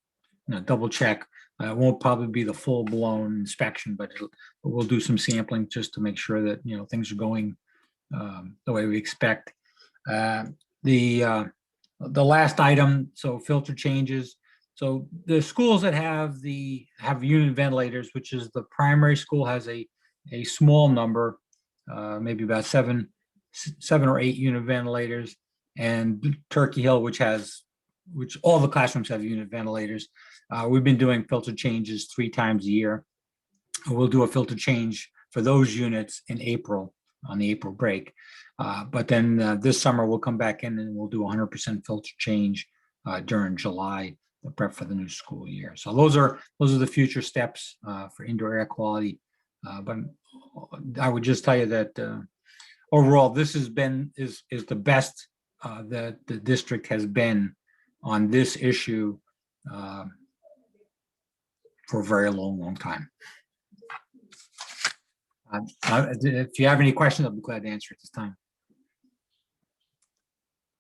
double check. It won't probably be the full blown inspection, but we'll do some sampling just to make sure that things are going the way we expect. The last item, so filter changes. So the schools that have unit ventilators, which is the primary school, has a small number, maybe about seven or eight unit ventilators, and Turkey Hill, which all the classrooms have unit ventilators. We've been doing filter changes 3 times a year. We'll do a filter change for those units in April, on the April break. But then this summer we'll come back in and we'll do 100% filter change during July, to prep for the new school year. So those are the future steps for indoor air quality. But I would just tell you that overall, this is the best that the district has been on this issue for a very long time. If you have any questions, I'll be glad to answer at this time.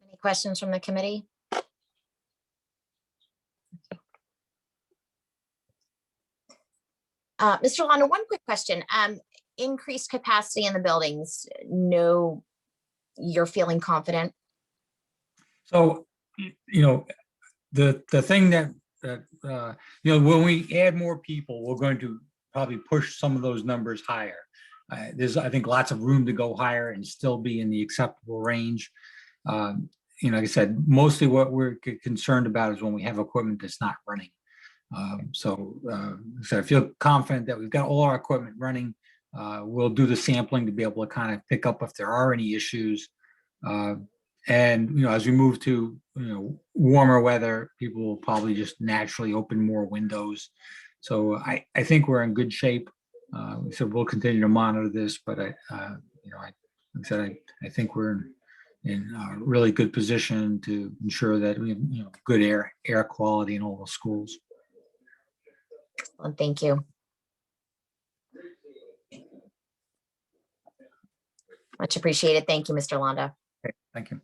Any questions from the committee? Mr. Lana, one quick question. Increased capacity in the buildings. No, you're feeling confident? So, the thing that when we add more people, we're going to probably push some of those numbers higher. There's, I think, lots of room to go higher and still be in the acceptable range. Like I said, mostly what we're concerned about is when we have equipment that's not running. So I feel confident that we've got all our equipment running. We'll do the sampling to be able to kind of pick up if there are any issues. And as we move to warmer weather, people will probably just naturally open more windows. So I think we're in good shape. So we'll continue to monitor this, but I think we're in a really good position to ensure that we have good air quality in all the schools. Well, thank you. Much appreciated. Thank you, Mr. Londa. Okay, thank you.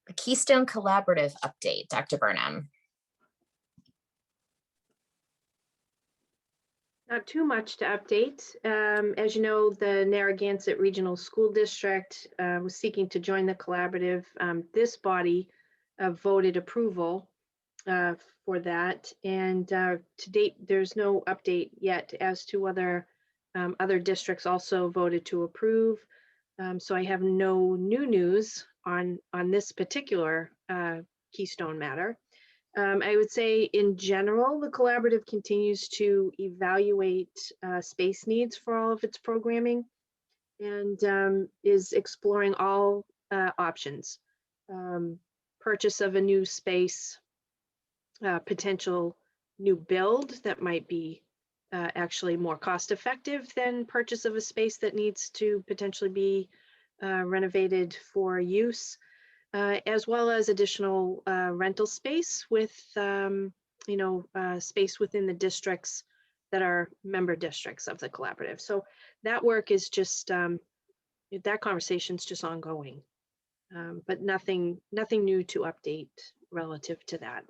The Keystone Collaborative update, Dr. Burnham. Not too much to update. As you know, the Narragansett Regional School District was seeking to join the collaborative. This body voted approval for that. And to date, there's no update yet as to whether other districts also voted to approve. So I have no new news on this particular Keystone matter. I would say in general, the collaborative continues to evaluate space needs for all of its programming and is exploring all options. Purchase of a new space, potential new build that might be actually more cost effective than purchase of a space that needs to potentially be renovated for use. As well as additional rental space with, space within the districts that are member districts of the collaborative. So that work is just, that conversation is just ongoing, but nothing new to update relative to that.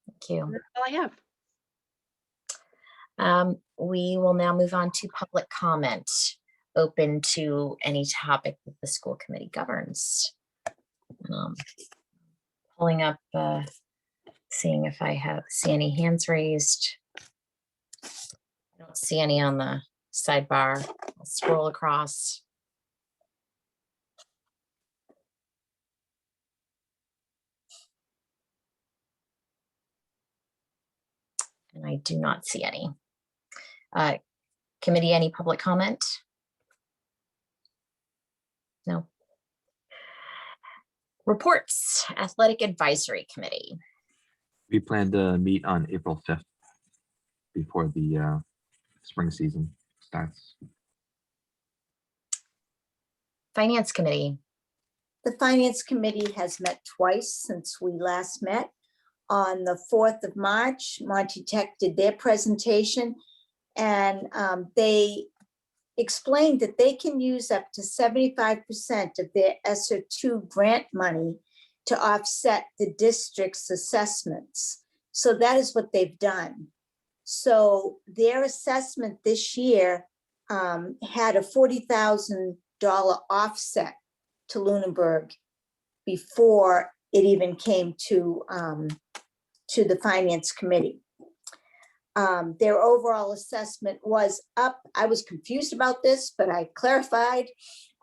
Thank you. That's all I have. We will now move on to public comment. Open to any topic that the school committee governs. Pulling up, seeing if I see any hands raised. I don't see any on the sidebar. I'll scroll across. And I do not see any. Committee, any public comment? No. Reports, Athletic Advisory Committee. We plan to meet on April 5th before the spring season starts. Finance Committee. The Finance Committee has met twice since we last met. On the 4th of March, Monty Tech did their presentation, And they explained that they can use up to 75% of their ESSER 2 grant money to offset the district's assessments. So that is what they've done. So their assessment this year had a $40,000 offset to Lunenburg before it even came to the Finance Committee. Their overall assessment was up. I was confused about this, but I clarified.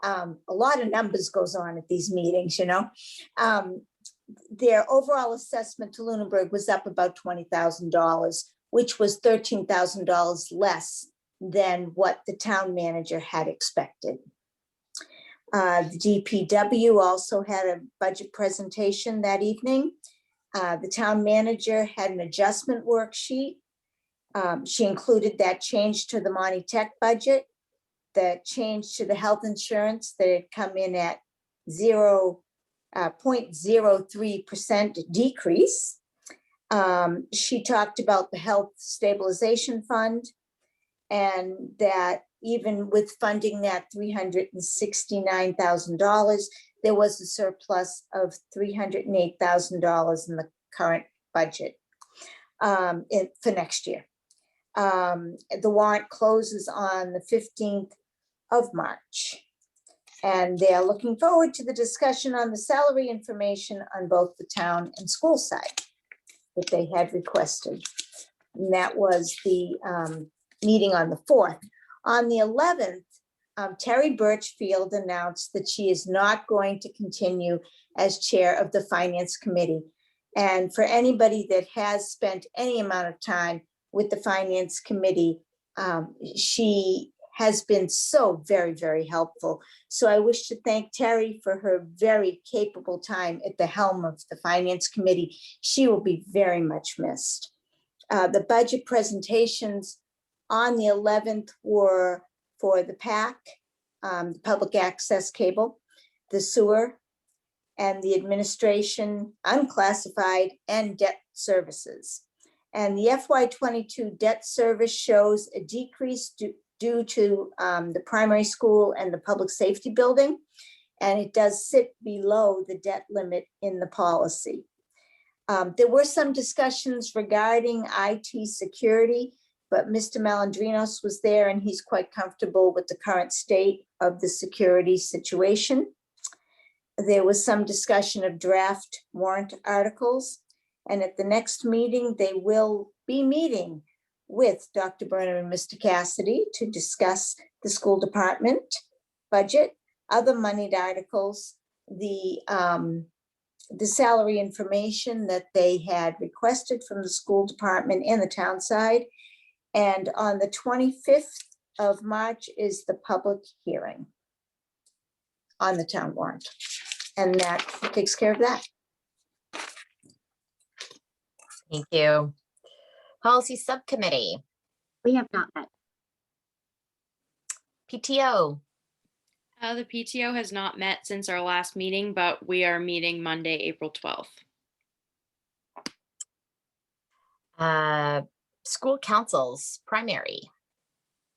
A lot of numbers goes on at these meetings, you know. Their overall assessment to Lunenburg was up about $20,000, which was $13,000 less than what the town manager had expected. The DPW also had a budget presentation that evening. The town manager had an adjustment worksheet. She included that change to the Monty Tech budget, the change to the health insurance that had come in at 0.03% decrease. She talked about the health stabilization fund, and that even with funding that $369,000, there was a surplus of $308,000 in the current budget for next year. The warrant closes on the 15th of March. And they are looking forward to the discussion on the salary information on both the town and school side that they had requested. And that was the meeting on the 4th. On the 11th, Terry Birchfield announced that she is not going to continue as chair of the Finance Committee. And for anybody that has spent any amount of time with the Finance Committee, she has been so very, very helpful. So I wish to thank Terry for her very capable time at the helm of the Finance Committee. She will be very much missed. The budget presentations on the 11th were for the PAC, the public access cable, the sewer, and the administration, unclassified, and debt services. And the FY22 debt service shows a decrease due to the primary school and the public safety building. And it does sit below the debt limit in the policy. There were some discussions regarding IT security, but Mr. Malandrinos was there and he's quite comfortable with the current state of the security situation. There was some discussion of draft warrant articles. And at the next meeting, they will be meeting with Dr. Burnham and Mr. Cassidy to discuss the school department budget, other moneyed articles, the salary information that they had requested from the school department and the town side. And on the 25th of March is the public hearing on the town warrant. And that takes care of that. Thank you. Policy Subcommittee, We have not met. PTO. The PTO has not met since our last meeting, but we are meeting Monday, April 12th. School councils, primary.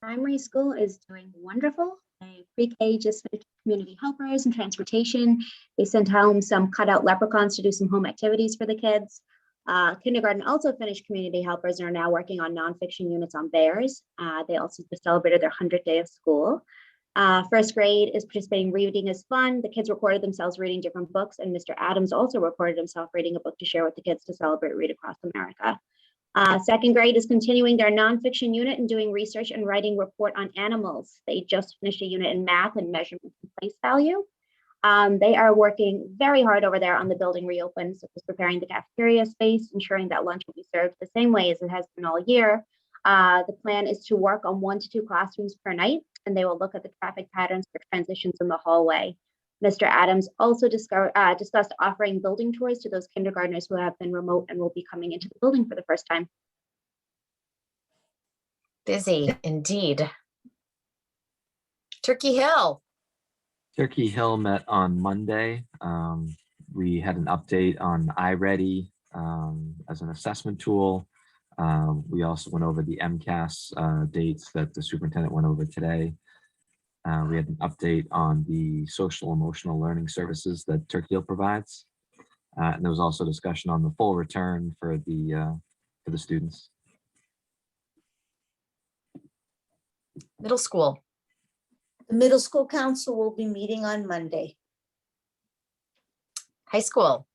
Primary school is doing wonderful. Pre-K just finished community helpers and transportation. They sent home some cutout leprechauns to do some home activities for the kids. Kindergarten also finished community helpers and are now working on nonfiction units on bears. They also just celebrated their 100th day of school. First grade is participating Reading is Fun. The kids recorded themselves reading different books, and Mr. Adams also recorded himself reading a book to share with the kids to celebrate Read Across America. Second grade is continuing their nonfiction unit and doing research and writing report on animals. They just finished a unit in math and measurement and place value. They are working very hard over there on the building reopen, such as preparing the cafeteria space, ensuring that lunch will be served the same way as it has been all year. The plan is to work on 1 to 2 classrooms per night, and they will look at the traffic patterns for transitions in the hallway. Mr. Adams also discussed offering building tours to those kindergartners who have been remote and will be coming into the building for the first time. Busy indeed. Turkey Hill. Turkey Hill met on Monday. We had an update on iReady as an assessment tool. We also went over the MCAS dates that the superintendent went over today. We had an update on the social emotional learning services that Turkey Hill provides. And there was also discussion on the full return for the students. Middle school. The middle school council will be meeting on Monday. High school.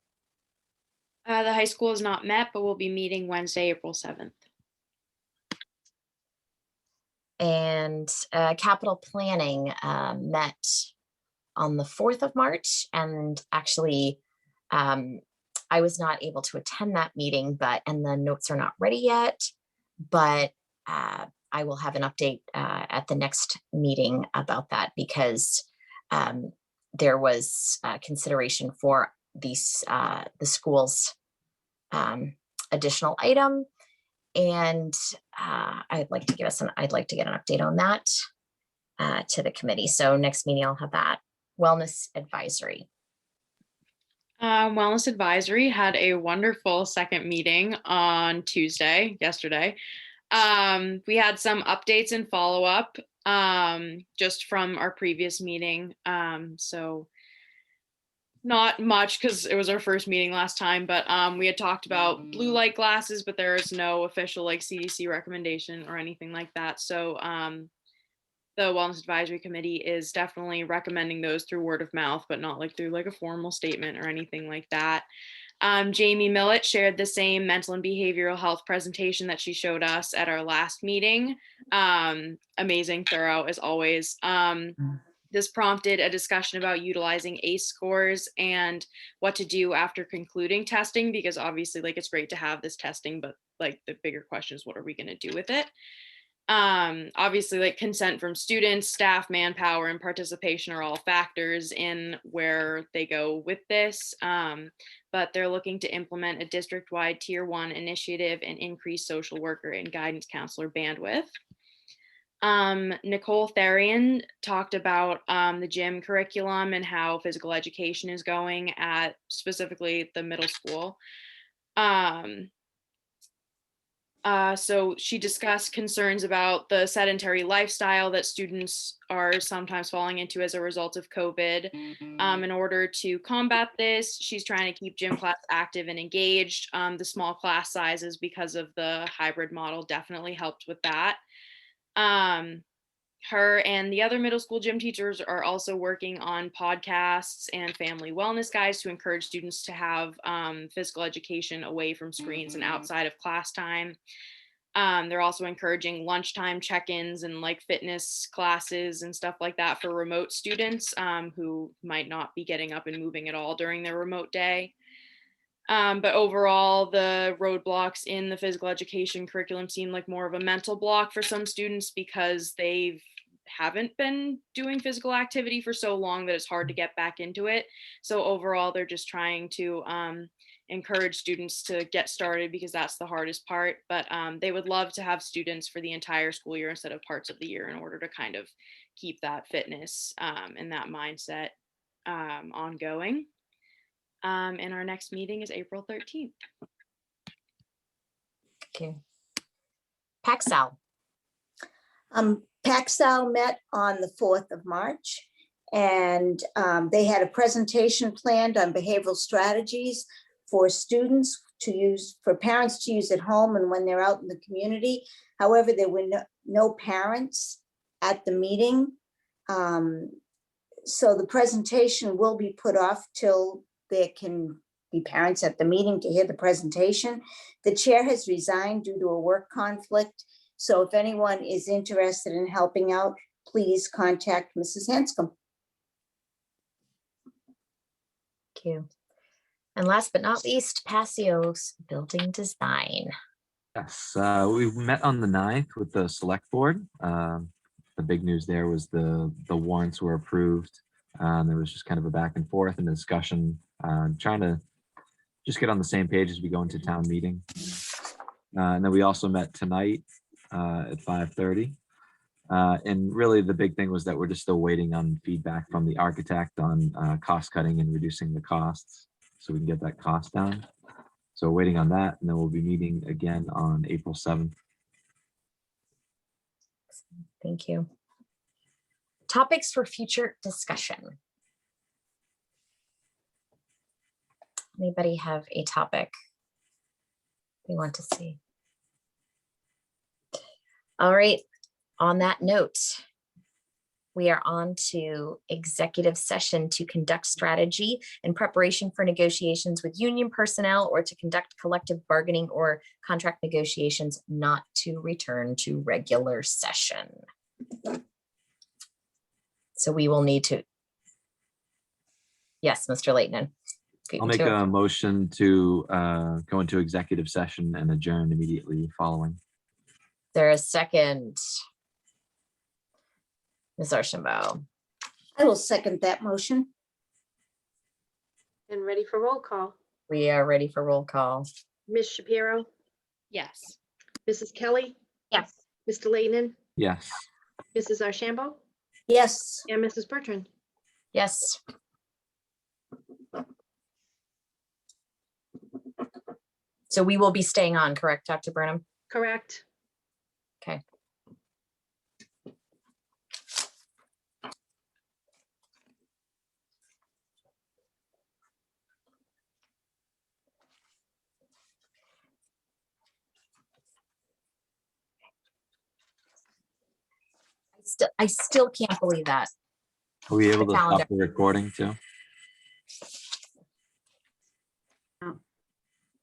The high school is not met, but we'll be meeting Wednesday, April 7th. And capital planning met on the 4th of March. And actually, I was not able to attend that meeting, and the notes are not ready yet, but I will have an update at the next meeting about that, because there was consideration for these the school's additional item, and I'd like to get an update on that to the committee. So next meeting I'll have that. Wellness advisory. Wellness advisory had a wonderful second meeting on yesterday. We had some updates and follow-up just from our previous meeting. So not much because it was our first meeting last time, but we had talked about blue light glasses, but there is no official CDC recommendation or anything like that. So the Wellness Advisory Committee is definitely recommending those through word of mouth, but not through a formal statement or anything like that. Jamie Millett shared the same mental and behavioral health presentation that she showed us at our last meeting. Amazing, thorough as always. This prompted a discussion about utilizing ACE scores and what to do after concluding testing, because obviously it's great to have this testing, but the bigger question is, what are we going to do with it? Obviously consent from students, staff, manpower, and participation are all factors in where they go with this. But they're looking to implement a district-wide Tier 1 initiative and increase social worker and guidance counselor bandwidth. Nicole Therian talked about the gym curriculum and how physical education is going at specifically the middle school. So she discussed concerns about the sedentary lifestyle that students are sometimes falling into as a result of COVID. In order to combat this, she's trying to keep gym class active and engaged. The small class sizes, because of the hybrid model, definitely helped with that. Her and the other middle school gym teachers are also working on podcasts and family wellness guides to encourage students to have physical education away from screens and outside of class time. They're also encouraging lunchtime check-ins and fitness classes and stuff like that for remote students who might not be getting up and moving at all during their remote day. But overall, the roadblocks in the physical education curriculum seem like more of a mental block for some students, because they haven't been doing physical activity for so long that it's hard to get back into it. So overall, they're just trying to encourage students to get started, because that's the hardest part. But they would love to have students for the entire school year instead of parts of the year, in order to kind of keep that fitness and that mindset ongoing. And our next meeting is April 13th. Okay. Paxal. Paxal met on the 4th of March, and they had a presentation planned on behavioral strategies for students to use, for parents to use at home and when they're out in the community. However, there were no parents at the meeting. So the presentation will be put off till there can be parents at the meeting to hear the presentation. The chair has resigned due to a work conflict. So if anyone is interested in helping out, please contact Mrs. Hanscom. Thank you. And last but not least, Passio's building design. Yes, we met on the 9th with the select board. The big news there was the warrants were approved. There was just kind of a back and forth and discussion, trying to just get on the same page as we go into town meeting. And then we also met tonight at 5:30. And really the big thing was that we're just still waiting on feedback from the architect on cost cutting and reducing the costs, so we can get that cost down. So waiting on that, and then we'll be meeting again on April 7th. Thank you. Topics for future discussion. Anybody have a topic they want to see? All right, on that note, we are on to executive session to conduct strategy in preparation for negotiations with union personnel or to conduct collective bargaining or contract negotiations, not to return to regular session. So we will need to. Yes, Mr. Leighton. I'll make a motion to go into executive session and adjourn immediately following. There is a second. Ms. Archambault. I will second that motion. And ready for roll call. We are ready for roll call. Ms. Shapiro, Yes. Mrs. Kelly, Yes. Mr. Leighton, Yes. Mrs. Archambault, Yes. and Mrs. Bertrand. Yes. So we will be staying on, correct, Dr. Burnham? Correct. Okay. I still can't believe that. Are we able The to calendar. stop the recording too?